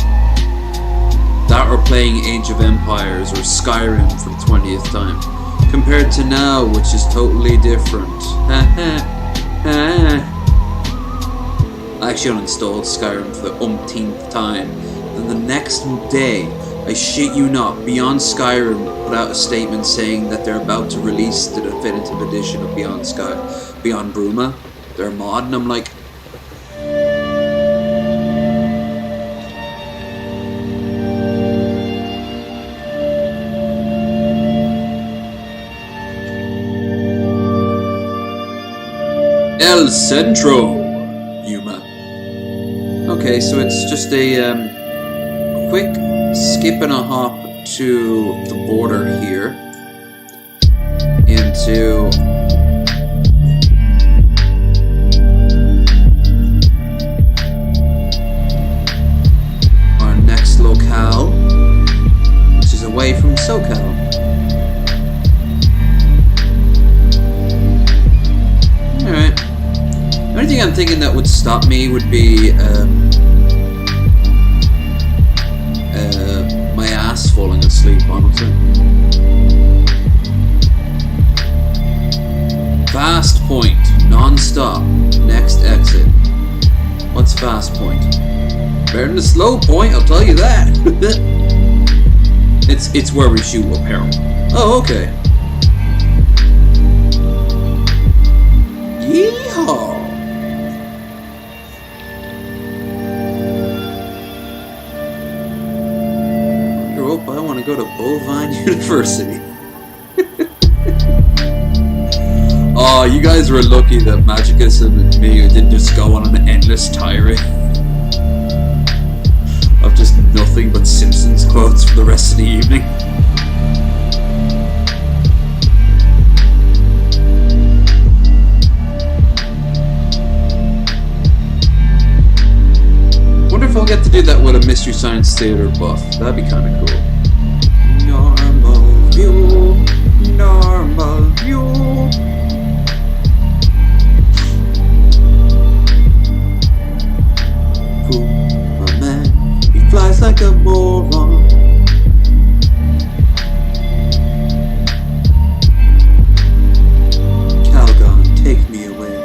A: That or playing Age of Empires or Skyrim for the 20th time. Compared to now, which is totally different. I actually uninstalled Skyrim for the umpteenth time. Then the next day, I shit you not, Beyond Skyrim put out a statement saying that they're about to release the definitive edition of Beyond Bruma, their mod, and I'm like, El Centro, Yuma. Okay, so it's just a quick skip and a hop to the border here into our next locale, which is away from SoCal. Alright. The only thing I'm thinking that would stop me would be my ass falling asleep, honestly. Fast point, non-stop, next exit. What's fast point? Better than the slow point, I'll tell you that. It's where we shoot up heroin. Oh, okay. Yeehaw! You're up, I want to go to Bovine University. Oh, you guys were lucky that Magicus and me didn't just go on an endless tirade of just nothing but Simpsons quotes for the rest of the evening. Wonder if I'll get to do that with a Mystery Science Theater buff. That'd be kind of cool. Normal view, normal view. Flies like a moron. Calgon, take me away.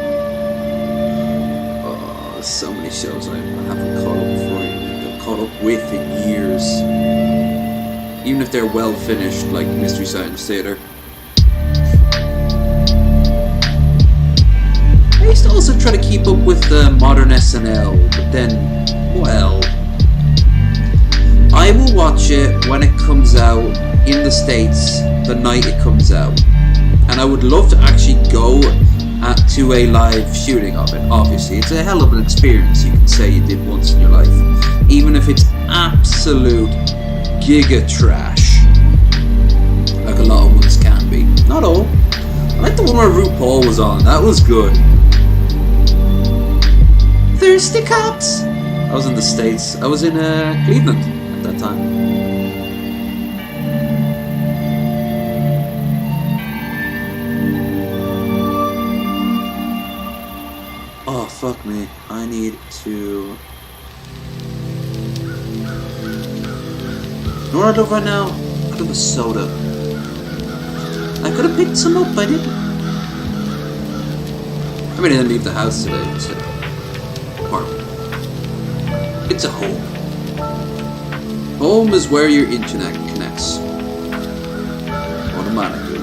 A: Oh, there's so many shows I haven't caught up for you. I've caught up with in years. Even if they're well finished, like Mystery Science Theater. I used to also try to keep up with modern SNL, but then, well, I will watch it when it comes out in the States the night it comes out, and I would love to actually go to a live shooting of it. Obviously, it's a hell of an experience you can say you did once in your life, even if it's absolute giga trash, like a lot of ones can be. Not all. I like the one where RuPaul was on. That was good. Thirsty cops. I was in the States. I was in Cleveland that time. Oh, fuck me. I need to... You know what I'd love right now? I'd love a soda. I could have picked some up, I didn't. I mean, I didn't leave the house today. It's an apartment. It's a home. Home is where your internet connects. Automatically.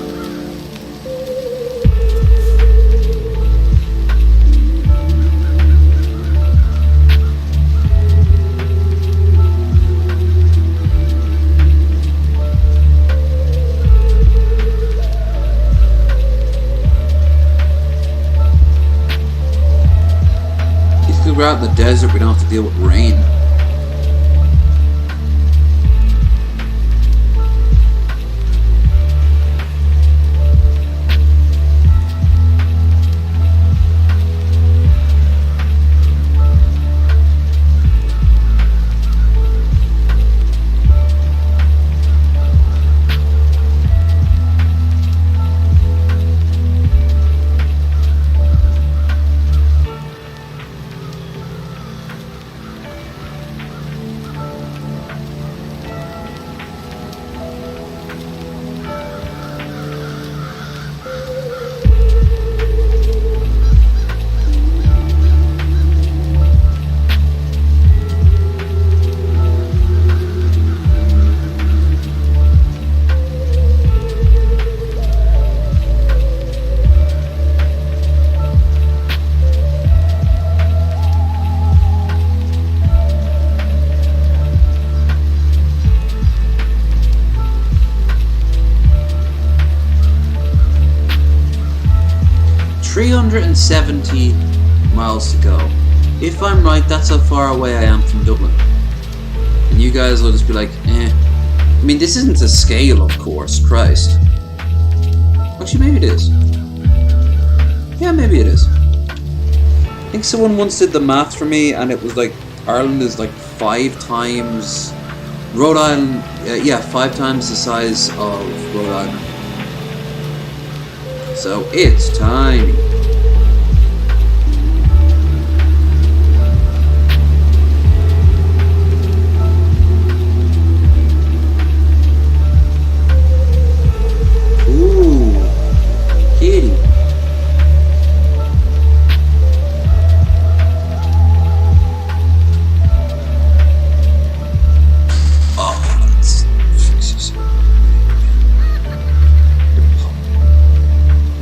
A: If we're out in the desert, we don't have to deal with rain. ...370 miles to go. If I'm right, that's how far away I am from Dublin. And you guys will just be like, eh. I mean, this isn't a scale, of course, Christ. Actually, maybe it is. Yeah, maybe it is. I think someone once did the math for me, and it was like, Ireland is like 5 times... Rhode Island, yeah, 5 times the size of Rhode Island. So, it's tiny.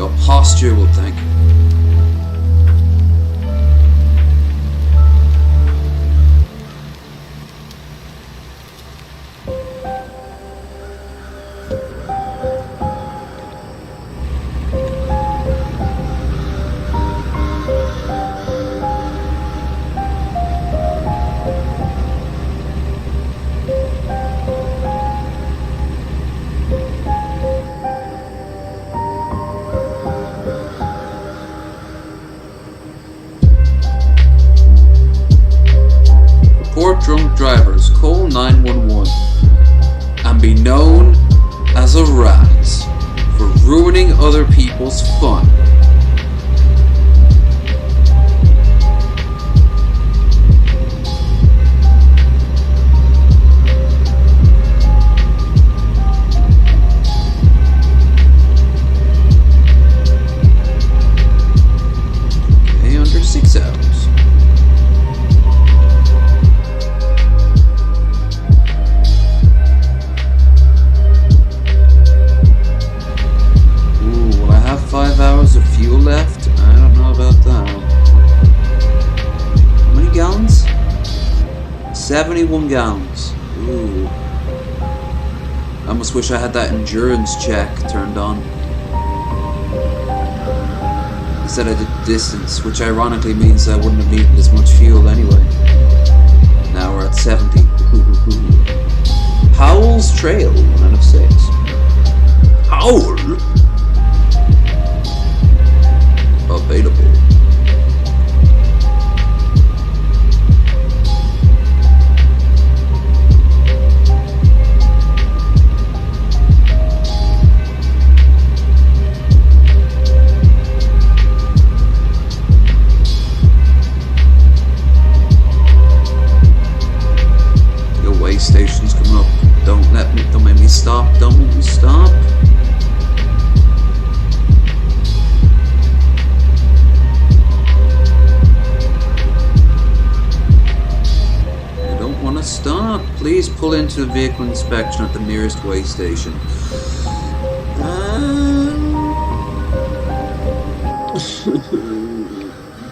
A: Your posture will thank you. Report drunk drivers, call 911 and be known as a rat for ruining other people's fun. Okay, under 6 hours. Of fuel left? I don't know about that. How many gallons? 71 gallons. Ooh. I almost wish I had that endurance check turned on. Instead I did distance, which ironically means I wouldn't have needed as much fuel anyway. Now we're at 70. Howell's Trail, 1 out of 6. Howell? Available. Your way station's coming up. Don't make me stop. Don't make me stop. Stop. Please pull into the vehicle inspection at the nearest way station.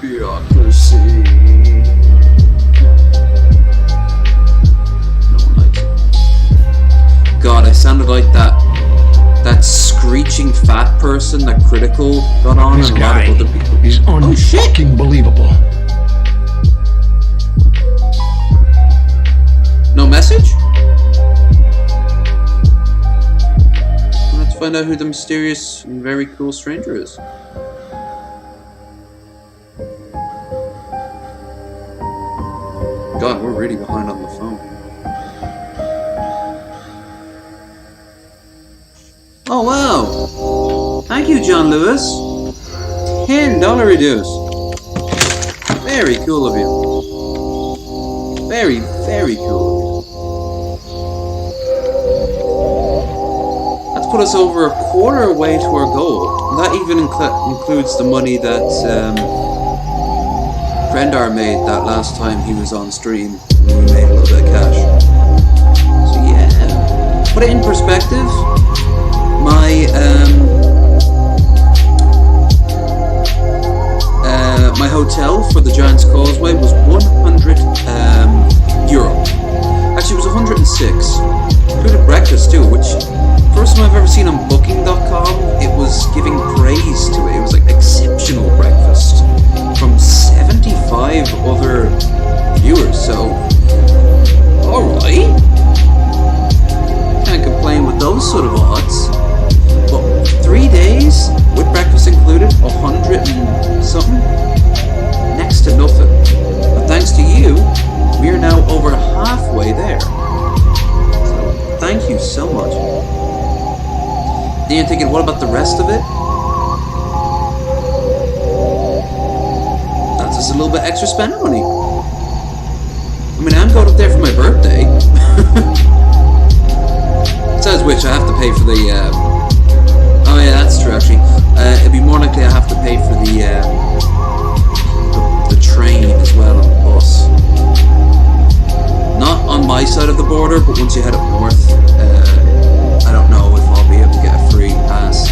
A: Bureaucracy. No one likes it. God, I sounded like that screeching fat person that Critical got on
C: This
A: and a
C: guy
A: lot of other people.
C: is unfucking believable.
A: No message? Let's find out who the mysterious and very cool stranger is. God, we're really behind on the phone. Oh wow! Thank you, John Lewis. $10 reduce. Very cool of you. Very, very cool. That's put us over a quarter way to our goal. And that even includes the money that Prendar made that last time he was on stream when we made a little bit of cash. So yeah, put it in perspective. My hotel for the Giant's Causeway was 100 euro. Actually, it was 106. Included breakfast too, which first time I've ever seen on Booking.com. It was giving praise to it. It was like exceptional breakfast from 75 other viewers. So, all right, can't complain with those sort of odds. But 3 days with breakfast included, 100 and something. Next to nothing. But thanks to you, we're now over halfway there. So thank you so much. Then you're thinking, what about the rest of it? That's just a little bit extra spending money. I mean, I'm going up there for my birthday. Besides which, I have to pay for the... Oh yeah, that's true actually. It'd be more likely I have to pay for the train as well on the bus. Not on my side of the border, but once you head up north, I don't know if I'll be able to get a free pass.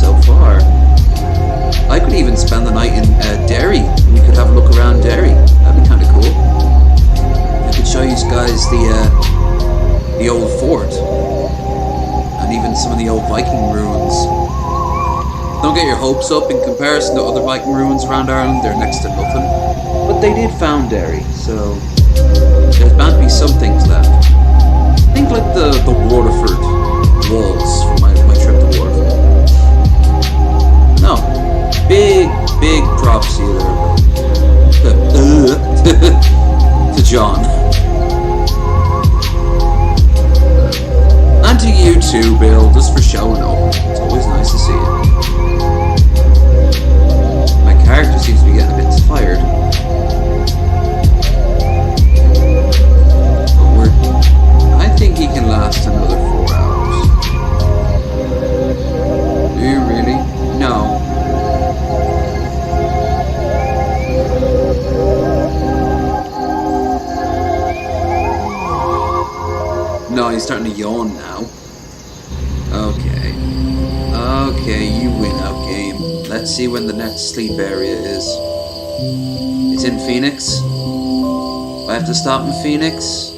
A: so far. I could even spend the night in Derry. We could have a look around Derry. That'd be kind of cool. I could show you guys the old fort and even some of the old Viking ruins. Don't get your hopes up. In comparison to other Viking ruins around Ireland, they're next to nothing. But they did found Derry, so there's bound to be some things left. Think like the Waterford walls from my trip to Waterford. No, big props here to John. And to you too, Bill, just for showing up. It's always nice to see you. My character seems to be getting a bit tired. I think he can last another 4 hours. Do you really? No. No, he's starting to yawn now. Okay. Okay, you win out, game. Let's see when the next sleep area is. It's in Phoenix. I have to stop in Phoenix.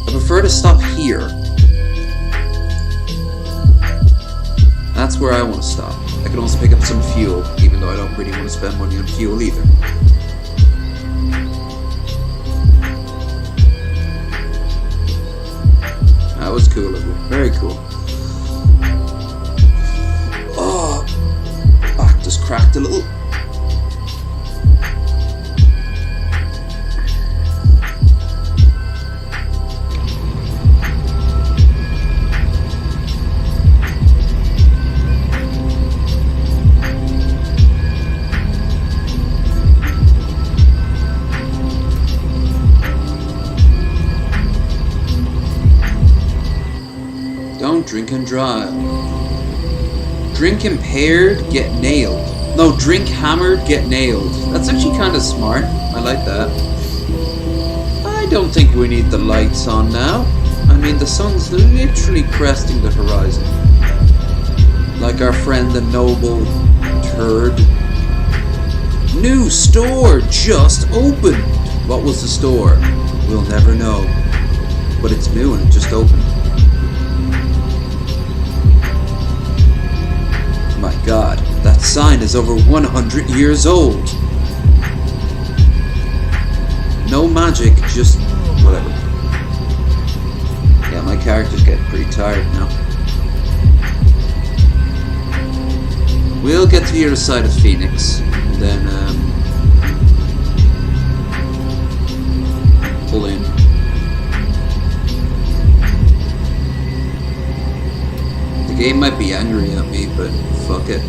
A: I prefer to stop here. That's where I want to stop. I can also pick up some fuel, even though I don't really want to spend money on fuel either. That was cool of you. Very cool. Oh, back just cracked a little. Don't drink and drive. Drink impaired, get nailed. No, drink hammered, get nailed. That's actually kind of smart. I like that. I don't think we need the lights on now. I mean, the sun's literally cresting the horizon. Like our friend the noble turd. New store just opened. What was the store? We'll never know. But it's new and it just opened. My God, that sign is over 100 years old. No magic, just whatever. Yeah, my character's getting pretty tired now. We'll get to the other side of Phoenix, and then pull in. The game might be angry at me, but fuck it.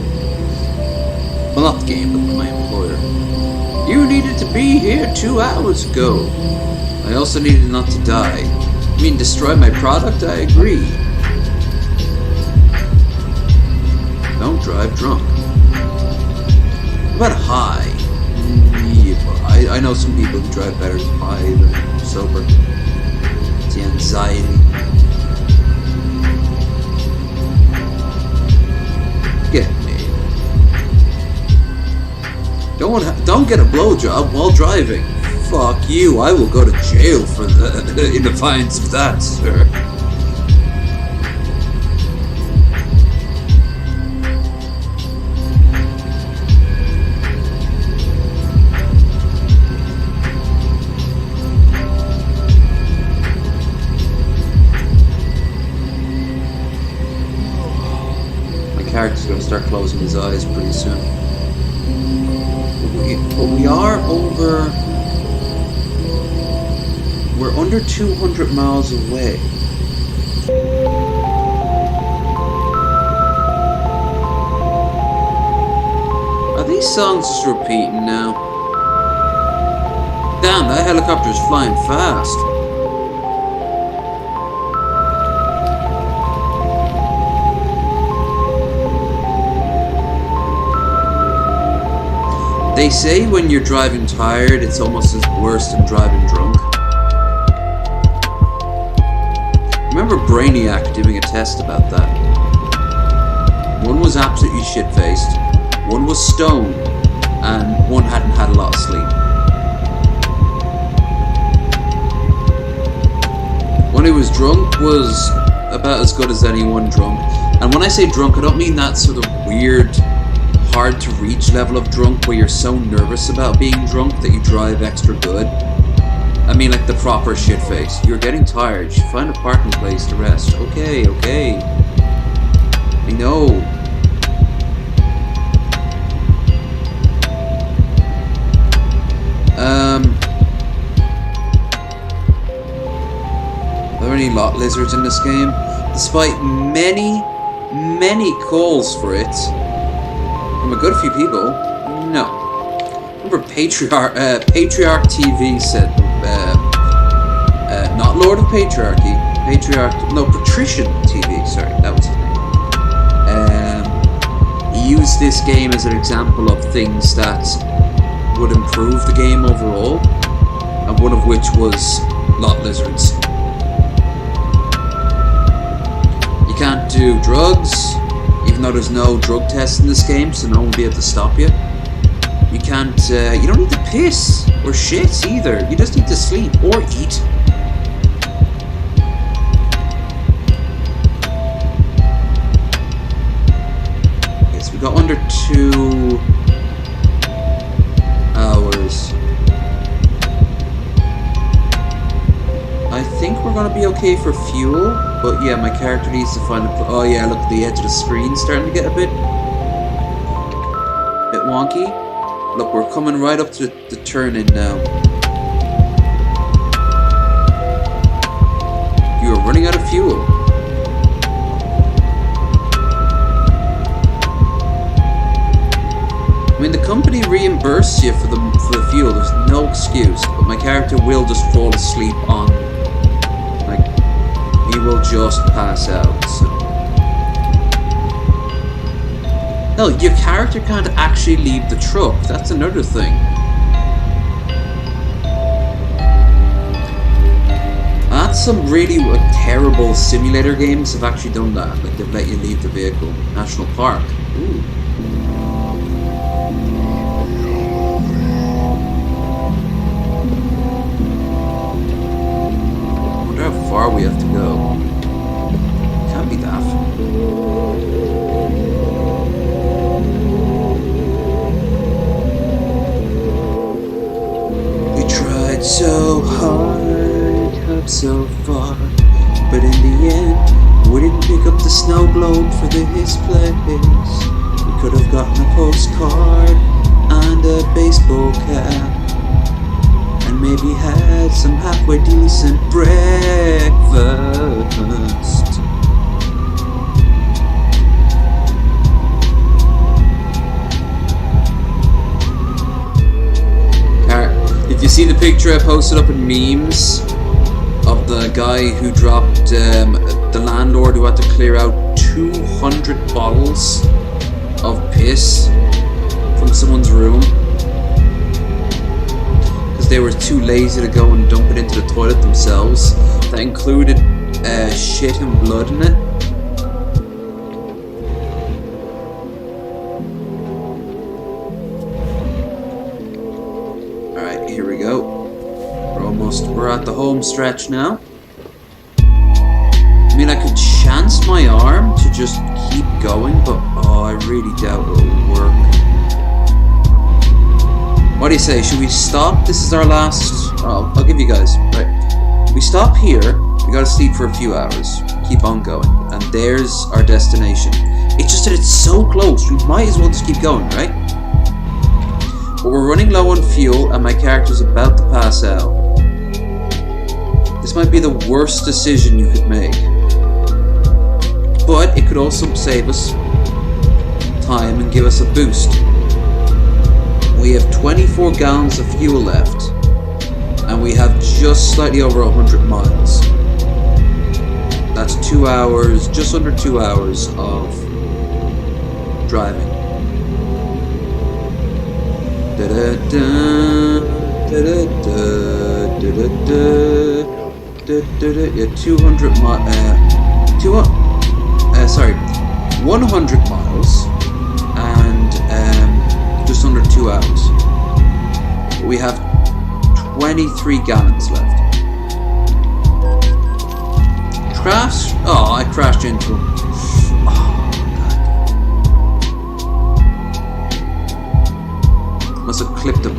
A: Well, not the game, but my employer. You needed to be here 2 hours ago. I also needed not to die. I mean, destroy my product? I agree. Don't drive drunk. What about high? Yeah, I know some people who drive better high than sober. It's the anxiety. Get me. Don't get a blowjob while driving. Fuck you, I will go to jail for in defiance of that, sir. My character's gonna start closing his eyes pretty soon. But we are over... We're under 200 miles away. Are these songs just repeating now? Damn, that helicopter's flying fast. They say when you're driving tired, it's almost as worse than driving drunk. I remember Brainiac doing a test about that. One was absolutely shit-faced, one was stoned, and one hadn't had a lot of sleep. One who was drunk was about as good as anyone drunk. And when I say drunk, I don't mean that sort of weird, hard to reach level of drunk where you're so nervous about being drunk that you drive extra good. I mean like the proper shit face. You're getting tired, you should find a parking place to rest. Okay, okay. I know. Are there any lot lizards in this game? Despite many calls for it from a good few people, no. Remember Patriarch TV said, not Lord of Patriarchy, Patrician TV, sorry, that was his name. He used this game as an example of things that would improve the game overall, and one of which was lot lizards. You can't do drugs, even though there's no drug test in this game, so no one will be able to stop you. You can't, you don't need to piss or shit either. You just need to sleep or eat. Okay, so we got under 2 hours. I think we're gonna be okay for fuel, but yeah, my character needs to find a... Oh yeah, look, the edge of the screen starting to get a bit wonky. Look, we're coming right up to the turn-in now. You are running out of fuel. I mean, the company reimburses you for the fuel. There's no excuse, but my character will just fall asleep on... Like, he will just pass out. So. Hell, your character can't actually leave the truck. That's another thing. That's some really terrible simulator games have actually done that. Like, they've let you leave the vehicle. National Park. Ooh. I wonder how far we have to go. Can't be that far. So hard, up so far, but in the end, we didn't pick up the snow globe for this place. We could have gotten a postcard and a baseball cap, and maybe had some halfway decent breakfast. You see the picture I posted up in memes of the guy who dropped the landlord who had to clear out 200 bottles of piss from someone's room because they were too lazy to go and dump it into the toilet themselves. That included shit and blood in it. Here we go. We're at the home stretch now. I mean, I could chance my arm to just keep going, but oh, I really doubt it'll work. What do you say? Should we stop? This is our last... Oh, I'll give you guys. Right. We stop here. We gotta sleep for a few hours. Keep on going. And there's our destination. It's just that it's so close. We might as well just keep going, right? But we're running low on fuel and my character's about to pass out. This might be the worst decision you could make. But it could also save us time and give us a boost. We have 24 gallons of fuel left. And we have just slightly over 100 miles. That's 2 hours, just under 2 hours of driving. Yeah, 100 miles. 93 gallons left. Crash? Oh, I crashed into him. Oh, God. Must have clipped him.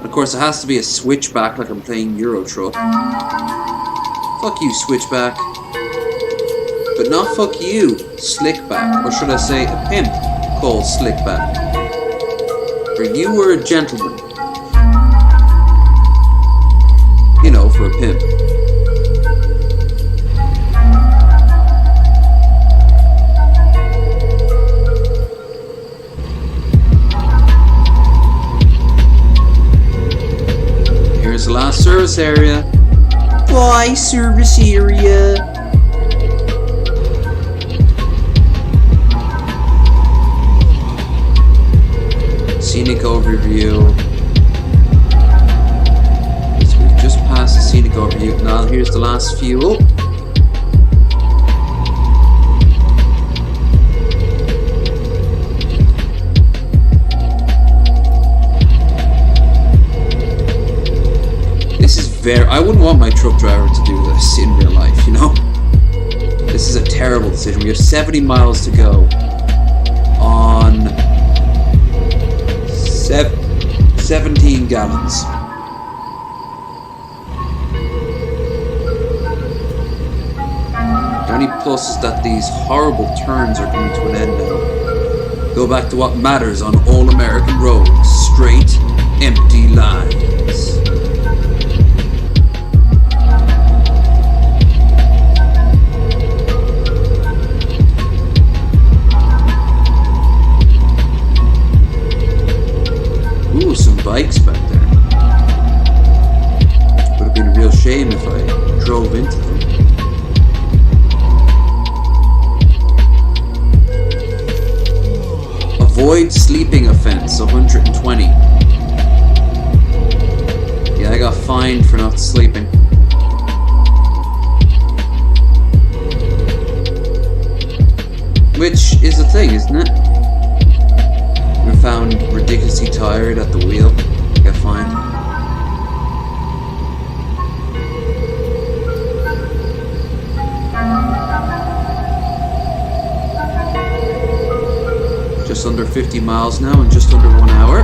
A: Of course, it has to be a switchback like I'm playing Euro Truck. Fuck you, switchback. But not fuck you, slickback. Or should I say, a pimp called slickback. For you were a gentleman. You know, for a pimp. Here's the last service area. Bye, service area. Scenic overview. So we've just passed the scenic overview. Now here's the last fuel. I wouldn't want my truck driver to do this in real life, you know? This is a terrible decision. We have 70 miles to go on 17 gallons. The only plus is that these horrible turns are coming to an end now. Go back to what matters on all American roads. Straight, empty lines. Ooh, some bikes back there. Would have been a real shame if I drove into them. Avoid sleeping offense, 120. Yeah, I got fined for not sleeping. Which is a thing, isn't it? We're found ridiculously tired at the wheel. Get fined. Just under 50 miles now in just under 1 hour.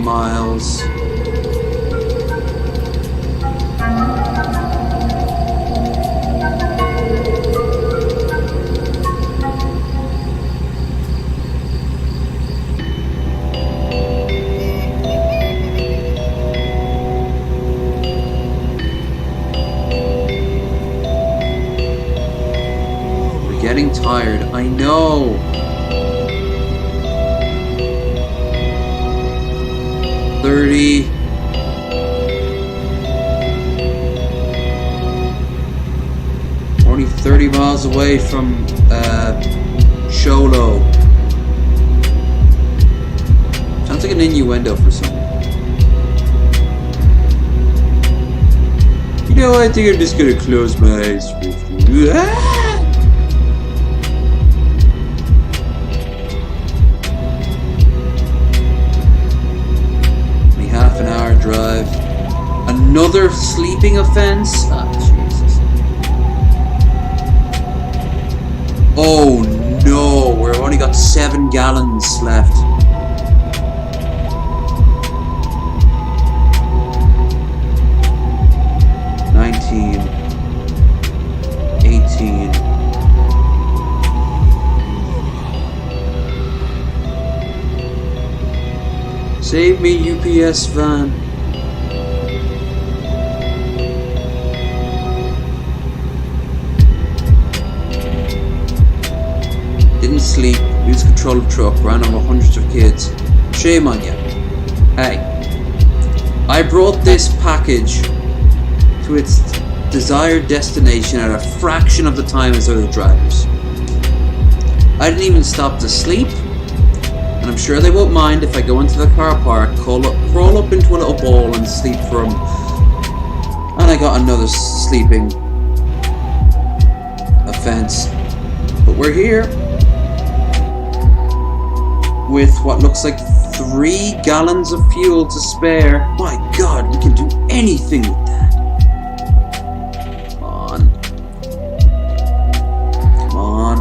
A: Miles. We're getting tired, I know. Only 30 miles away from Sholo. Sounds like an innuendo for someone. You know, I think I'm just gonna close my eyes for a few. Half an hour drive. Another sleeping offense? Ah, Jesus. Oh no, we've only got 7 gallons left. Save me, UPS van. Didn't sleep. Lose control. control of truck, ran over hundreds of kids. Shame on you. Hey, I brought this package to its desired destination at a fraction of the time as other drivers. I didn't even stop to sleep, and I'm sure they won't mind if I go into the car park, crawl up into a little ball and sleep for them. And I got another sleeping offense. But we're here with what looks like 3 gallons of fuel to spare. My God, we can do anything with that. Come on. Come on.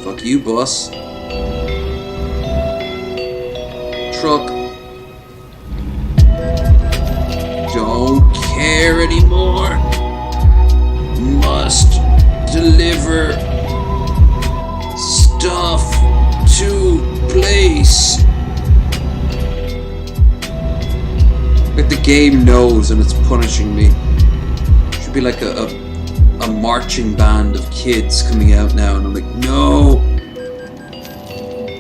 A: Fuck you, boss. Truck. Don't care anymore. Must deliver stuff to place. Like the game knows and it's punishing me. Should be like a marching band of kids coming out now, and I'm like, no.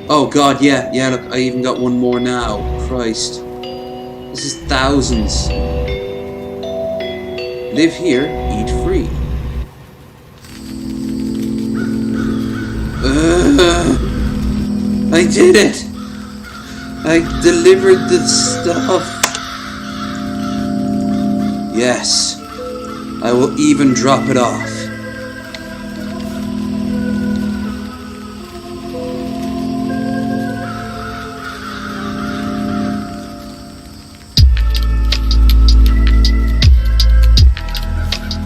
A: Oh God, yeah, look, I even got one more now. Christ. This is thousands. Live here, eat free. I did it! I delivered the stuff. Yes. I will even drop it off.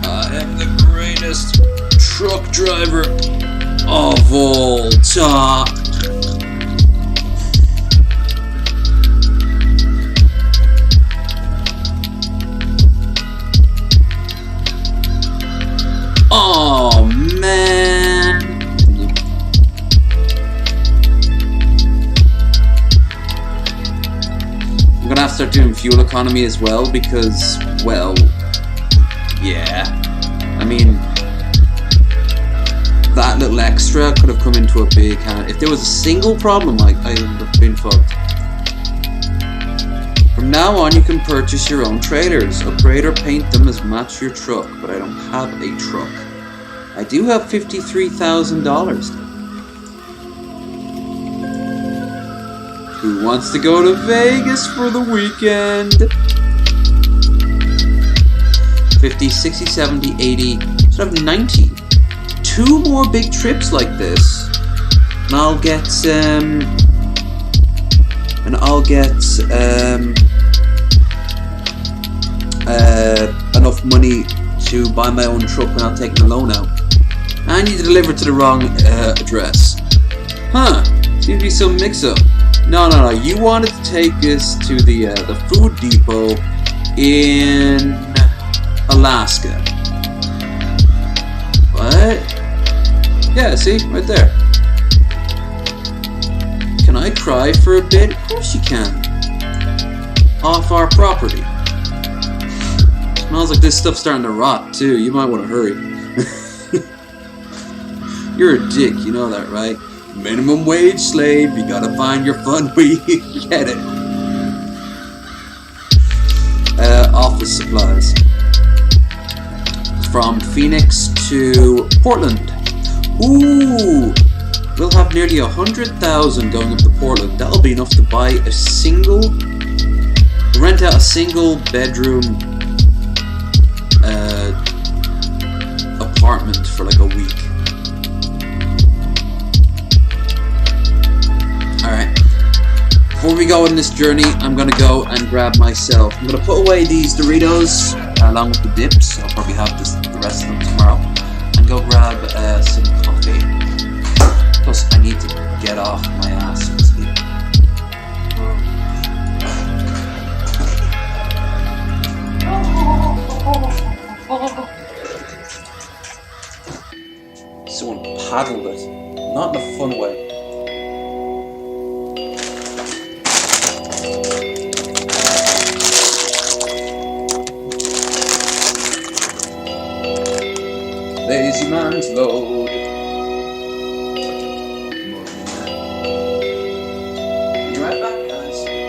A: I am the greatest truck driver of all time. Oh man. I'm gonna have to start doing fuel economy as well because, well, yeah. I mean, that little extra could have come into a big hand. If there was a single problem, I would have been fucked. From now on, you can purchase your own trailers, upgrade or paint them as match your truck, but I don't have a truck. I do have $53,000. Who wants to go to Vegas for the weekend? 50, 60, 70, 80, sort of 90. 2 more big trips like this, and I'll get enough money to buy my own truck without taking a loan out. And you delivered to the wrong address. Huh? Seems to be some mix-up. No. You wanted to take us to the food depot in Alaska. What? Yeah, see? Right there. Can I cry for a bit? Of course you can. Off our property. Smells like this stuff's starting to rot, too. You might want to hurry. You're a dick, you know that, right? Minimum wage slave, you gotta find your fun where you get it. Office supplies. From Phoenix to Portland. Ooh! We'll have nearly 100,000 going up to Portland. That'll be enough to buy rent out a single bedroom apartment for like a week. Alright. Before we go on this journey, I'm gonna go and grab myself. I'm gonna put away these Doritos along with the dips. I'll probably have the rest of them tomorrow. And go grab some coffee. Plus, I need to get off my ass and sleep. Someone paddled it. Not in a fun way. Lazy Man's Load. Be right back, guys.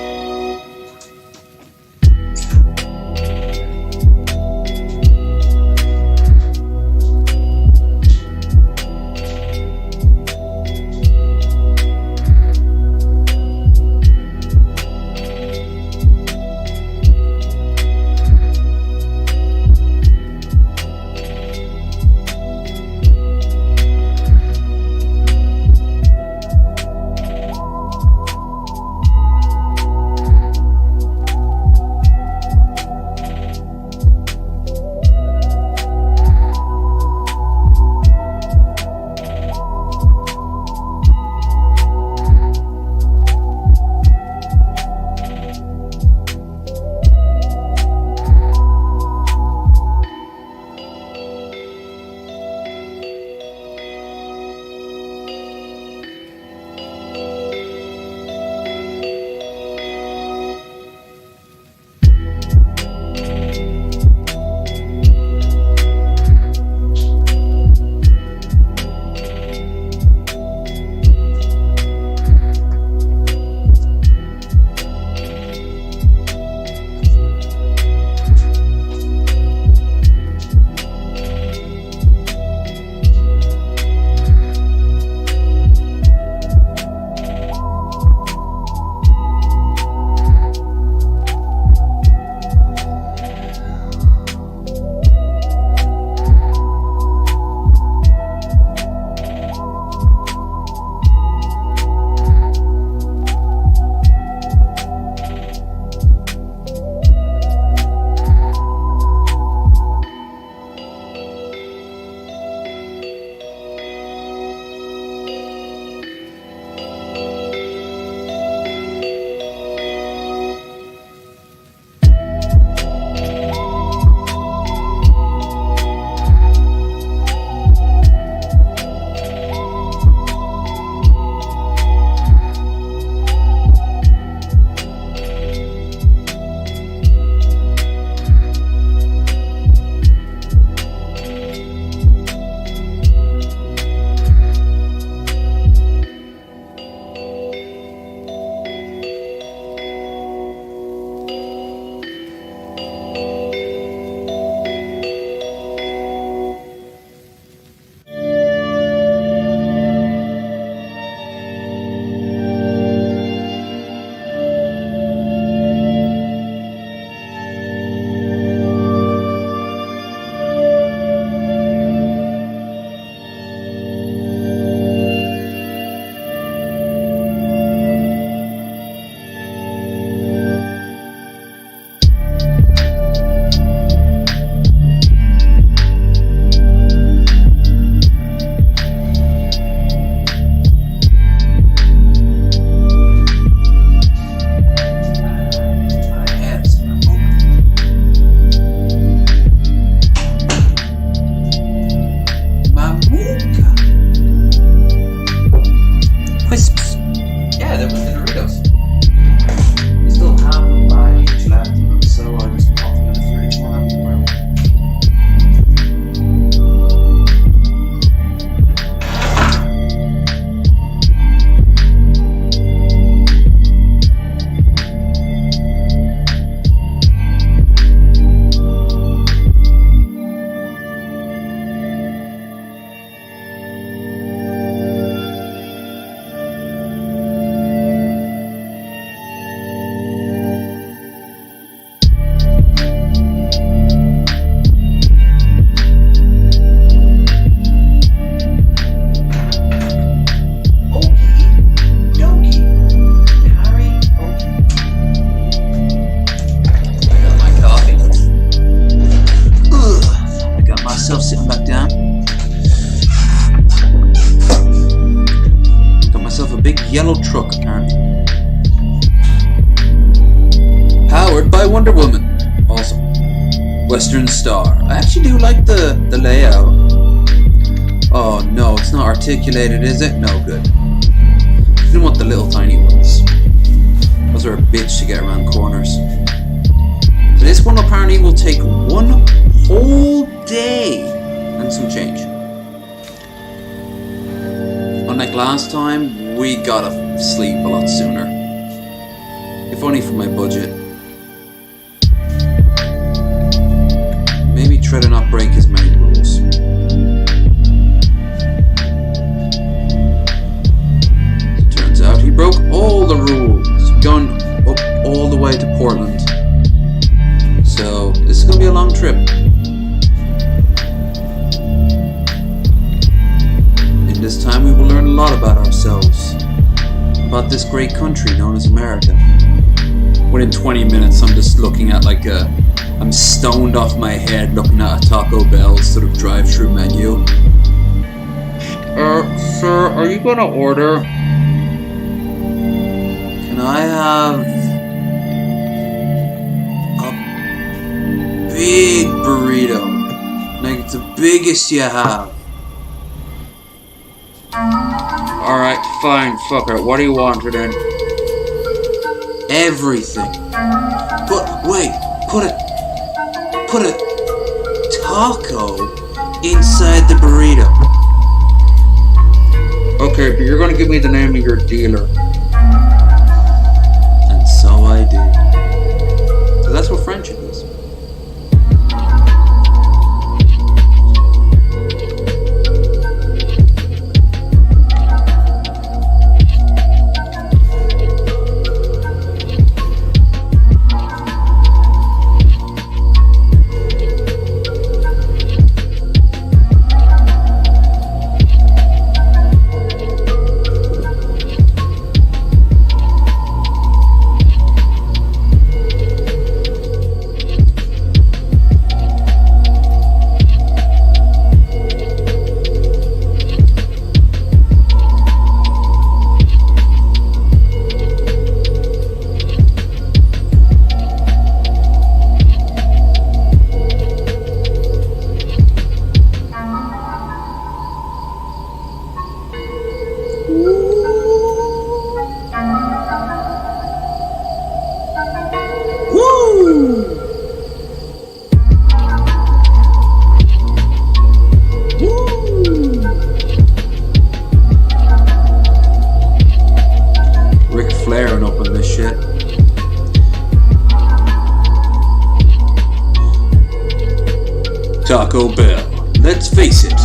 A: yellow truck, apparently. Powered by Wonder Woman. Awesome. Western Star. I actually do like the layout. Oh no, it's not articulated, is it? No good. I didn't want the little tiny ones. Those are a bitch to get around corners. But this one apparently will take one whole day and some change. Unlike last time, we gotta sleep a lot sooner. If only for my budget. Maybe try to not break as many rules. Turns out he broke all the rules, going up all the way to Portland. So this is gonna be a long trip. In this time we will learn a lot about ourselves, about this great country known as America. Within 20 minutes I'm just looking at I'm stoned off my head looking at a Taco Bell sort of drive-through menu. Sir, are you gonna order? Can I have a big burrito? Like the biggest you have. Alright, fine, fuck it. What do you want then? Everything. But wait, put a taco inside the burrito. Okay, but you're gonna give me the name of your dealer. And so I did. So that's what friendship is. Taco Bell. Let's face it,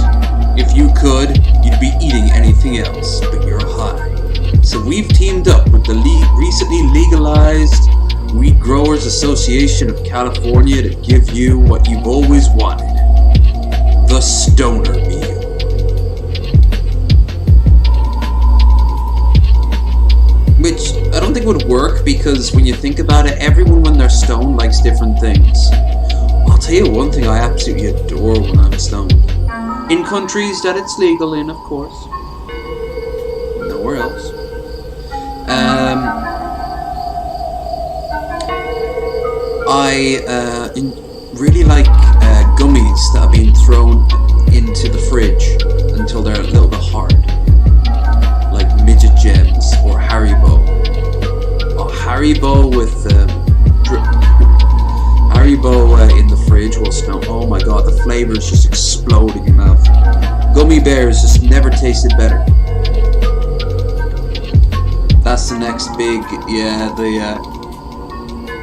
A: if you could, you'd be eating anything else, but you're high. So we've teamed up with the recently legalized Weed Growers Association of California to give you what you've always wanted. The Stoner Meal. Which I don't think would work because when you think about it, everyone when they're stoned likes different things. I'll tell you one thing I absolutely adore when I'm stoned. In countries that it's legal in, of course. Nowhere else. I really like gummies that have been thrown into the fridge until they're a little bit hard. Like Midget Gems or Haribo. Oh, Haribo with Haribo in the fridge will smell. Oh my god, the flavor is just exploding in your mouth. Gummy bears just never tasted better. That's the next big, yeah, the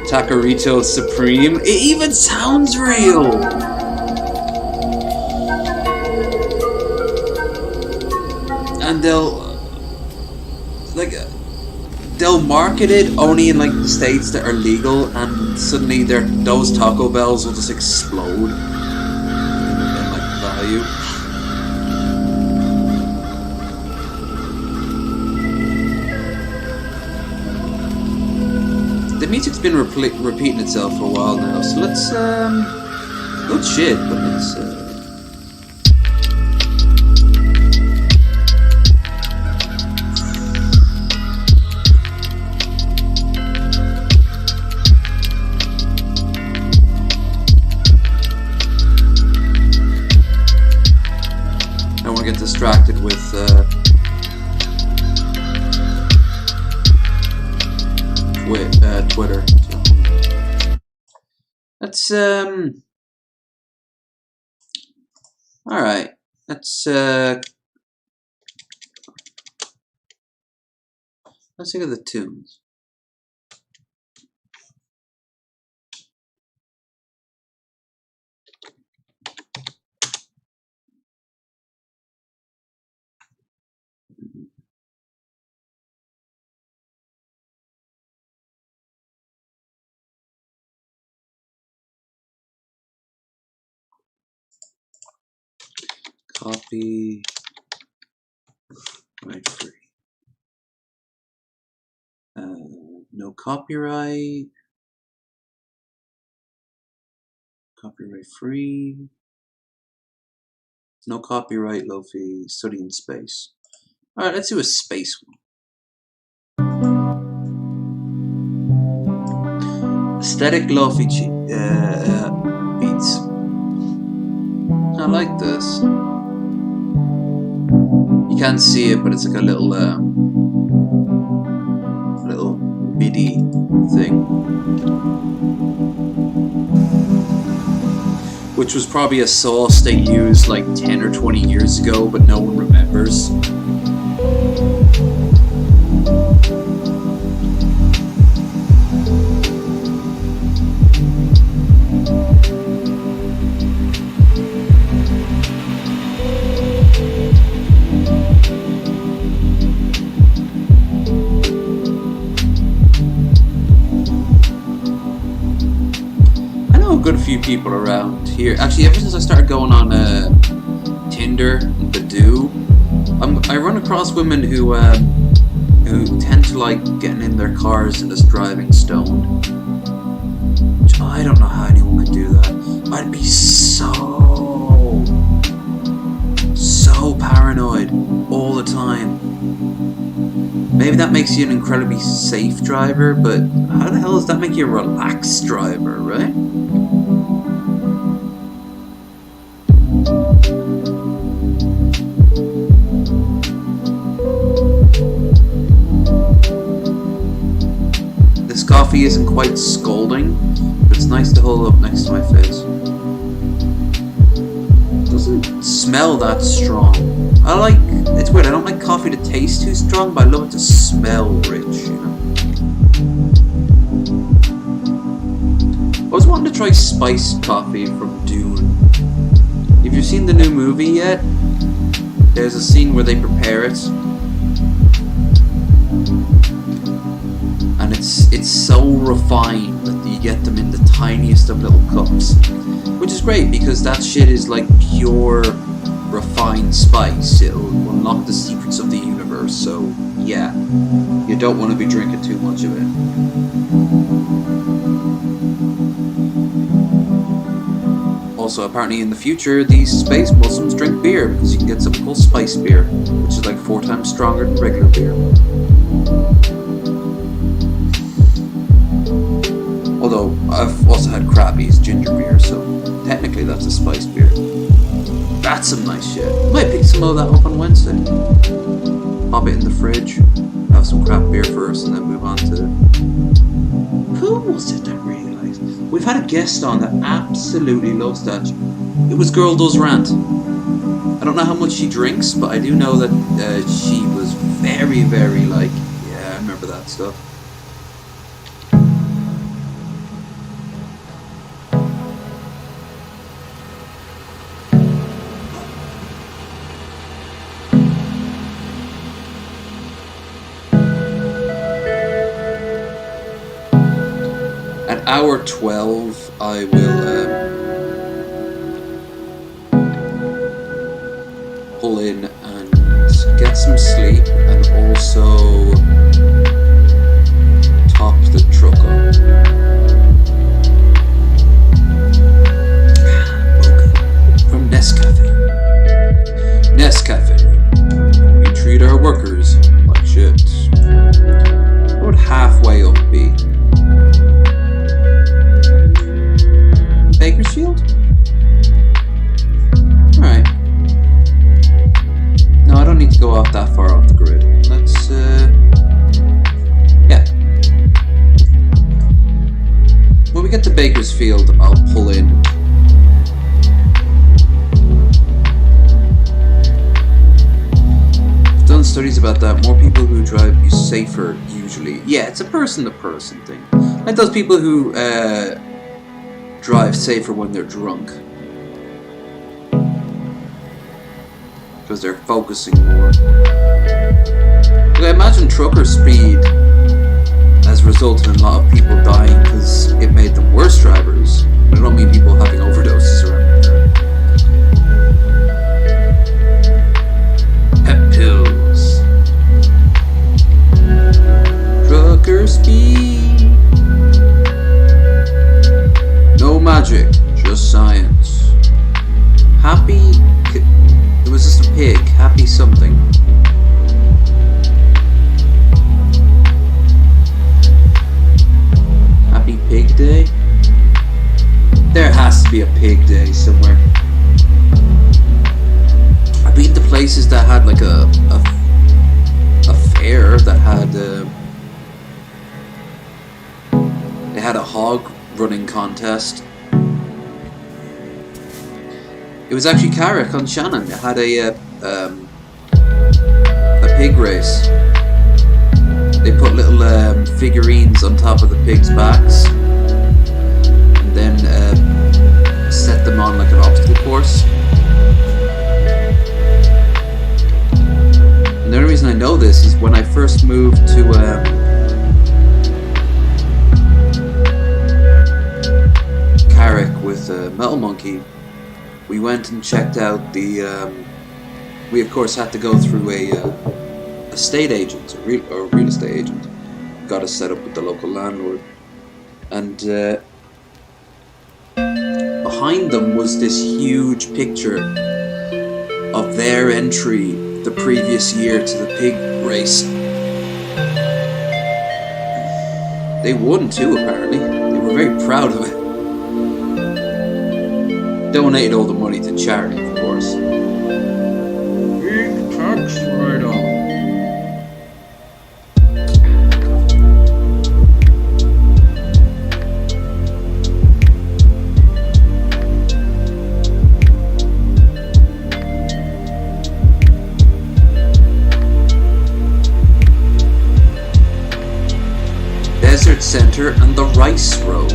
A: Taquerito Supreme. It even sounds real. And they'll market it only in like the states that are legal, and suddenly those Taco Bells will just explode in like value. The music's been repeating itself for a while now, so let's good shit, but let's distracted with Twitter. Let's all right. Let's Let's look at the tunes. Copy, right free. No copyright. Copyright free. No copyright, low fee, study in space. Alright, let's do a space one. Aesthetic lo-fi beats. I like this. You can't see it, but it's like a little MIDI thing, which was probably a source they used like 10 or 20 years ago, but no one remembers. Good few people around here. Actually, ever since I started going on Tinder and Badoo, I run across women who tend to like getting in their cars and just driving stoned. Which I don't know how anyone could do that. I'd be so paranoid all the time. Maybe that makes you an incredibly safe driver, but how the hell does that make you a relaxed driver, right? This coffee isn't quite scalding, but it's nice to hold up next to my face. It doesn't smell that strong. It's weird, I don't like coffee to taste too strong, but I love it to smell rich, you know? I was wanting to try spiced coffee from Dune. If you've seen the new movie yet, there's a scene where they prepare it. And it's so refined that you get them in the tiniest of little cups. Which is great, because that shit is like pure refined spice. It'll unlock the secrets of the universe, so yeah, you don't want to be drinking too much of it. Also, apparently in the future, these space Muslims drink beer, because you can get something called spice beer, which is like 4 times stronger than regular beer. Although, I've also had Krabby's ginger beer, so technically that's a spice beer. That's some nice shit. Might pick some of that up on Wednesday. Pop it in the fridge, have some craft beer first, and then move on to... Who was it that really likes? We've had a guest on that absolutely loves that. It was Girl Does Rant. I don't know how much she drinks, but I do know that she was very, very like, yeah, I remember that stuff. Hour 12, I will pull in and get some sleep and also top the truck up. From Nescafe. Nescafe. We treat our workers like shit. What would halfway up be? Bakersfield? Alright. No, I don't need to go off that far off the grid. Let's, yeah. When we get to Bakersfield, I'll pull in. I've done stuff studies about that. More people who drive use safer usually. Yeah, it's a person-to-person thing. Like those people who drive safer when they're drunk. Because they're focusing more. Like, I imagine trucker speed has resulted in a lot of people dying because it made them worse drivers. I don't mean people having overdoses or anything. Pep pills. Trucker speed. No magic, just science. Happy. It was just a pig. Happy something. Happy Pig Day? There has to be a pig day somewhere. I've been to places that had like a fair that had they had a hog running contest. It was actually Carrick on Shannon. It had a pig race. They put little figurines on top of the pigs' backs, and then set them on like an obstacle course. And the only reason I know this is when I first moved to Carrick with Metal Monkey, we went and checked out the. We of course had to go through a estate agent, a real estate agent. Got us set up with the local landlord, and behind them was this huge picture of their entry the previous year to the pig race. They won too, apparently. They were very proud of it. Donated all the money to charity, of course. Big tax write-off. Desert Center and the Rice Road.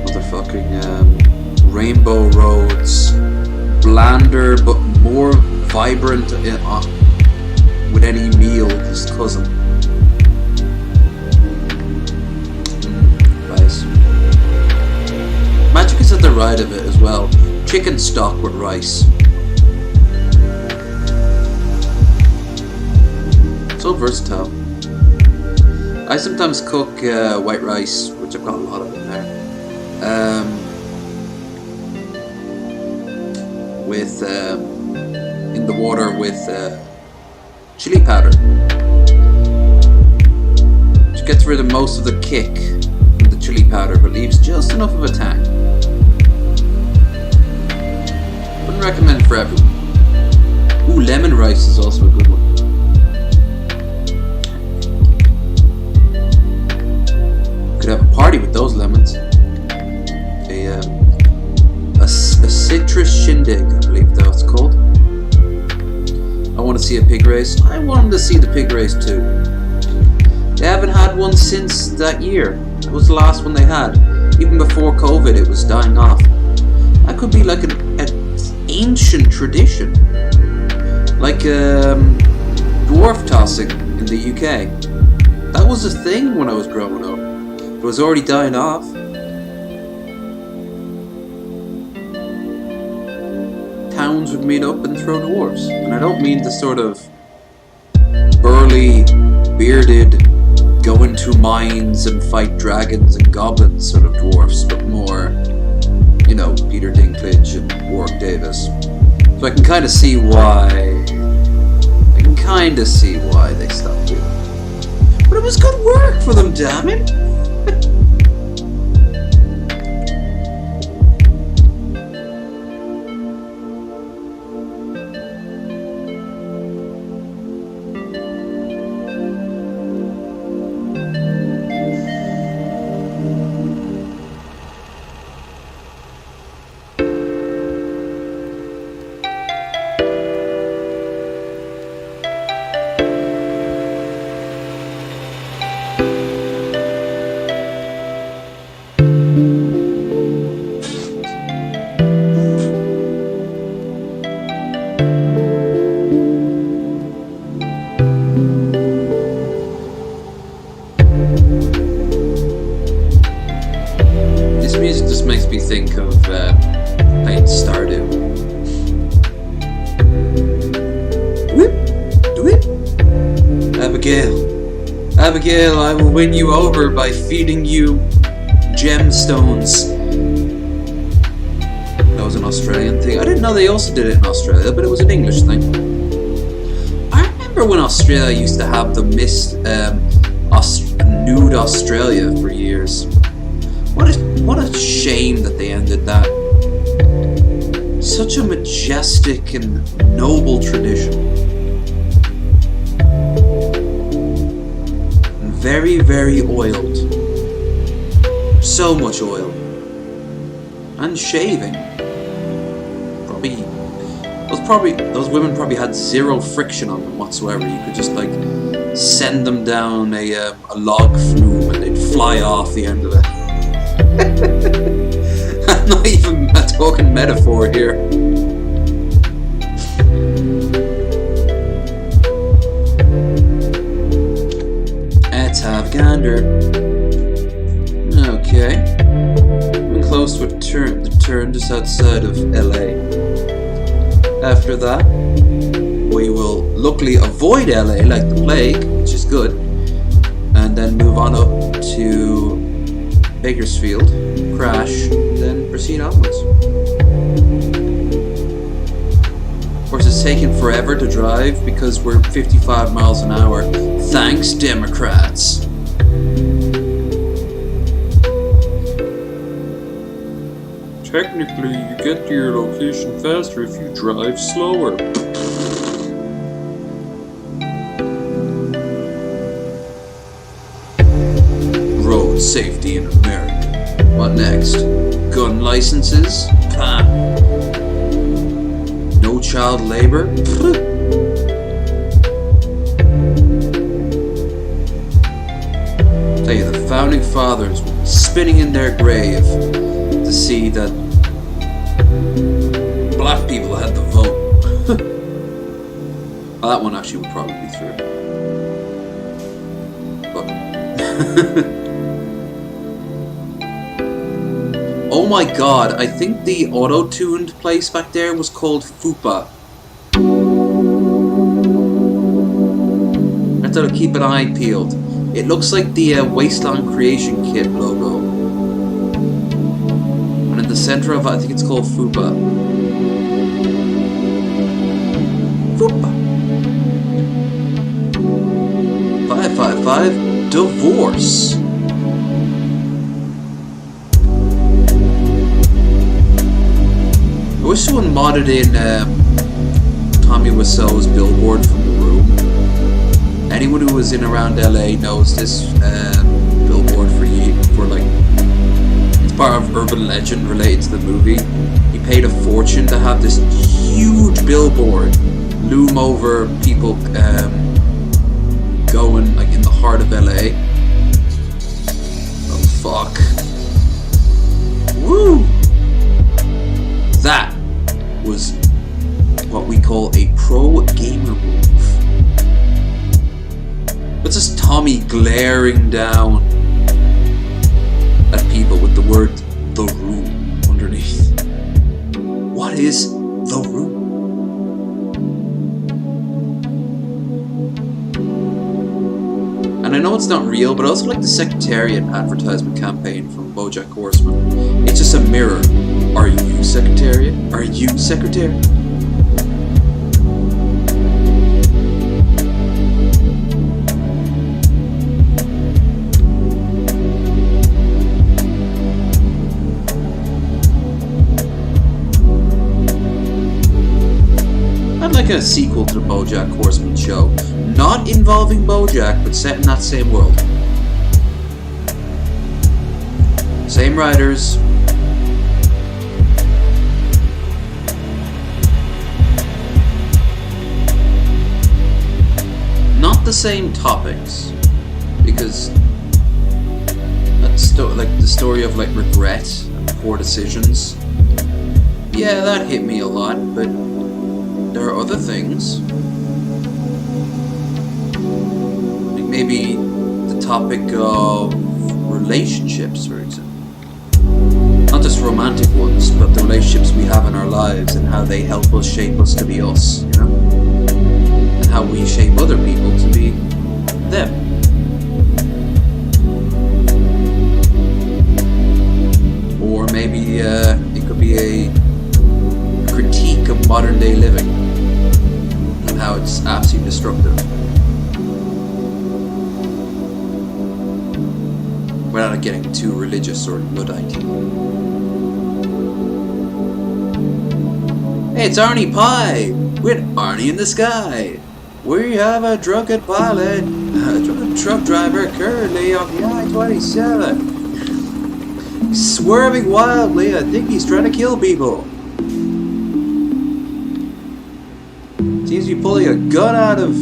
A: Motherfucking Rainbow Roads. Blander but more vibrant with any meal, his cousin. Rice. Magic is at the right of it as well. Chicken stock with rice. So versatile. I sometimes cook white rice, which I've got a lot of in there, with in the water with chili powder, which gets rid of most of the kick of the chili powder, but leaves just enough of a tang. Wouldn't recommend for everyone. Ooh, lemon rice is also a good one. Have a party with those lemons. A citrus shindig, I believe that's called. I want to see a pig race. I want them to see the pig race too. They haven't had one since that year. It was the last one they had. Even before COVID, it was dying off. That could be like an ancient tradition, like dwarf tossing in the UK. That was a thing when I was growing up. It was already dying off. Towns would meet up and throw dwarves. And I don't mean the sort of burly, bearded, go into mines and fight dragons and goblins sort of dwarfs, but more, you know, Peter Dinklage and Warwick Davis. So I can kind of see why. They stopped doing it. But it was good work for them, damn it! This music just makes me think of playing Stardew. Whip, whip. Abigail, I will win you over by feeding you gemstones. That was an Australian thing. I didn't know they also did it in Australia, but it was an English thing. I remember when Australia used to have the Nude Australia for years. What a shame that they ended that. Such a majestic and noble tradition. And very, very oiled. So much oil. And shaving. Those women probably had zero friction on them whatsoever. You could just like send them down a log flume and they'd fly off the end of it. I'm not even talking metaphor here. Let's have a gander. Okay. We're close to the turn just outside of LA. After that, we will luckily avoid LA like the plague, which is good, and then move on up to Bakersfield, crash, then proceed onwards. Of course, it's taken forever to drive because we're 55 miles an hour. Thanks, Democrats. Technically, you get to your location faster if you drive slower. Road safety in America. What next? Gun licenses? No child labor? Tell you, the founding fathers were spinning in their grave to see that black people had the vote. Well, that one actually would probably be through. But oh my god, I think the auto-tuned place back there was called Fupa. I thought I'd keep an eye peeled. It looks like the Wasteland Creation Kit logo. And in the center of it, I think it's called Fupa. Fupa. 555 Divorce. I wish someone modded in Tommy Wiseau's billboard from The Room. Anyone who was in around LA knows this billboard for like, it's part of urban legend related to the movie. He paid a fortune to have this huge billboard loom over people going like in the heart of LA. Oh fuck. Woo! That was what we call a pro gamer move. It's just Tommy glaring down at people with the word "The Room" underneath. What is The Room? And I know it's not real, but I also like the Secretariat advertisement campaign from BoJack Horseman. It's just a mirror. Are you Secretariat? Are you Secretariat? I'd like a sequel to the BoJack Horseman show. Not involving BoJack, but set in that same world. Same writers. Not the same topics, because that's like the story of like regret and poor decisions. Yeah, that hit me a lot, but there are other things. Maybe the topic of relationships, for example. Not just romantic ones, but the relationships we have in our lives and how they help us shape us to be us, you know? And how we shape other people to be them. Or maybe it could be a critique of modern day living and how it's absolutely destructive. Without getting too religious or Luddite. Hey, it's Arnie Pie with Arnie in the Sky. We have a drunken pilot, a drunken truck driver currently on the I-27. He's swerving wildly. I think he's trying to kill people. Seems to be pulling a gun out of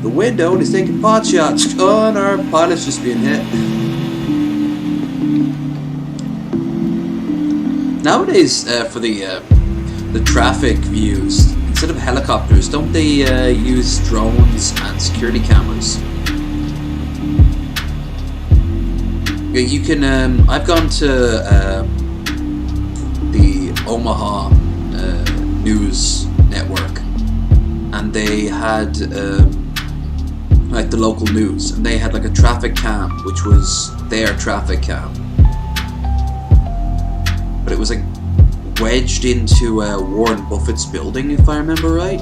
A: the window and he's taking pot shots. Oh, and our pilot's just being hit. Nowadays, for the traffic views, instead of helicopters, don't they use drones and security cameras? You can. I've gone to the Omaha news network, and they had like the local news, and they had like a traffic cam, which was their traffic cam. But it was like wedged into Warren Buffett's building, if I remember right.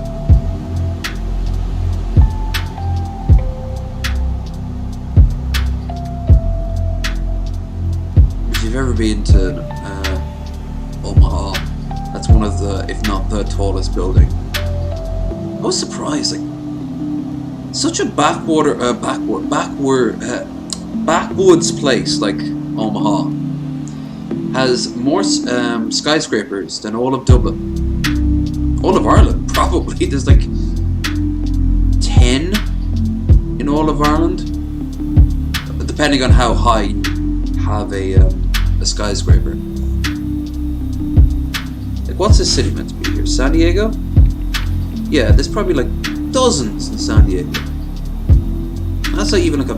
A: If you've ever been to Omaha, that's one of the, if not the tallest building. I was surprised, like such a backwoods place like Omaha has more skyscrapers than all of Dublin. All of Ireland, probably. There's like 10 in all of Ireland. Depending on how high you have a skyscraper. Like, what's this city meant to be here? San Diego? Yeah, there's probably like dozens in San Diego. That's not even like a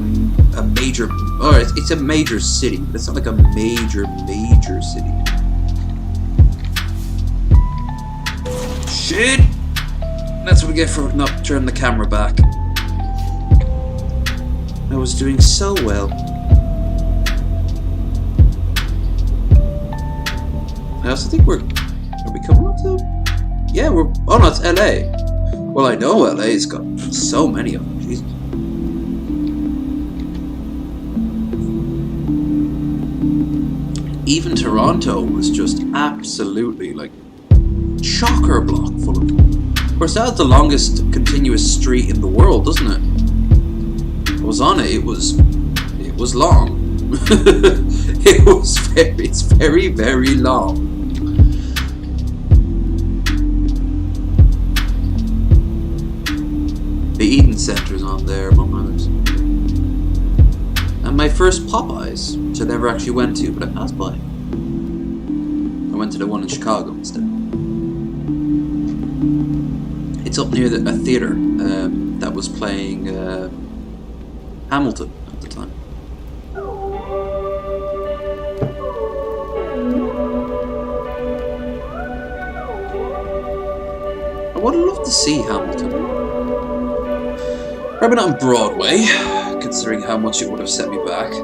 A: major, or it's a major city, but it's not like a major city. Shit! That's what we get for not turning the camera back. I was doing so well. I also think are we coming up to? Yeah, oh no, it's LA. Well, I know LA's got so many of them, Jesus. Even Toronto was just absolutely like chocker block full of them. Of course, that's the longest continuous street in the world, doesn't it? I was on it. It was long. It's very, very long. The Eden Centre's on there, among others. And my first Popeyes, which I never actually went to, but I passed by. I went to the one in Chicago instead. It's up near a theatre that was playing Hamilton at the time. I would have loved to see Hamilton. Probably not on Broadway, considering how much it would have set me back. It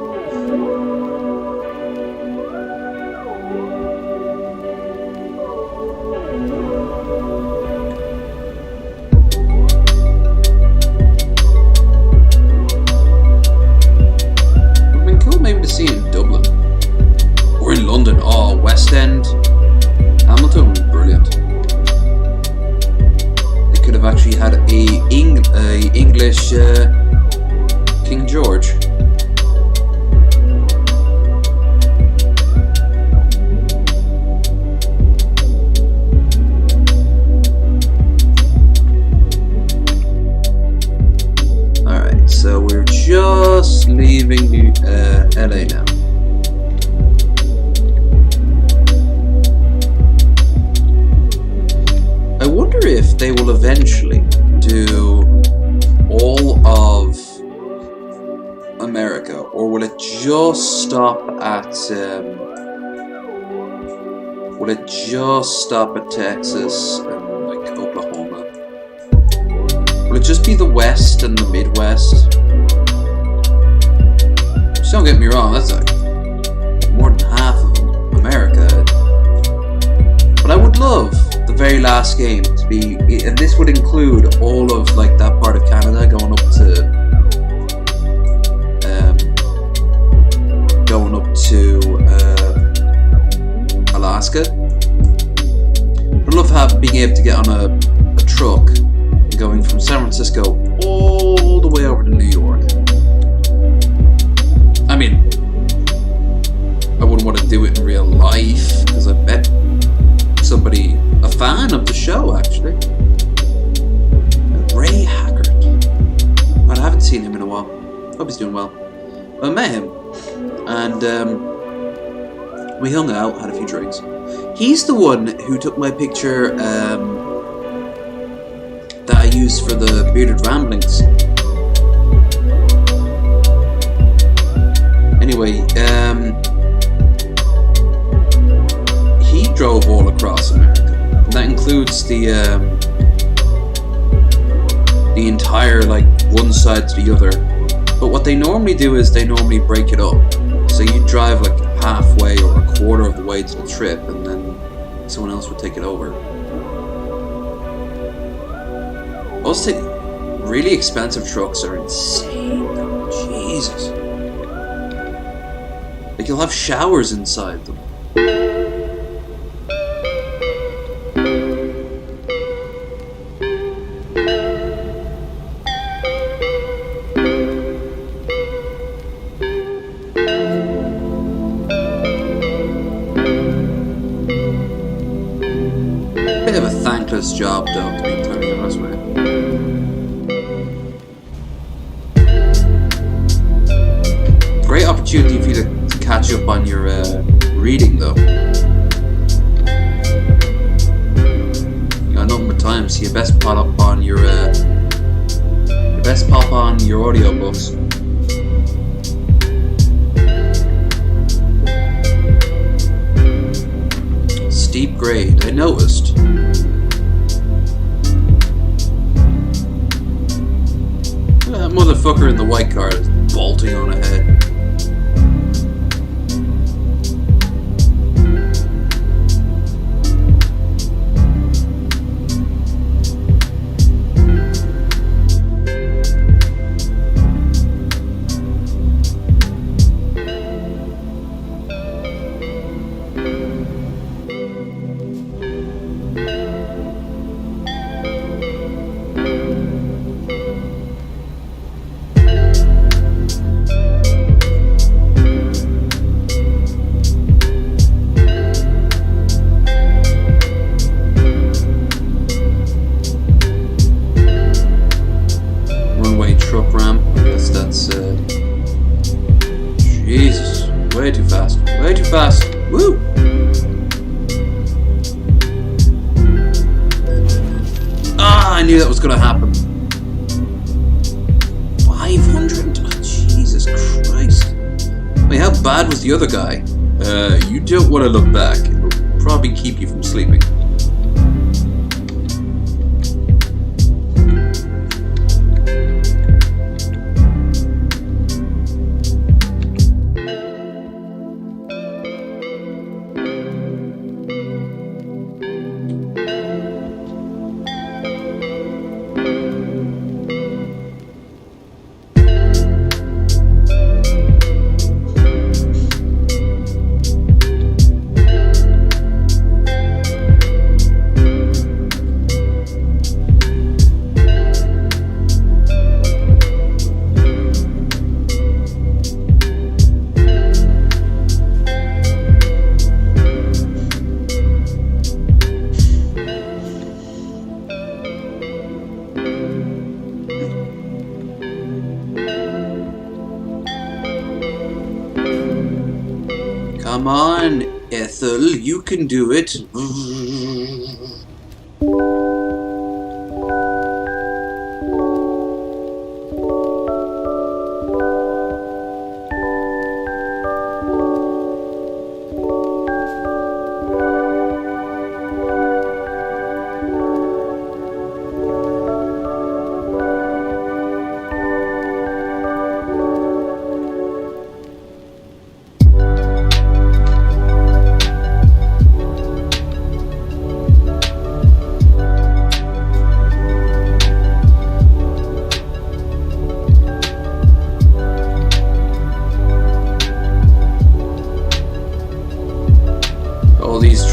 A: would have been cool maybe to see it in Dublin. Or in London. Oh, West End. Hamilton would be brilliant. They could have actually had a English King George. Alright, so we're just leaving LA now. I wonder if they will eventually do all of America or will it just stop at Texas and like Oklahoma? Will it just be the West and the Midwest? Just don't get me wrong, that's like more than half of America. But I would love the very last game to be, and this would include all of like that part of Canada going up to Alaska. I'd love being able to get on a truck and going from San Francisco all the way over to New York. I mean, I wouldn't want to do it in real life because I bet somebody, a fan of the show actually, Ray Haggard. But I haven't seen him in a while. Hope he's doing well. I met him and we hung out, had a few drinks. He's the one who took my picture that I used for the Bearded Ramblings. Anyway, he drove all across America. And that includes the entire, like, one side to the other. But what they normally do is they normally break it up. So you drive like halfway or a quarter of the way to the trip and then someone else would take it over. Also, really expensive trucks are insane though. Jesus. Like you'll have showers inside them. Bit of a thankless job though, to be totally honest with you. Great opportunity for you to catch up on your reading though. You got nothing but time, so you best pop on your audiobooks. Steep grade, I noticed. That motherfucker in the white car is bolting on ahead. Truck ramp, I guess that's Jesus, way too fast, way too fast. Woo! Ah, I knew that was gonna happen. 500? Oh, Jesus Christ. Wait, how bad was the other guy? You don't want to look back. It'll probably keep you from sleeping. Come on, Ethel, you can do it.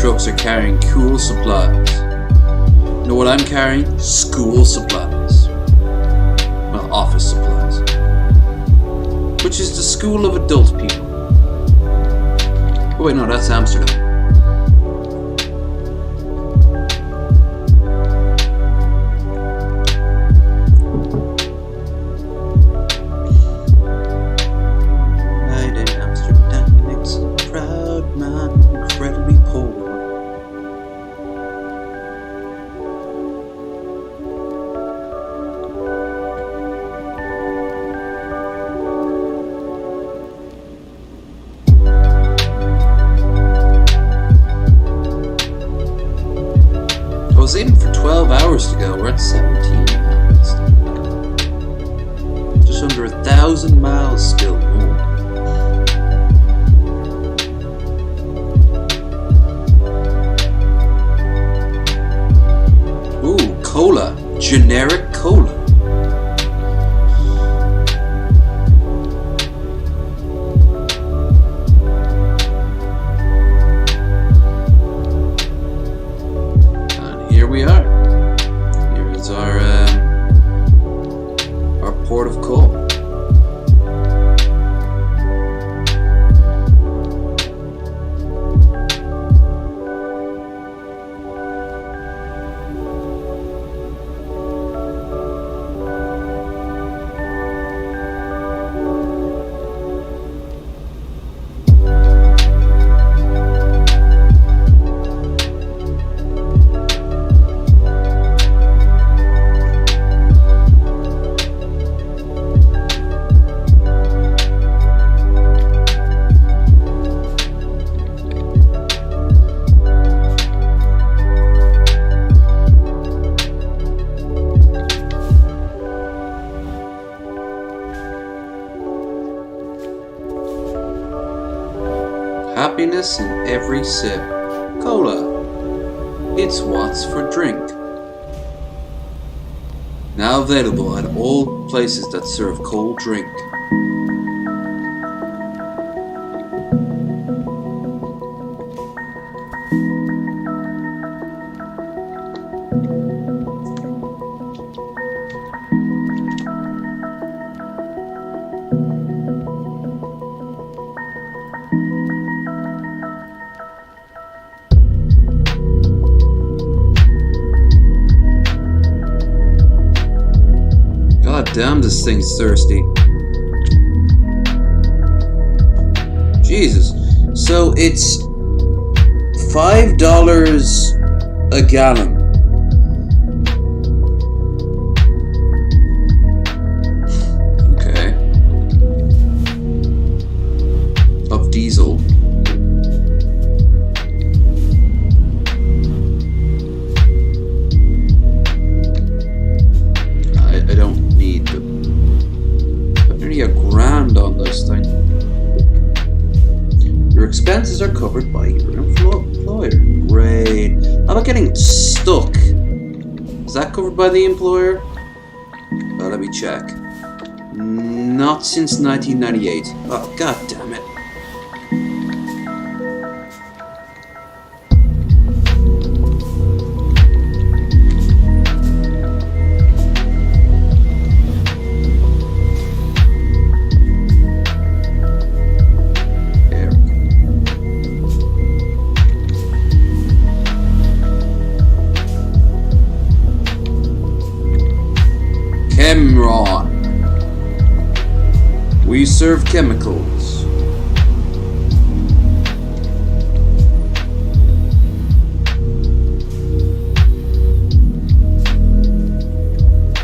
A: trucks are carrying cool supplies. You know what I'm carrying? School supplies. Well, office supplies. Which is the school of adult people. Oh wait, no, that's Amsterdam. Night in Amsterdam makes a proud man incredibly poor. I was aiming for 12 hours to go. We're at 17 now. Just under 1,000 miles still more. Ooh, cola. Generic cola. Here we are. Here is our port of call. Happiness in every sip. Cola. It's what's for drink. Now available at all places that serve cold drink. God damn, this thing's thirsty. Jesus. So it's $5 a gallon. Okay. Of diesel. I don't need them. But nearly $1,000 on this thing. Your expenses are covered by your employer. Great. How about getting stuck? Is that covered by the employer? Let me check. Not since 1998. Oh, god damn it. Chemron. We serve chemicals.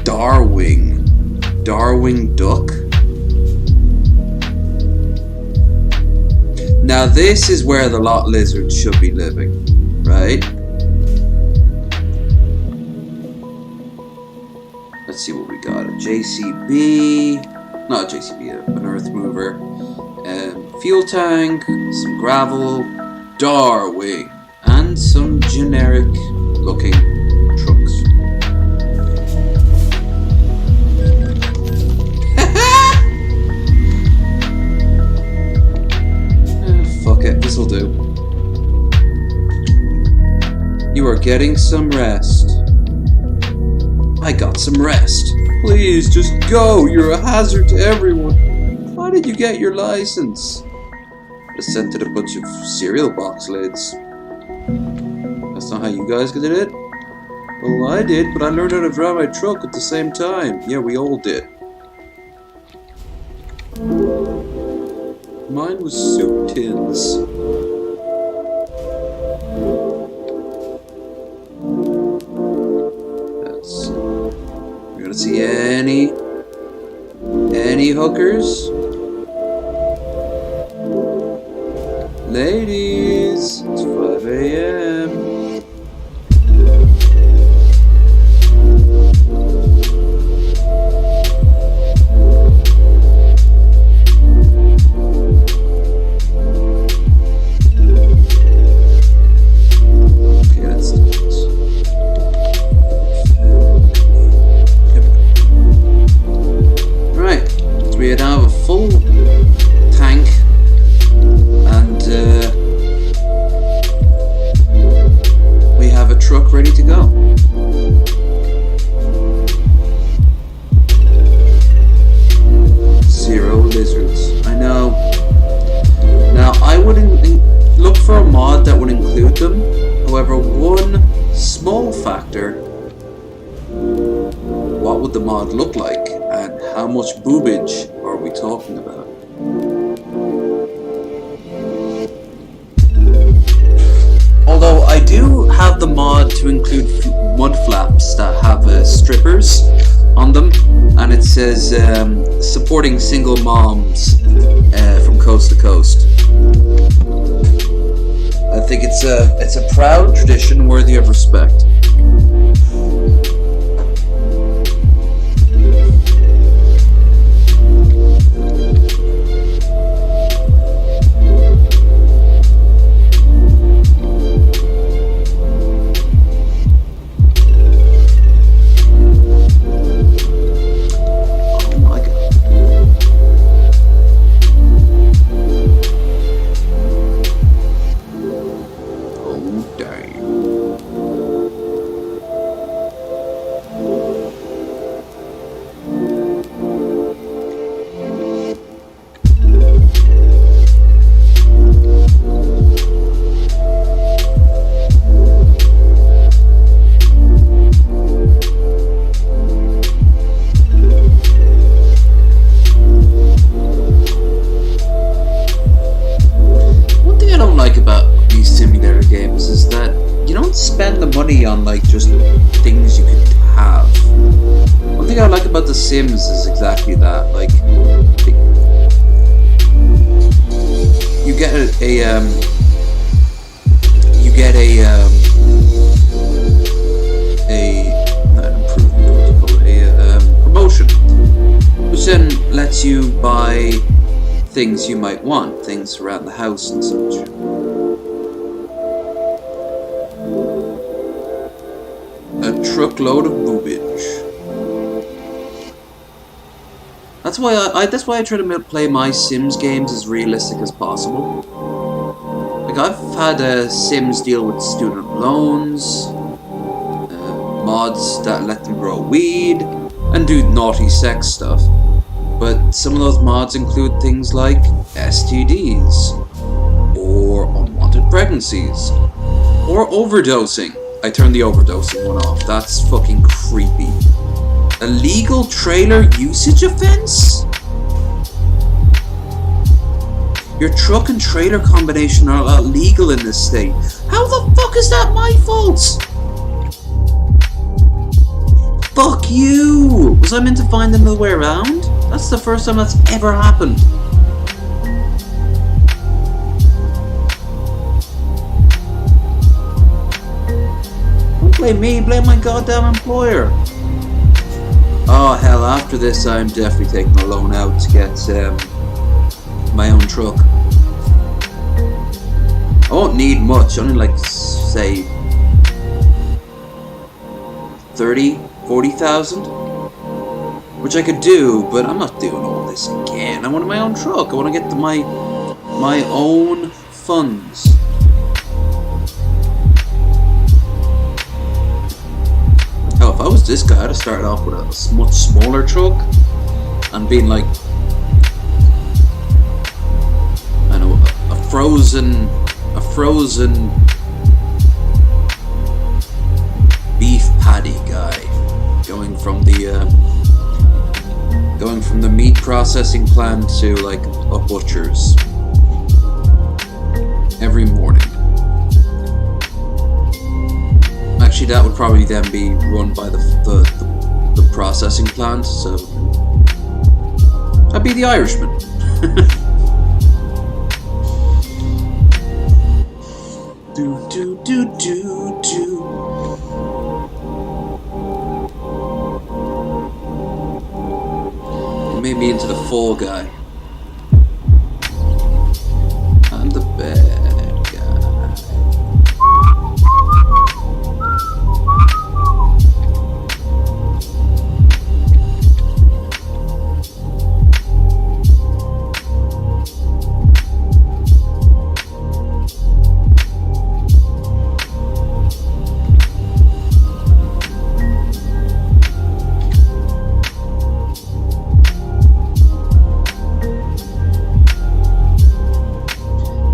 A: Darwing. Darwing duck. Now this is where the lot lizards should be living, right? Let's see what we got. A JCB, not a JCB, an earth mover, fuel tank, some gravel, Darwing, and some generic looking trucks. Fuck it, this'll do. You are getting some rest. I got some rest. Please, just go. You're a hazard to everyone. Why did you get your license? I sent it a bunch of cereal box lids. That's not how you guys did it? Well, I did, but I learned how to drive my truck at the same time. Yeah, we all did. Mine was soup tins. We're gonna see any hookers? Ladies, it's 5 a.m. We now have a full tank, and we have a truck ready to go. Zero lizards. I know. Now I would look for a mod that would include them. However, one small factor: what would the mod look like? And how much boobage are we talking about? Although I do have the mod to include mud flaps that have strippers on them, and it says supporting single moms from coast to coast. I think it's a proud tradition worthy of respect. On like just things you could have. One thing I like about The Sims is exactly that. Like, you get an promotion, which then lets you buy things you might want, things around the house and such. A truckload of boobage. That's why I try to play my Sims games as realistic as possible. Like, I've had Sims deal with student loans, mods that let them grow weed, and do naughty sex stuff. But some of those mods include things like STDs, or unwanted pregnancies, or overdosing. I turned the overdosing one off. That's fucking creepy. Illegal trailer usage offense? Your truck and trailer combination are illegal in this state. How the fuck is that my fault? Fuck you! Was I meant to find them the way around? That's the first time that's ever happened. Blame me, blame my goddamn employer. Oh hell, after this I'm definitely taking a loan out to get my own truck. I won't need much, only like, say, 40,000, which I could do, but I'm not doing all this again. I want my own truck. I want to get to my own funds. I was this guy, I'd have started off with a much smaller truck and been like, I know, a frozen beef patty guy, going from the meat processing plant to like a butcher's every morning. Actually, that would probably then be run by the processing plant, so I'd be the Irishman. Do do do do do. It made me into the Fall Guy. I'm the bad guy.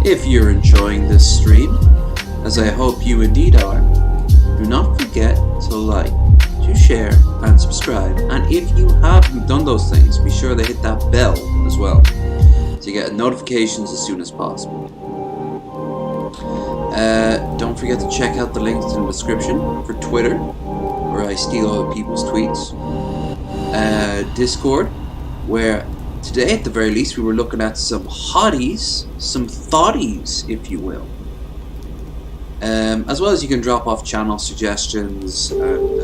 A: If you're enjoying this stream, as I hope you indeed are, do not forget to like, to share, and subscribe. And if you haven't done those things, be sure to hit that bell as well, so you get notifications as soon as possible. Don't forget to check out the links in the description for Twitter, where I steal other people's tweets. Discord, where today, at the very least, we were looking at some hotties, some thotties, if you will. As well as you can drop off channel suggestions and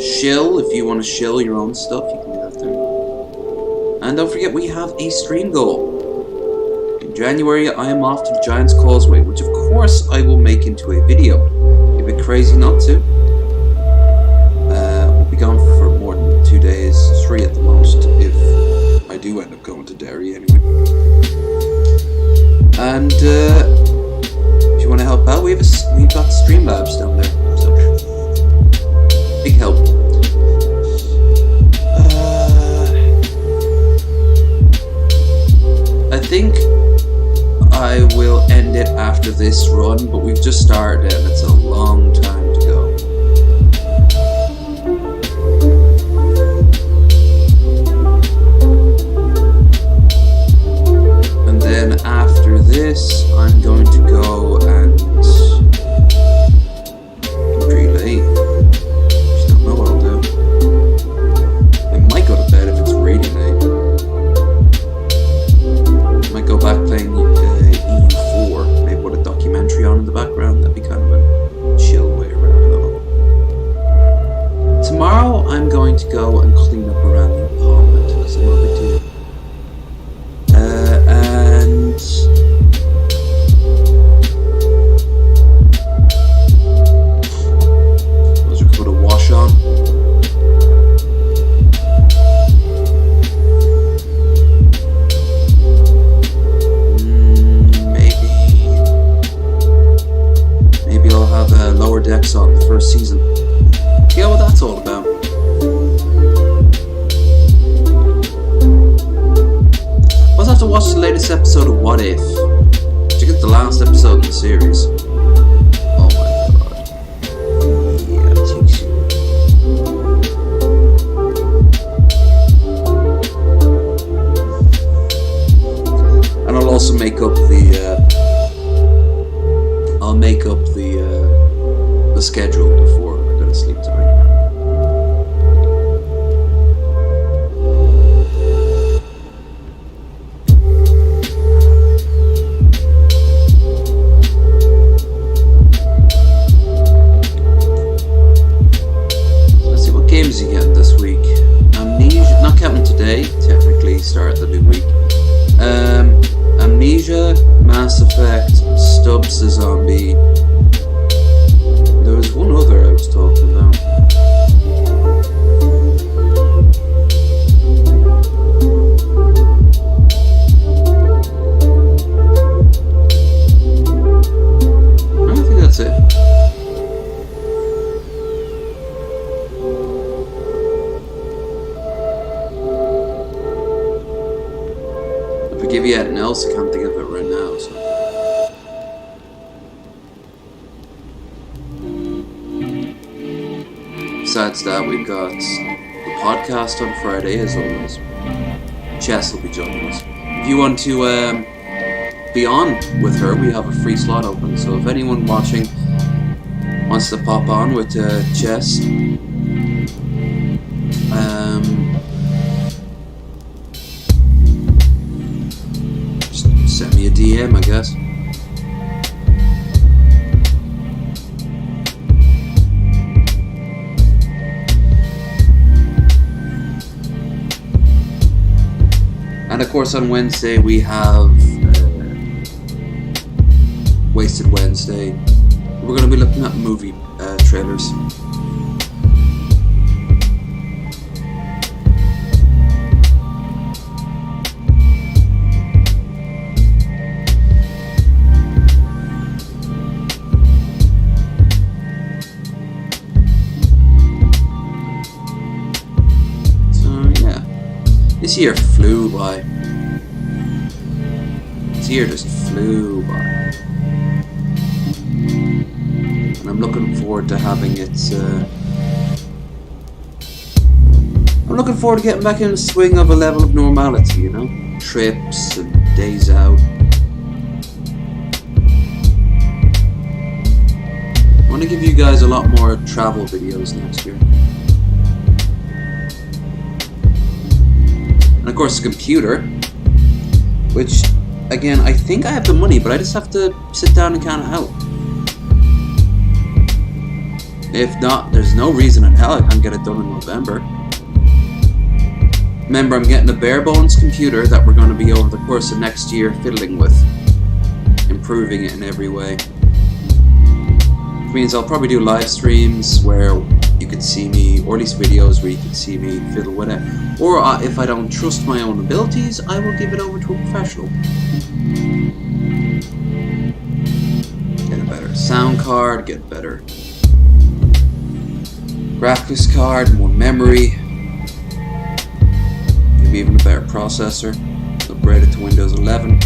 A: shill, if you want to shill your own stuff, you can do that there. And don't forget, we have a stream goal. In January, I am off to the Giant's Causeway, which of course I will make into a video. It'd be crazy not to. We'll be gone for more than 2 days, 3 at the most, if I do end up going to Derry anyway. And if you want to help out, we've got Streamlabs down there, so big help. I think I will end it after this run, but we've just started and it's a long time to go. Then after this, I'm going to go and pretty late. Just don't know what I'll do. I might go to bed if it's really late. Might go back playing EU4. Maybe put a documentary on in the background. That'd be kind of a chill way around it all. Tomorrow, I'm going to go and clean up around the apartment. That's a little bit too. Those are put a wash on. Maybe I'll have Lower Decks on the first season. Yeah, what that's all about. I'll have to watch the latest episode of What If to get the last episode in the series. Oh my god. Yeah, it takes you. And I'll also make up the schedule before I go to sleep tonight. Games you get this week? Amnesia, not counting today, technically start the new week. Amnesia, Mass Effect, Stubbs the Zombie. There was one other I was talking about. I think that's it. If I give you anything else, I can't think of it right now. So. Besides that, we've got the podcast on Friday, as always. Jess will be joining us. If you want to be on with her, we have a free slot open. So if anyone watching wants to pop on with Jess, just send me a DM, I guess. And of course on Wednesday we have Wasted Wednesday. We're going to be looking at movie trailers. This year flew by. This year just flew by. And I'm looking forward to having it, I'm looking forward to getting back in the swing of a level of normality, you know? Trips and days out. I want to give you guys a lot more travel videos next year. And of course the computer, which again I think I have the money, but I just have to sit down and count it out. If not, there's no reason in hell I can't get it done in November. Remember, I'm getting a bare bones computer that we're going to be over the course of next year fiddling with, improving it in every way. Which means I'll probably do live streams where you can see me, or at least videos where you can see me fiddle with it. Or if I don't trust my own abilities, I will give it over to a professional. Get a better sound card, get a better graphics card, more memory, maybe even a better processor, upgrade it to Windows 11.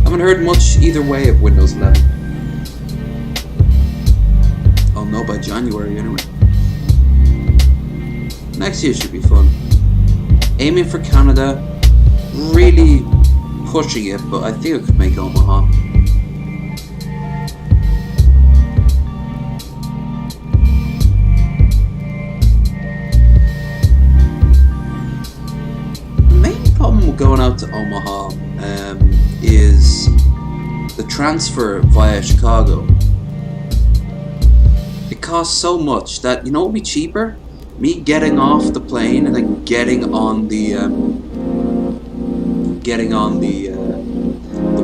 A: Haven't heard much either way of Windows 11. I'll know by January anyway. Next year should be fun. Aiming for Canada, really pushing it, but I think I could make Omaha. The main problem with going out to Omaha is the transfer via Chicago. It costs so much that, you know what would be cheaper? Me getting off the plane and then getting on the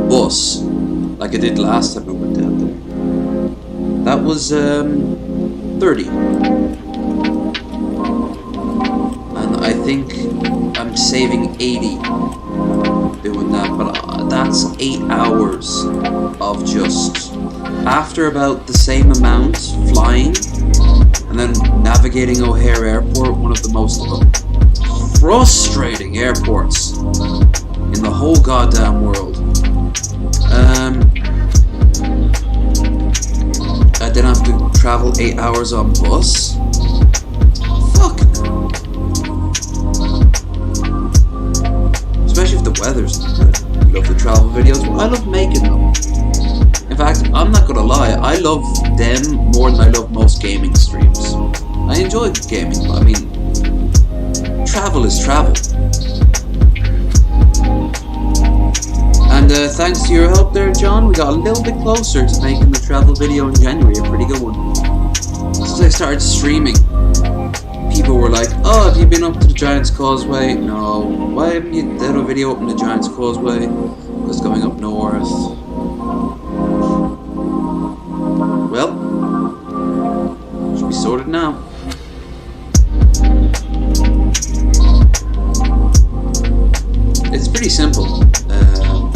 A: bus like I did last time I went down there. That was $30, and I think I'm saving $80 doing that. But that's 8 hours of just, after about the same amount flying. And then navigating O'Hare Airport, one of the most frustrating airports in the whole goddamn world. I then have to travel 8 hours on bus. Fuck. Especially if the weather's not good. I love the travel videos, but I love making them. In fact, I'm not gonna lie, I love them more than I love most gaming streams. I enjoy gaming, but I mean, travel is travel. And thanks to your help there, John, we got a little bit closer to making the travel video in January, a pretty good one. Since I started streaming, people were like, oh, have you been up to the Giant's Causeway? No. Why haven't you done a video up in the Giant's Causeway? Because going up north. Well, should be sorted now. It's pretty simple.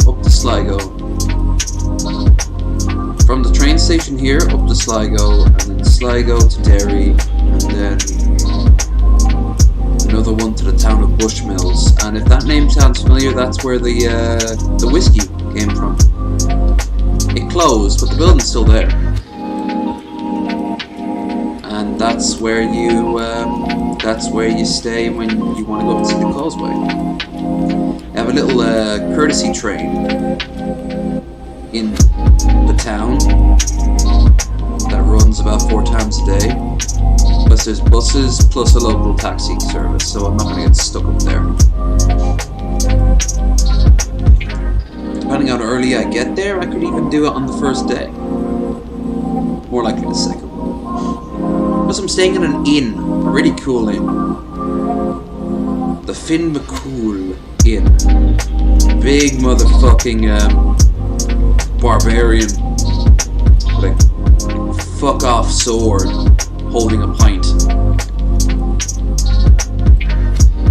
A: Up to Sligo. From the train station here, up to Sligo, and then Sligo to Derry, and then another one to the town of Bushmills, and if that name sounds familiar, that's where the whiskey came from. It closed, but the building's still there, and that's where you stay when you want to go and see the causeway. They have a little courtesy train in the town that runs about 4 times a day. Plus there's buses plus a local taxi service, so I'm not going to get stuck up there. Depending on how early I get there, I could even do it on the first day. More likely the second one. Plus I'm staying in an inn, a really cool inn. The Finn McCool Inn. Big motherfucking barbarian with a fuck off sword holding a pint.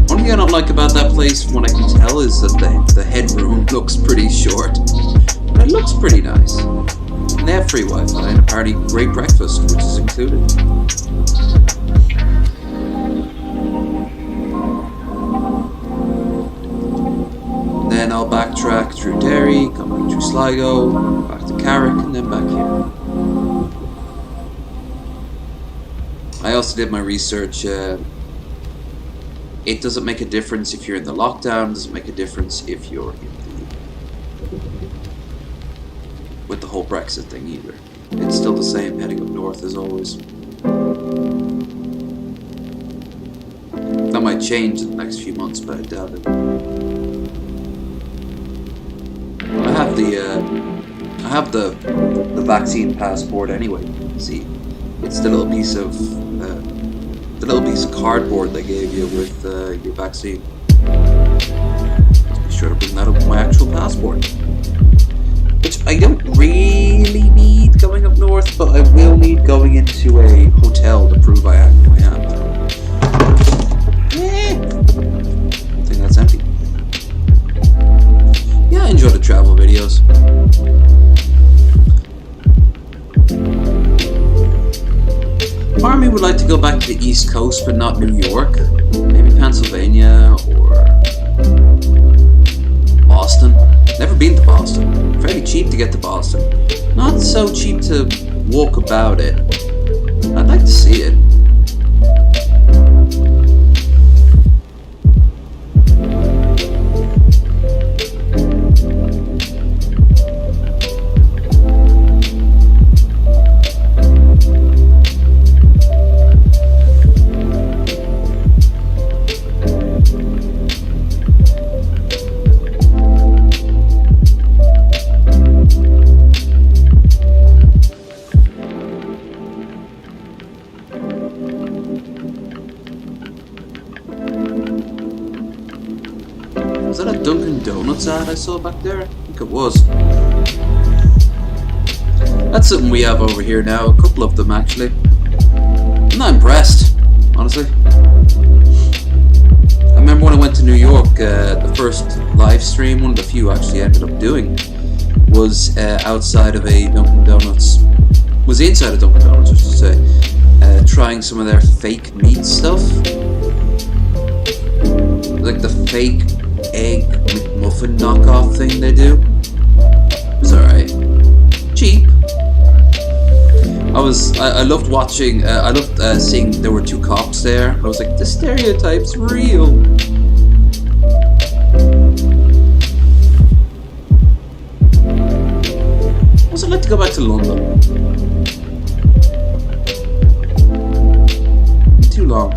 A: One thing I don't like about that place, from what I can tell, is that the headroom looks pretty short. But it looks pretty nice. And they have free Wi-Fi and apparently great breakfast, which is included. Then I'll backtrack through Derry, come back through Sligo, back to Carrick, and then back here. I also did my research. It doesn't make a difference if you're in the lockdown. It doesn't make a difference if you're in with the whole Brexit thing either. It's still the same heading up north as always. That might change in the next few months, but I doubt it. I have the vaccine passport anyway. See, it's the little piece of cardboard they gave you with your vaccine. Be sure to bring that up with my actual passport, which I don't really need going up north, but I will need going into a hotel to prove I am. I think that's empty. Yeah, I enjoy the travel videos. Part of me would like to go back to the East Coast, but not New York. Maybe Pennsylvania or Boston. Never been to Boston. Fairly cheap to get to Boston. Not so cheap to walk about it. I'd like to see it. Was that a Dunkin' Donuts ad I saw back there? I think it was. That's something we have over here now, a couple of them actually. I'm not impressed, honestly. I remember when I went to New York, the first live stream, one of the few I actually ended up doing, was outside of a Dunkin' Donuts. Was inside of Dunkin' Donuts, I should say. Trying some of their fake meat stuff. Like the fake egg McMuffin knockoff thing they do. It's alright. Cheap. I loved watching, I loved seeing there were 2 cops there. I was like, the stereotype's real. What's it like to go back to London? Too long.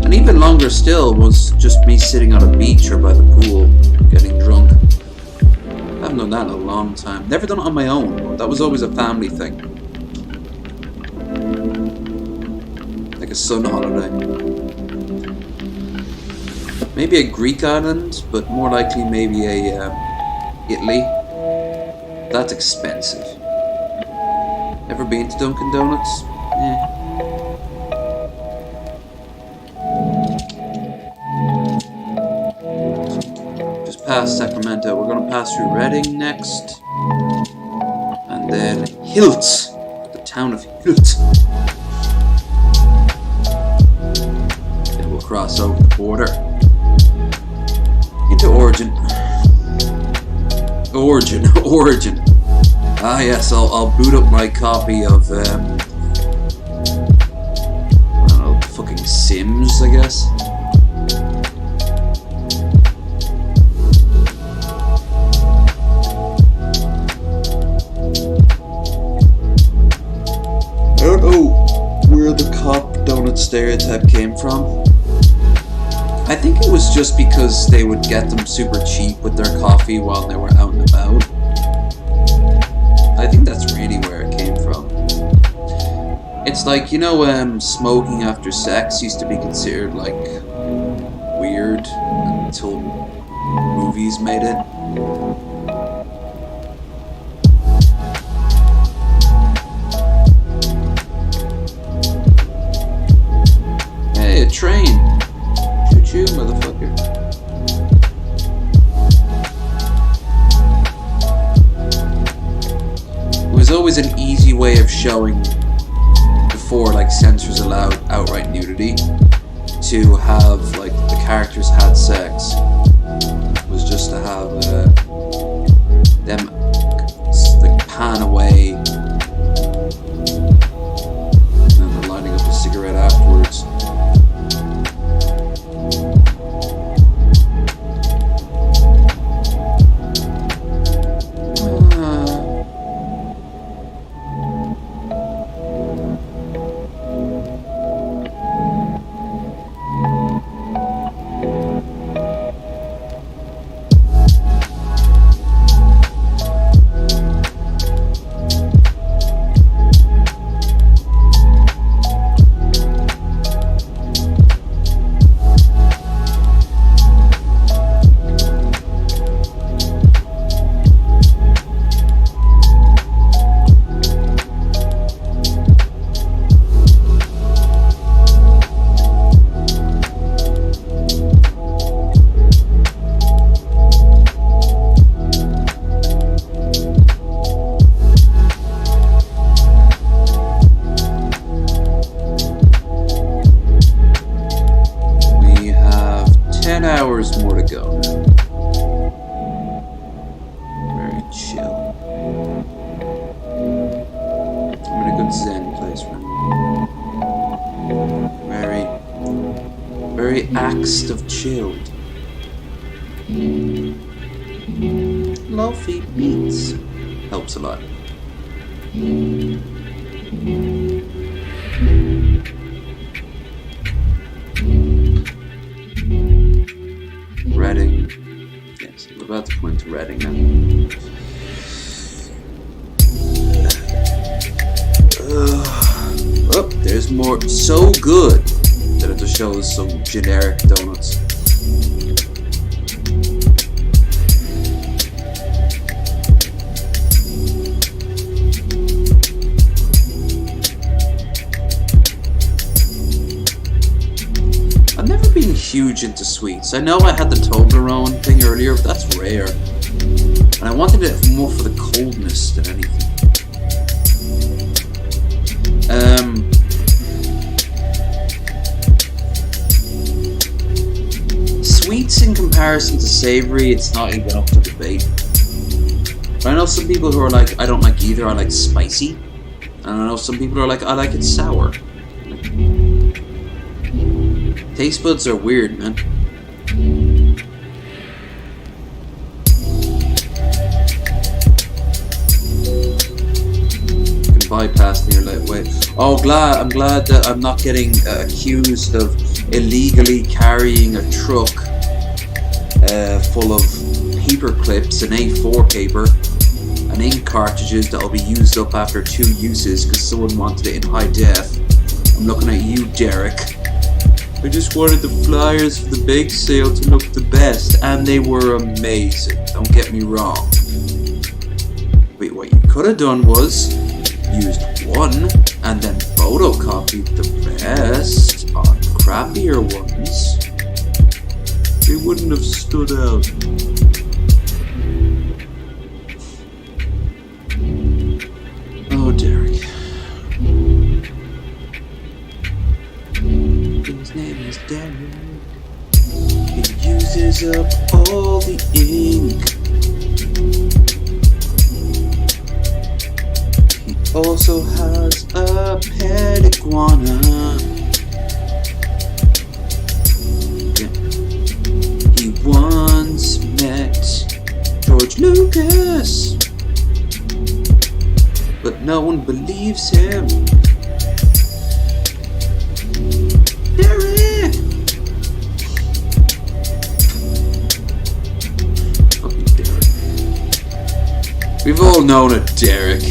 A: And even longer still was just me sitting on a beach or by the pool, getting drunk. I haven't done that in a long time. Never done it on my own. That was always a family thing. Like a sun holiday. Maybe a Greek island, but more likely maybe a Italy. That's expensive. Ever been to Dunkin' Donuts? Yeah. Just past Sacramento. We're gonna pass through Reading next. And then Hilt, the town of Hilt. Then we'll cross over the border into Origin. Origin. Ah yes, I'll boot up my copy of I don't know, fucking Sims, I guess. I don't know where the cop donut stereotype came from. I think it was just because they would get them super cheap with their coffee while they were out and about. I think that's really where it came from. It's like, you know, smoking after sex used to be considered, like, weird until movies made it. Hey, a train! Choo-choo, motherfucker. It was always an easy way of showing, before like censors allowed outright nudity, to have like the characters had sex. It was just to have them like pan away and then they're lighting up a cigarette afterwards. More to go now. Very chill. I'm in a good zen place right now. Very axed of chilled. Lofi beats. Helps a lot. Reading. Yes, we're about to point to Reading now. Oh, there's more. So good that it just shows some generic donuts. Huge into sweets. I know I had the Toblerone thing earlier, but that's rare. And I wanted it more for the coldness than anything. Sweets in comparison to savory, it's not even up for debate. But I know some people who are like, I don't like either, I like spicy. And I know some people who are like, I like it sour. Taste buds are weird, man. You can bypass near lightweight. Oh, I'm glad that I'm not getting accused of illegally carrying a truck full of paper clips and A4 paper and ink cartridges that'll be used up after 2 uses because someone wanted it in high def. I'm looking at you, Derek. I just wanted the flyers for the bake sale to look the best, and they were amazing, don't get me wrong. Wait, what you could have done was used one and then photocopied the rest on crappier ones. They wouldn't have stood out. His name is Derek. He uses up all the ink. He also has a pet iguana. He once met George Lucas, but no one believes him. Derek! Fucking Derek. We've all known a Derek.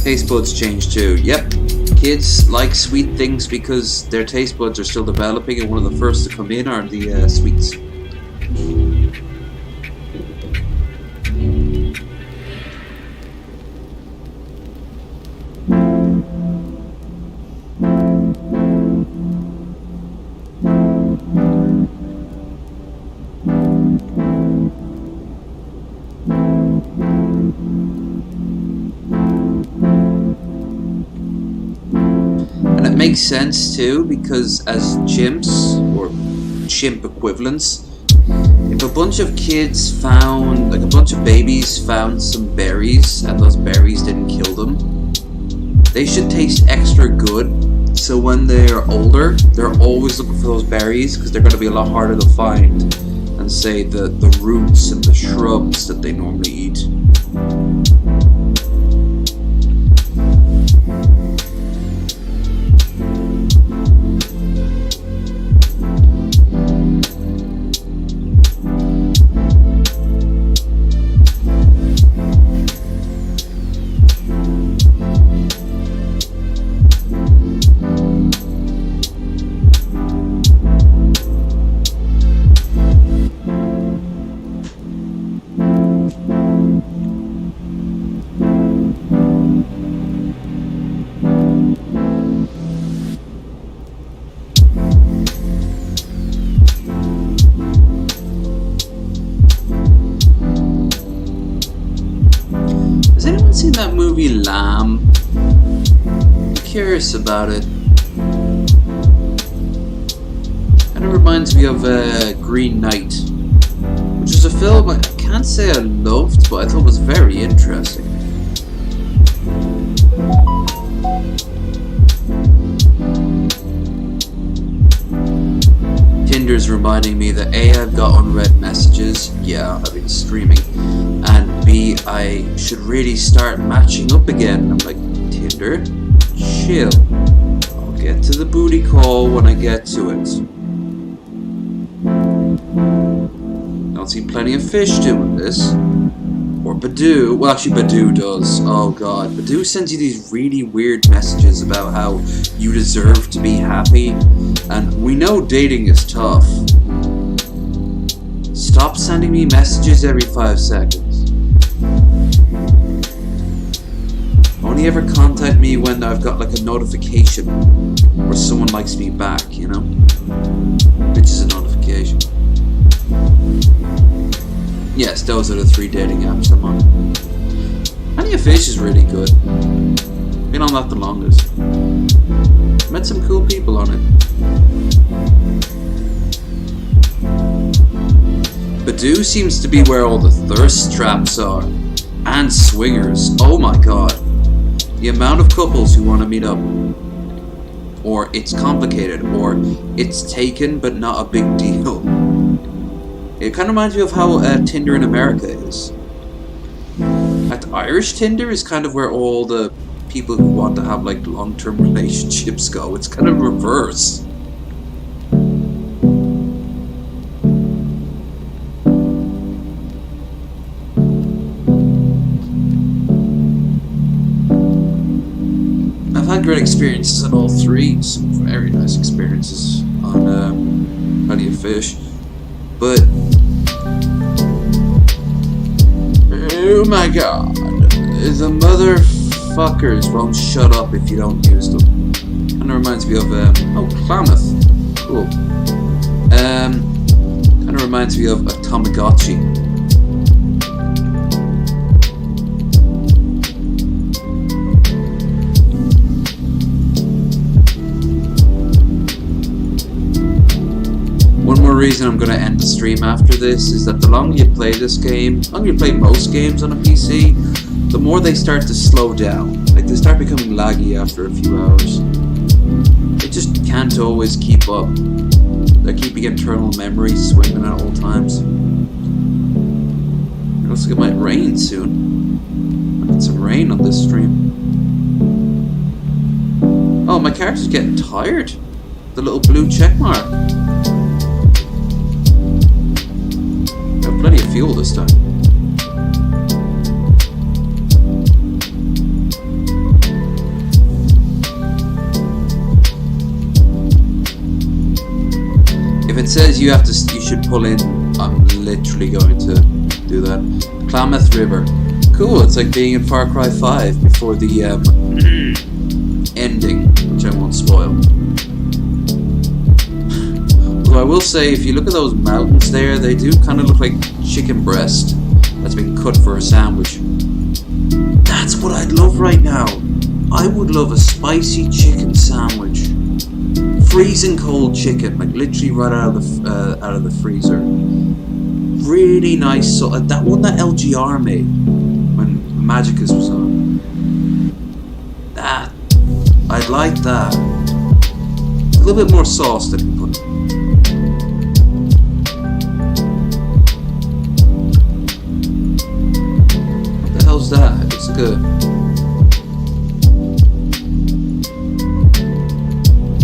A: Taste buds change too. Yep. Kids like sweet things because their taste buds are still developing, and one of the first to come in are the sweets. Makes sense too, because as chimps or chimp equivalents, if a bunch of kids found, like a bunch of babies found some berries and those berries didn't kill them, they should taste extra good, so when they're older they're always looking for those berries because they're going to be a lot harder to find than say the roots and the shrubs that they normally eat. Seen that movie Lamb? I'm curious about it. Kind of reminds me of Green Knight, which is a film I can't say I loved, but I thought was very interesting. Tinder's reminding me that A, I've got unread messages, yeah, I've been streaming, and B, I should really start matching up again. I'm like, Tinder, chill. I'll get to the booty call when I get to it. Don't see plenty of fish doing this. Or Badoo. Well, actually Badoo does. Oh god. Badoo sends you these really weird messages about how you deserve to be happy. And we know dating is tough. Stop sending me messages every 5 seconds. Only ever contact me when I've got like a notification or someone likes me back, you know? Which is a notification. Yes, those are the 3 dating apps I'm on. Plenty of Fish is really good. Been on that the longest. Met some cool people on it. Badoo seems to be where all the thirst traps are. And swingers. Oh my god. The amount of couples who want to meet up. Or it's complicated. Or it's taken but not a big deal. It kind of reminds me of how Tinder in America is. Like, Irish Tinder is kind of where all the people who want to have like long-term relationships go. It's kind of reverse. I've had great experiences on all 3. Some very nice experiences on Plenty of Fish. But oh my god, the motherfuckers won't shut up if you don't use them. Kind of reminds me of Klamath. Cool. Kind of reminds me of a Tamagotchi. reason I'm going to end the stream after this is that the longer you play this game, the longer you play most games on a PC, the more they start to slow down. Like, they start becoming laggy after a few hours. It just can't always keep up. They're keeping internal memory swinging at all times. It looks like it might rain soon. I need some rain on this stream. Oh, my character's getting tired. The little blue check mark. I have plenty of fuel this time. If it says you should pull in, I'm literally going to do that. Klamath River. Cool, it's like being in Far Cry 5 before the ending, which I won't spoil. Although I will say, if you look at those mountains there, they do kind of look like chicken breast that's been cut for a sandwich. That's what I'd love right now. I would love a spicy chicken sandwich. Freezing cold chicken, like literally right out of the freezer. Really nice, so that one that LGR made when Magicus was on. That I'd like that. A little bit more sauce that you put in. What the hell's that? It looks like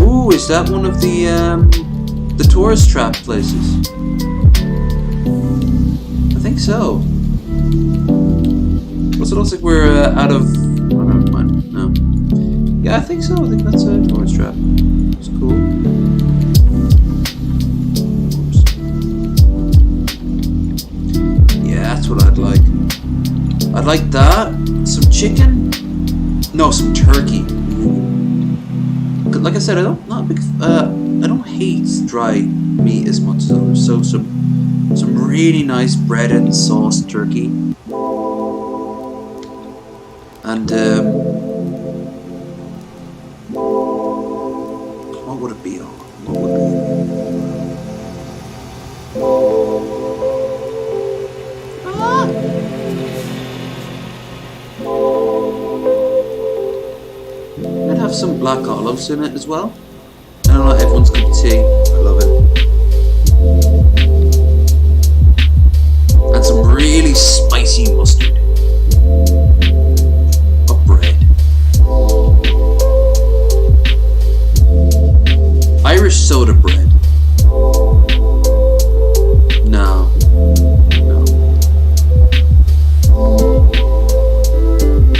A: Ooh, is that one of the tourist trap places? I think so. Also looks like we're out of... Oh, never mind. No. Yeah, I think so. I think that's a tourist trap. It's cool. Oops. Yeah, that's what I'd like. I'd like that. Some chicken? No, some turkey. Like I said, I don't hate dry meat as much as others. So some really nice bread and sauce turkey, and what would it be on? What would it be? I'd have some black olives in it as well. I don't know, everyone's cup of tea. I love it. And some really spicy mustard. A bread. Irish soda bread. No. No.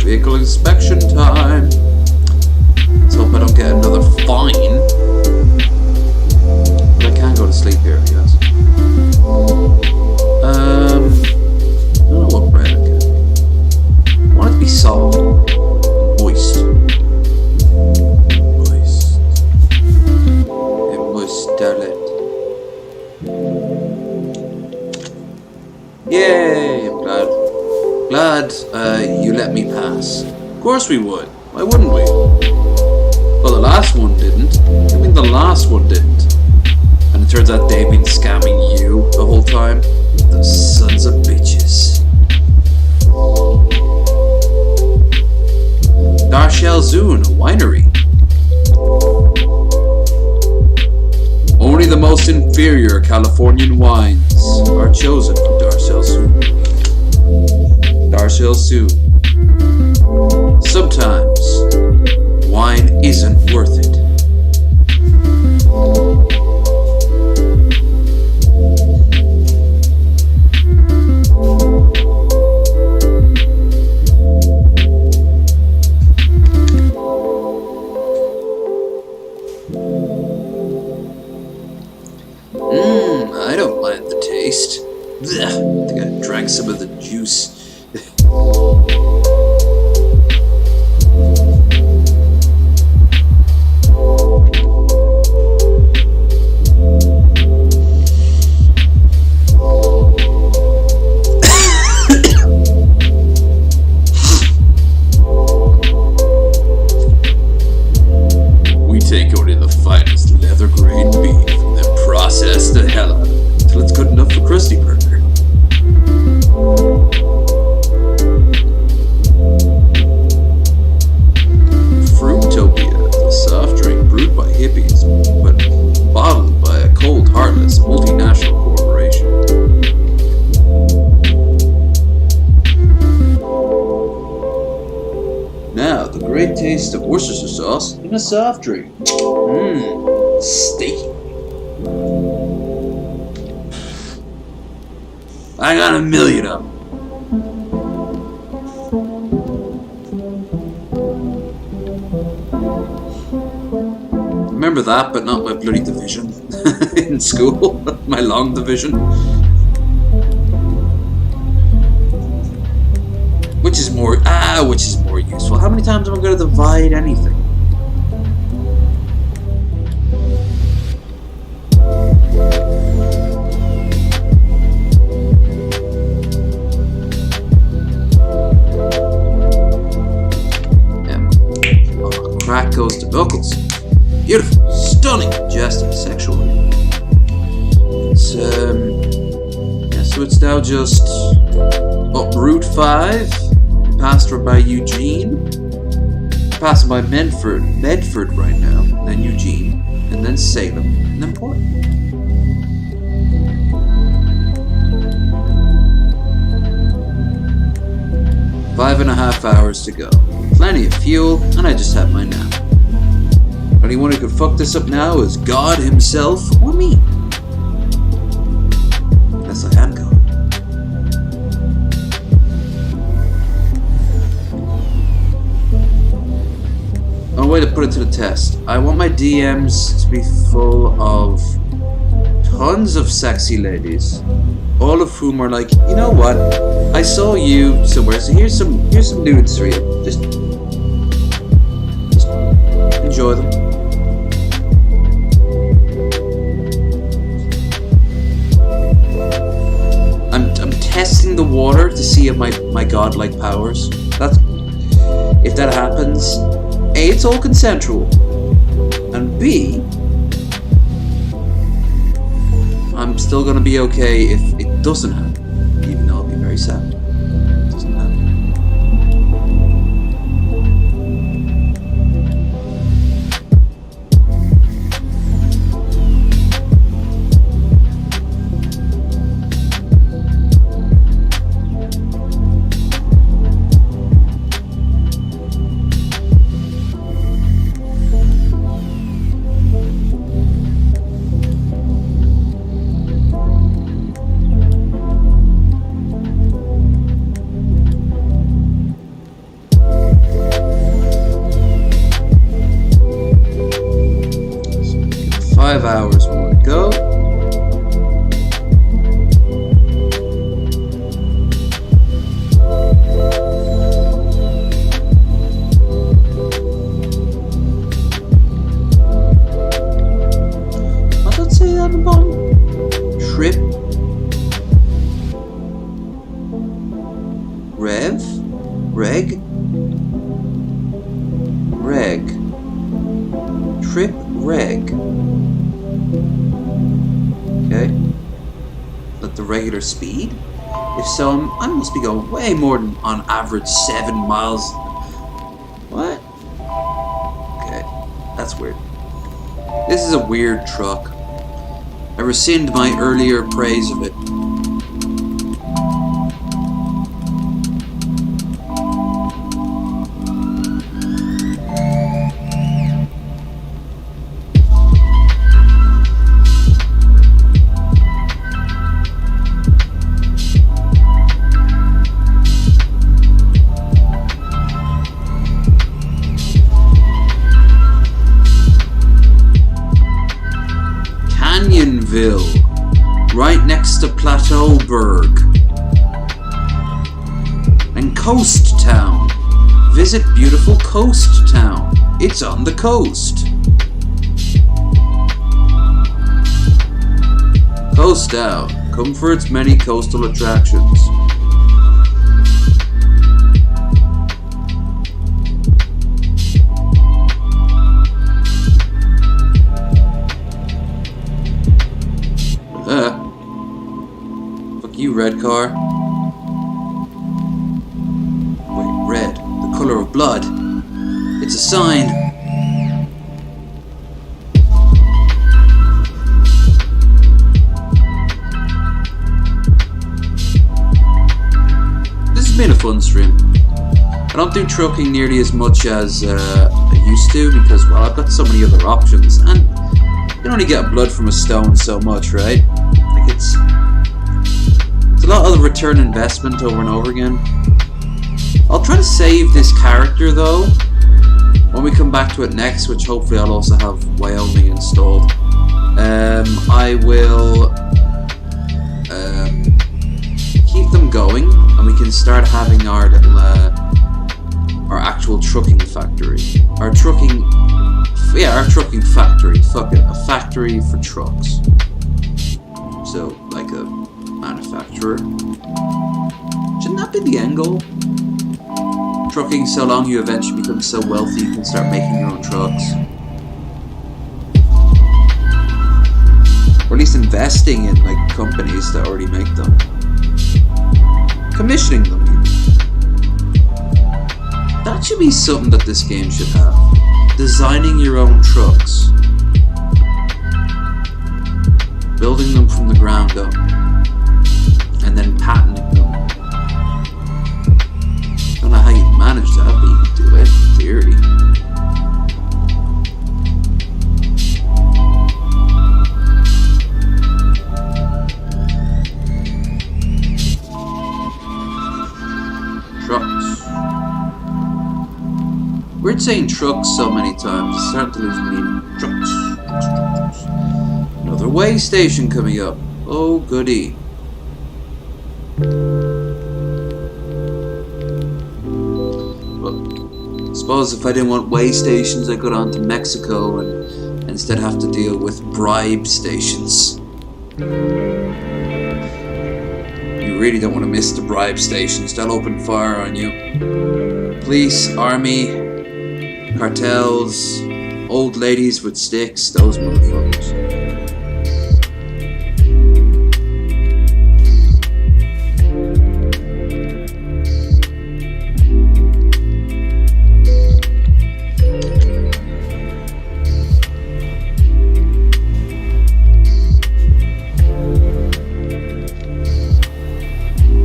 A: Vehicle inspection time. Let's hope I don't get another fine. But I can go to sleep here, I guess. I don't know what bread I get. I want it to be soft. Moist. Moist. And moist, darling. Yay! I'm glad. Glad you let me pass. Of course we would. Why wouldn't we? Well, the last one didn't. I mean, the last one didn't. And it turns out they've been scamming you the whole time. The sons of bitches. Darshel Zune, a winery. Only the most inferior Californian wines are chosen from Darshel Zune. Darshel Zune. Sometimes wine isn't worth it. I don't mind the taste. Blech, I think I drank some of the juice. now the great taste of Worcestershire sauce in a soft drink. Mmm, steaky. I got a million of them. Remember that, but not my bloody division in school. My long division. Which is more useful. How many times am I going to divide anything? Oh, crack goes to knuckles. Beautiful, stunning, majestic, sexual. It's yeah, so it's now just up Route 5, passed by Eugene, passing by Medford right now, then Eugene, and then Salem, and then Portland. Five and a half hours to go. Plenty of fuel, and I just had my nap. Anyone who could fuck this up now is God himself or me. Unless I am God. Oh, way to put it to the test. I want my DMs to be full of tons of sexy ladies, all of whom are like, you know what? I saw you somewhere, so here's some nudes for you. Just enjoy them. I'm testing the water to see if my godlike powers. If that happens, A, it's all consensual, and B, I'm still gonna be okay if it doesn't happen, even though I'll be very sad. It doesn't happen. 5 hours more to go. What did it say on the bottom? Trip. Rev. Reg. Reg. Trip. Reg. Okay. At the regular speed? If so, I must be going way more than on average 7 miles. What? Okay. That's weird. This is a weird truck. I rescind my earlier praise of it. Canyonville, right next to Plateauburg. And Coast Town. Visit beautiful Coast Town. It's on the coast. Coast Town, come for its many coastal attractions. Fuck you, red car. Wait, red. The color of blood. It's a sign. This has been a fun stream. I don't don't do trucking nearly as much as I used to because, well, I've got so many other options, and you can only get blood from a stone so much, right? Like it's a lot of return investment over and over again. I'll try to save this character though when we come back to it next, which hopefully I'll also have Wyoming installed. I will keep them going, and we can start having our little our actual trucking factory. Our trucking factory. Fuck it, a factory for trucks. So, like a manufacturer. Shouldn't that be the end goal? Trucking so long you eventually become so wealthy you can start making your own trucks. Or at least investing in like companies that already make them. Commissioning them even. That should be something that this game should have. Designing your own trucks. Building them from the ground up. And then patenting them. Don't know how you manage that, but you can do it in theory. Trucks. We're saying trucks so many times, it's starting to lose meaning. Trucks. Another way station coming up. Oh goody. Well, I suppose if I didn't want way stations, I'd go down to Mexico and instead have to deal with bribe stations. You really don't want to miss the bribe stations. They'll open fire on you. Police, army, cartels, old ladies with sticks, those motherfuckers.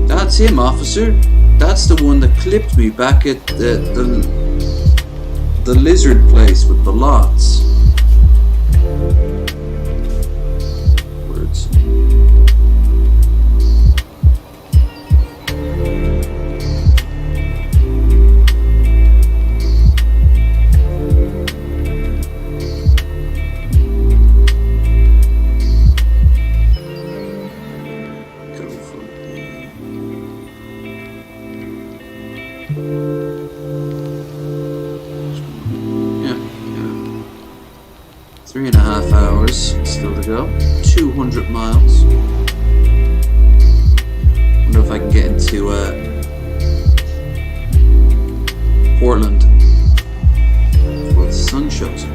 A: That's him, officer. That's the one that clipped me back at the lizard place with the lots. Words. Yeah. 3.5 hours still to go. 200 miles. Wonder if I can get into Portland before the sun shows up.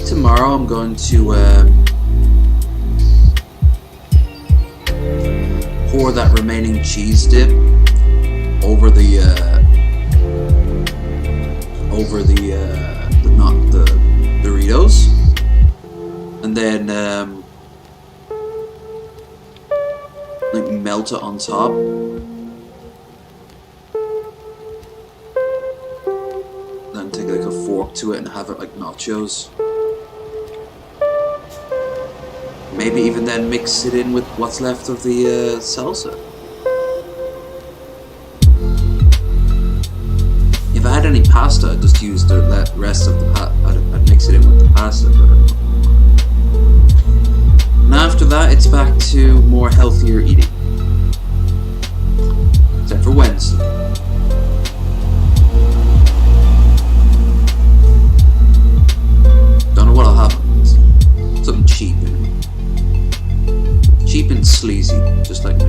A: Tomorrow I'm going to pour that remaining cheese dip over the Doritos, and then like melt it on top. Then take like a fork to it and have it like nachos. Maybe even then mix it in with what's left of the salsa. If I had any pasta, I'd just use the rest of the I'd mix it in with the pasta. And after that, it's back to more healthier eating. Except for Wednesday. Don't know what I'll have on Wednesday. Something cheap, you know? Cheap and sleazy, just like me.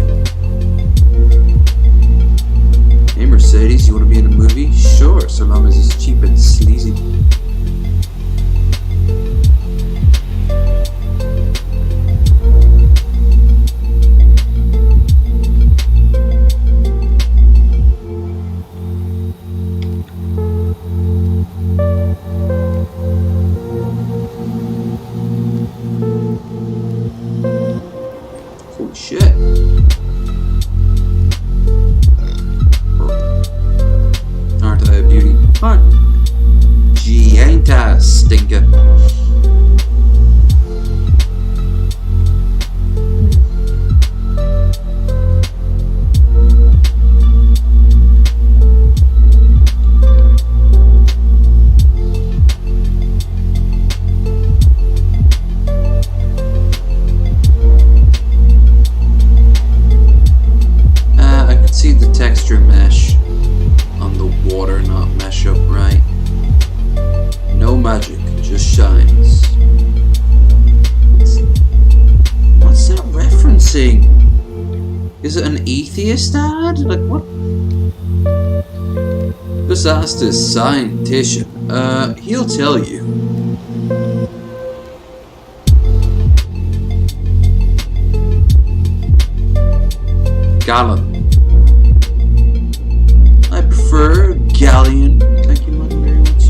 A: Hey Mercedes, you want to be in a movie? Sure, so long as it's cheap and sleazy. Fantastica. I can see the texture mesh on the water not mesh up right. No magic, just shines. What's that referencing? Is it an atheist ad? Like what? Just ask this scientician. He'll tell you. Gallon. I prefer galleon. Thank you very much.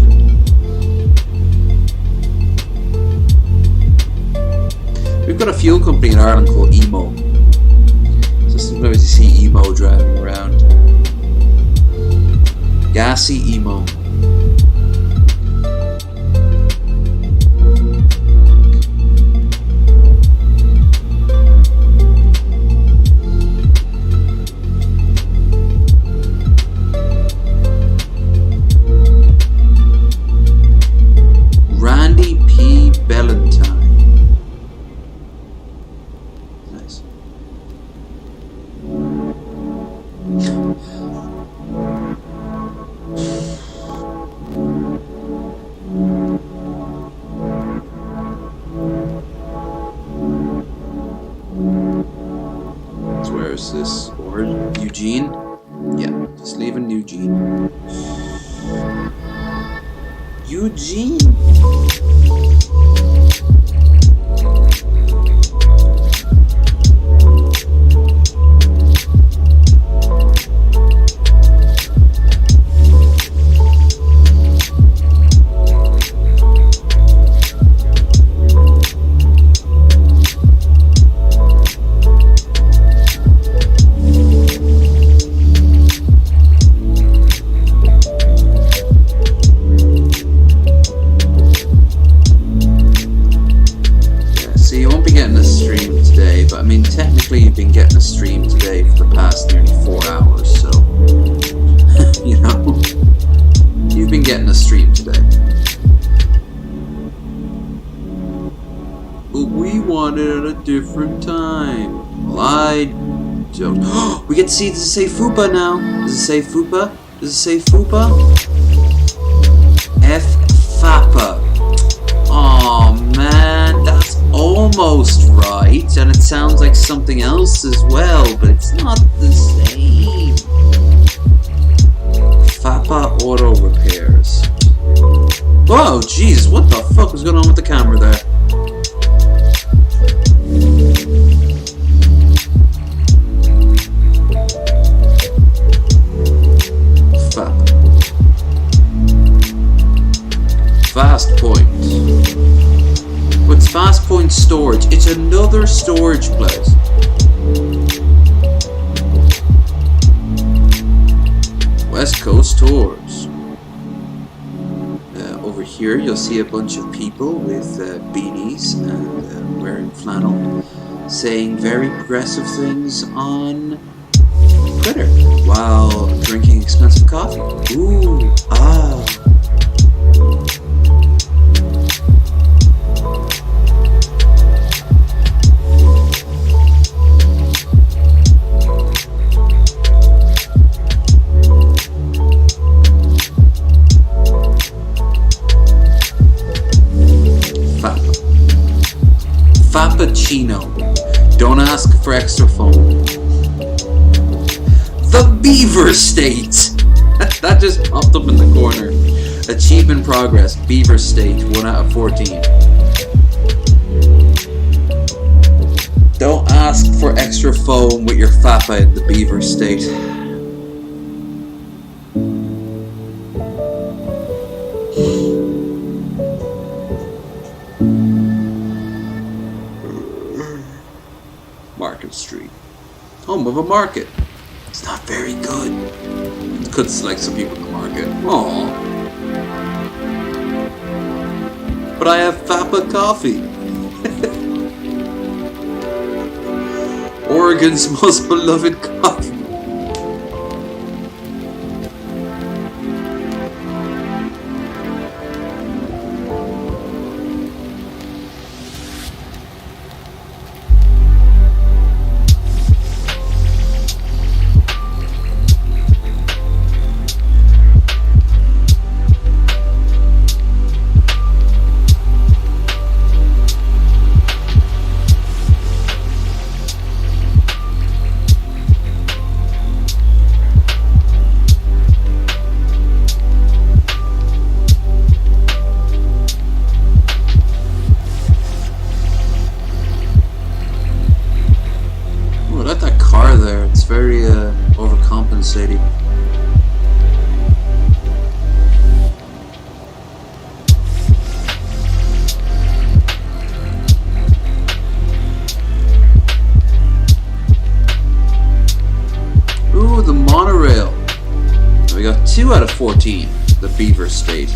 A: We've got a fuel company in Ireland called Emo. So sometimes you see Emo driving around. Gassy Emo. Randy P. Bellantine. Nice. So where is this? Or Eugene? Yeah, just leaving Eugene. Eugene. But I mean, technically you've been getting a stream today for the past nearly 4 hours, so you know, you've been getting a stream today. But we want it at a different time. Well, I don't. We get to see, does it say FUPA now? Does it say FUPA? Does it say FUPA? F-FAPA. Oh man, that's almost right, and it sounds like something else as well, but it's not the same. FAPA Auto Repairs. Whoa, jeez, what the fuck was going on with the camera there? FAPA. Fast Point. What's Fast Point Storage? It's another storage place. West Coast Tours. Over here you'll see a bunch of people with beanies and wearing flannel saying very progressive things on Twitter while drinking expensive coffee. Ooh, ah. Fappuccino. Don't ask for extra foam. The Beaver State. That just popped up in the corner. Achievement progress. Beaver State. 1 out of 14. Don't ask for extra foam with your Fappa in the Beaver State. Market Street. Home of a market. It's not very good. Could select some people in the market. Aww. but I have Fappa coffee. Oregon's most beloved coffee.
B: there. It's very overcompensating. Ooh, the monorail. We got 2 out of 14. The Beaver State.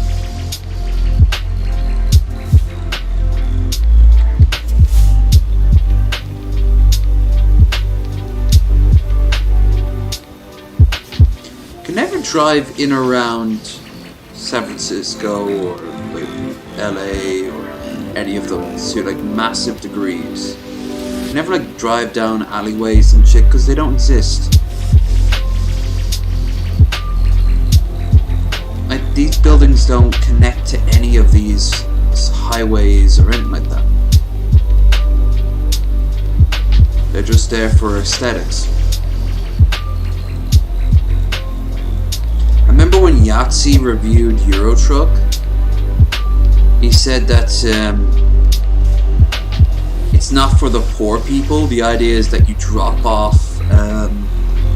B: Can never drive in around San Francisco or like LA or any of those to like massive degrees. Can never like drive down alleyways and shit because they don't exist. Like these buildings don't connect to any of these highways or anything like that. They're just there for aesthetics. I remember when Yahtzee reviewed Euro Truck, he said that it's not for the poor people. The idea is that you drop off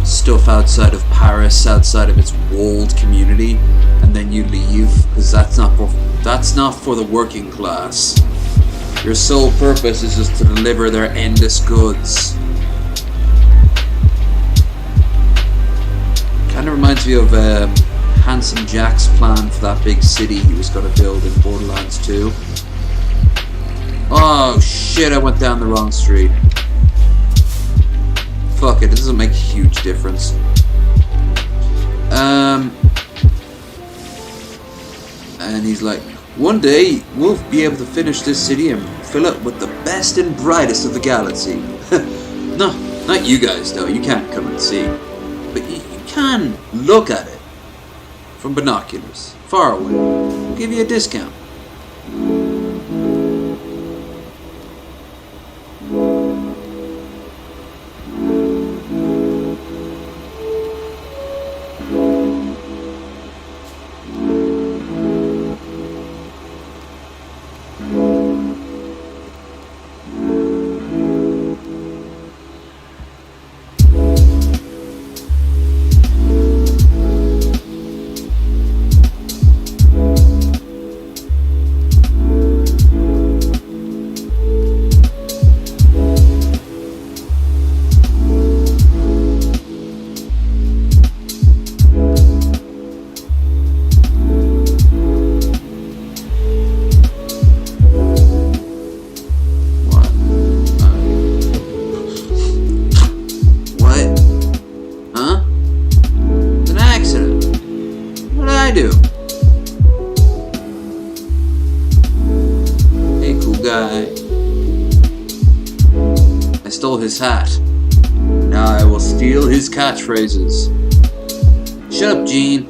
B: stuff outside of Paris, outside of its walled community, and then you leave, because that's not for the working class. Your sole purpose is just to deliver their endless goods. Kind of reminds me of Handsome Jack's plan for that big city he was going to build in Borderlands 2. Oh shit, I went down the wrong street. Fuck it doesn't make a huge difference. And he's like, one day we'll be able to finish this city and fill it with the best and brightest of the galaxy. No, not you guys though, you can't come and see. But you can look at it from binoculars, far away. We'll give you a discount. His hat. Now I will steal his catchphrases. Shut up, Gene.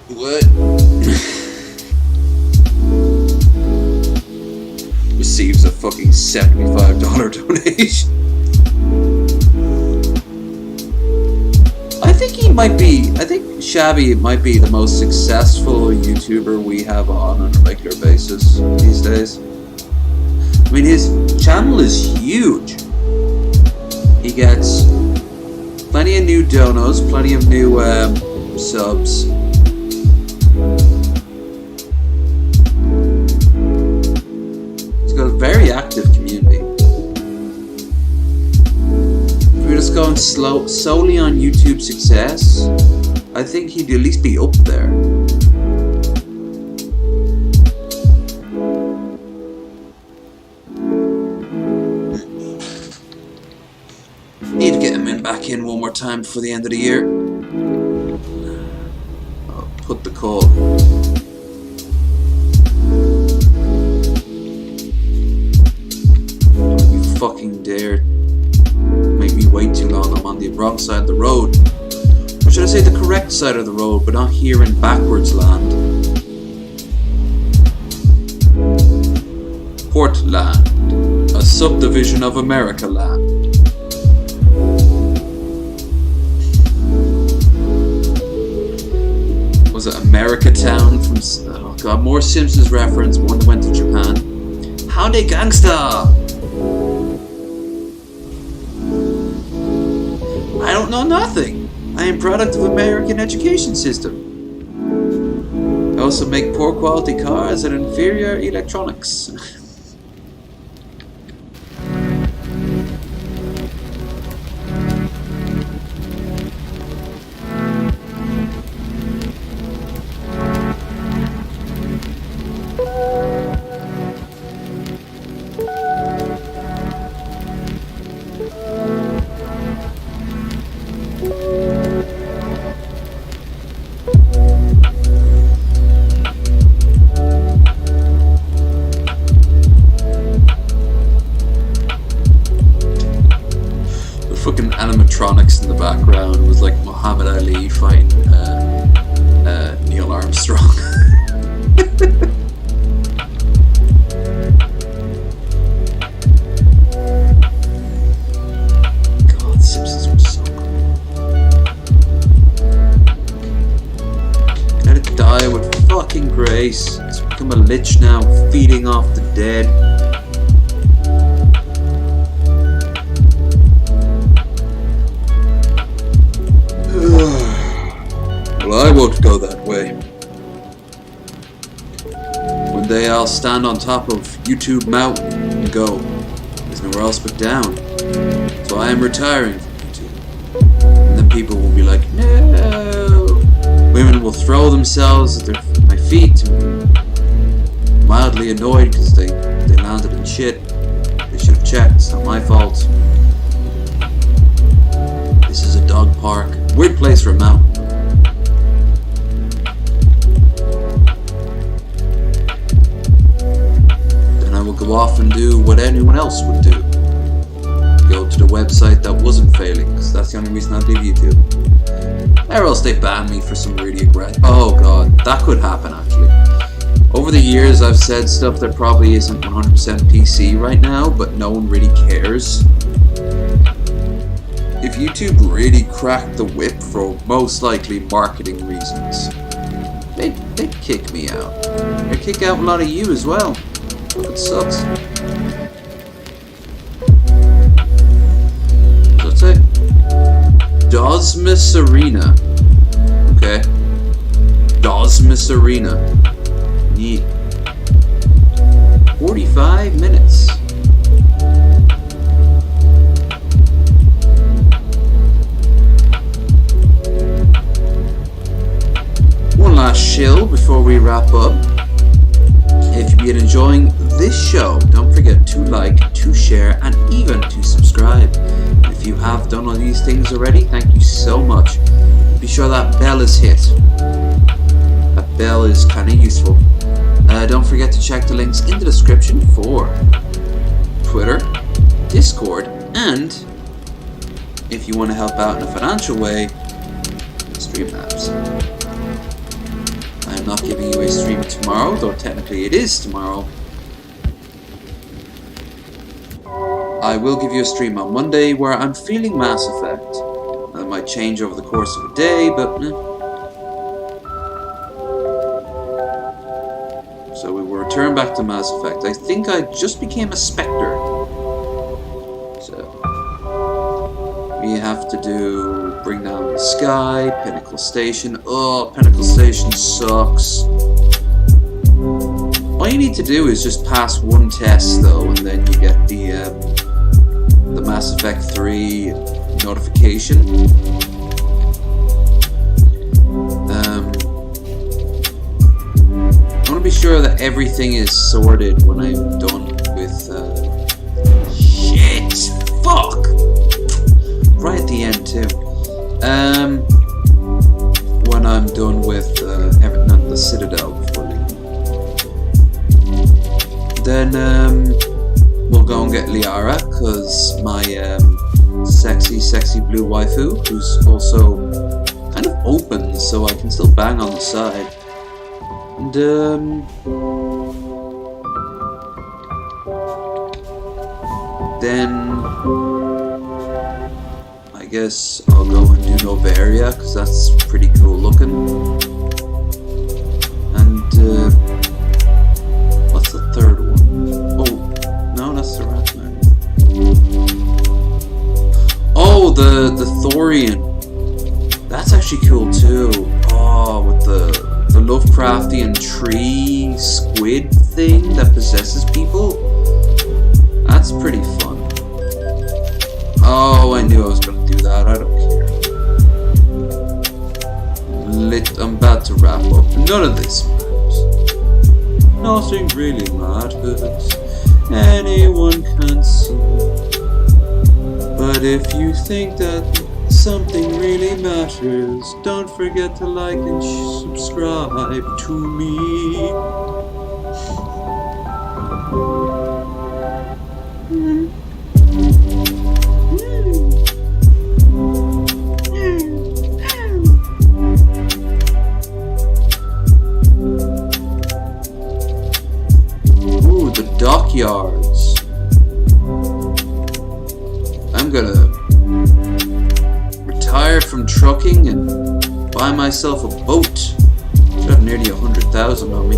B: What? Receives a fucking $75 donation. I think Shabby might be the most successful YouTuber we have on a regular basis these days. I mean, his channel is huge. He gets plenty of new donos, plenty of new subs. He's got a very active community. solely on YouTube success, I think he'd at least be up there. Need to get him back in one more time before the end of the year. I'll put the call. Don't you fucking dare make me wait too long. I'm on the wrong side of the road. Or should I say the correct side of the road, but not here in backwards land. Portland, a subdivision of America land. Was it America Town from, oh god, more Simpsons reference, one that went to Japan. Howdy gangsta! I don't know nothing. I am product of American education system. I also make poor quality cars and inferior electronics. Fucking animatronics in the background was like Muhammad Ali fighting Neil Armstrong. God, Simpsons was so cool. Let it die with fucking grace. It's become a lich now, feeding off the dead. Well, I won't go that way. One day I'll stand on top of YouTube Mountain and go, there's nowhere else but down. So I am retiring from YouTube. And then people will be like, no! Women will throw themselves at my feet and be mildly annoyed because they landed in shit. They should have checked, it's not my fault. This is a dog park. Weird place for a mountain. Then I will go off and do what anyone else would do. Go to the website that wasn't failing, because that's the only reason I leave YouTube. Or else they ban me for some really aggressive... Oh god, that could happen actually. Over the years I've said stuff that probably isn't 100% PC right now, but no one really cares. If YouTube really cracked the whip for most likely marketing reasons, they'd kick me out. They'd kick out a lot of you as well. It sucks. What's that say? Dosmus Arena. Okay. Dosmus Arena. Neat. 45 minutes. Last shill before we wrap up. If you've been enjoying this show, don't forget to like, to share, and even to subscribe. If you have done all these things already, thank you so much. Be sure that bell is hit. That bell is kind of useful. Don't forget to check the links in the description for Twitter, Discord, and if you want to help out in a financial way, Streamlabs. I'm not giving you a stream tomorrow, though technically it is tomorrow. I will give you a stream on Monday where I'm feeling Mass Effect. That might change over the course of a day, but so we will return back to Mass Effect. I think I just became a Spectre. So we have to do Bring Down the Sky, Pinnacle Station. Oh, Pinnacle Station sucks. All you need to do is just pass one test though, and then you get the Mass Effect 3 notification. I want to be sure that everything is sorted when I'm done with shit. Fuck. Right at the end too. When I'm done with everything on the Citadel fully, then we'll go and get Liara, cause my sexy blue waifu, who's also kind of open, so I can still bang on the side. And then I guess I'll go and do Noveria, because that's pretty cool looking. And what's the third one? Oh, no, that's the Ratman. Oh, the Thorian. That's actually cool too. Oh, with the Lovecraftian tree squid thing that possesses people. That's pretty fun. Oh, I knew I was gonna do that. I don't care. I'm about to wrap up. None of this matters. Nothing really matters. Anyone can see. But if you think that something really matters, don't forget to like and subscribe to me. Ooh, the dockyards. I'm gonna retire from trucking and buy myself a boat. I have nearly 100,000 on me.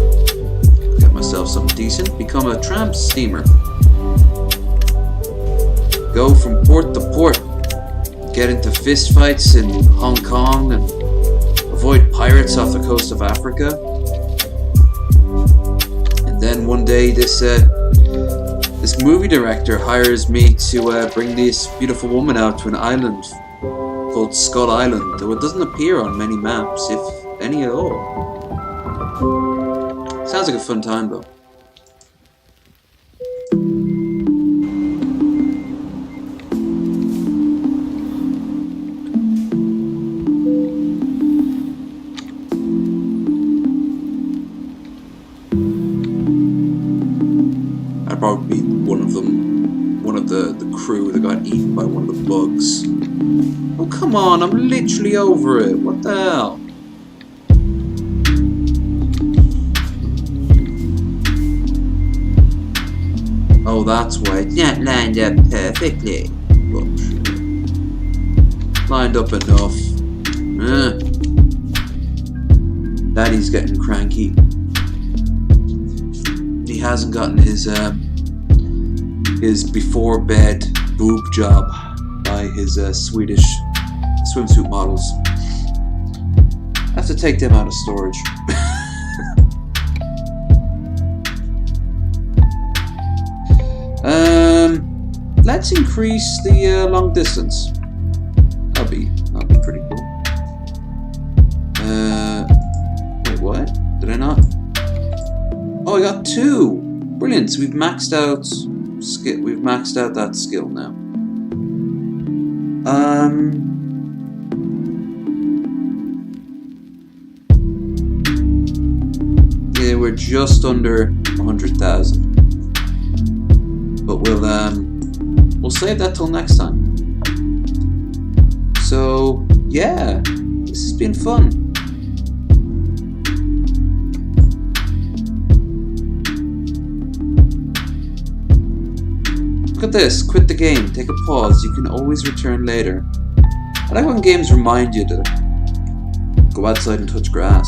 B: Get myself something decent. Become a tramp steamer. Go from port to port. Get into fistfights in Hong Kong and avoid pirates off the coast of Africa. And then one day this movie director hires me to bring this beautiful woman out to an island called Skull Island, though it doesn't appear on many maps, if any at all. Sounds like a fun time though. I'd probably be one of them, one of the crew that got eaten by one of the bugs. Oh, come on, I'm literally over it. What the hell? Oh, that's why it's not lined up perfectly. Bullshit. Lined up enough. Daddy's getting cranky. He hasn't gotten his before bed boob job by his Swedish swimsuit models. I have to take them out of storage. Let's increase the long distance. That'll be pretty cool. Wait, what? Did I not? Oh, I got 2. Brilliant. So we've maxed out skill. We've maxed out that skill now. Yeah, we're just under 100,000. But we'll save that till next time. So yeah, this has been fun. Look at this, quit the game, take a pause, you can always return later. I like when games remind you to go outside and touch grass.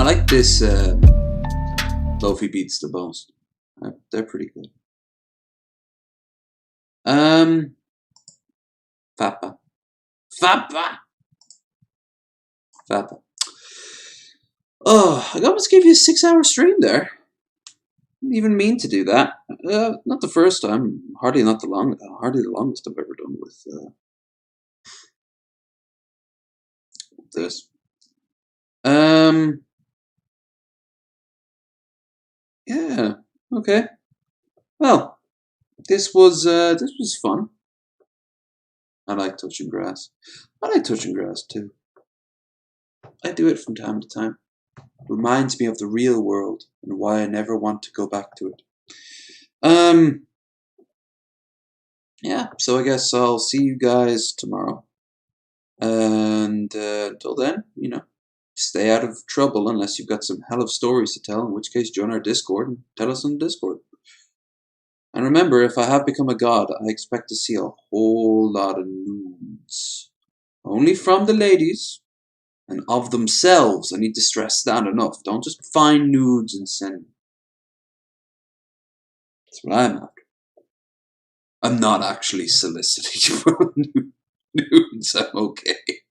B: I like this Lofi beats the most. They're pretty good. Fappa.
A: Oh, I almost gave you a 6-hour stream there. Didn't even mean to do that. Not the first time. Hardly the longest I've ever done with this. Yeah. Okay. Well, this was fun. I like touching grass. I like touching grass too. I do it from time to time. It reminds me of the real world and why I never want to go back to it. Yeah, so I guess I'll see you guys tomorrow. And until then, stay out of trouble unless you've got some hell of stories to tell, in which case join our Discord and tell us on Discord. And remember, if I have become a god, I expect to see a whole lot of nudes. Only from the ladies, and of themselves. I need to stress that enough. Don't just find nudes and send them. That's what I'm after. I'm not actually soliciting for nudes. I'm okay.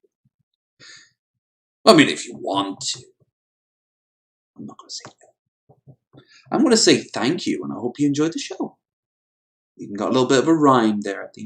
A: I mean, if you want to. I'm not going to say no. I'm going to say thank you, and I hope you enjoyed the show. Even got a little bit of a rhyme there at the end.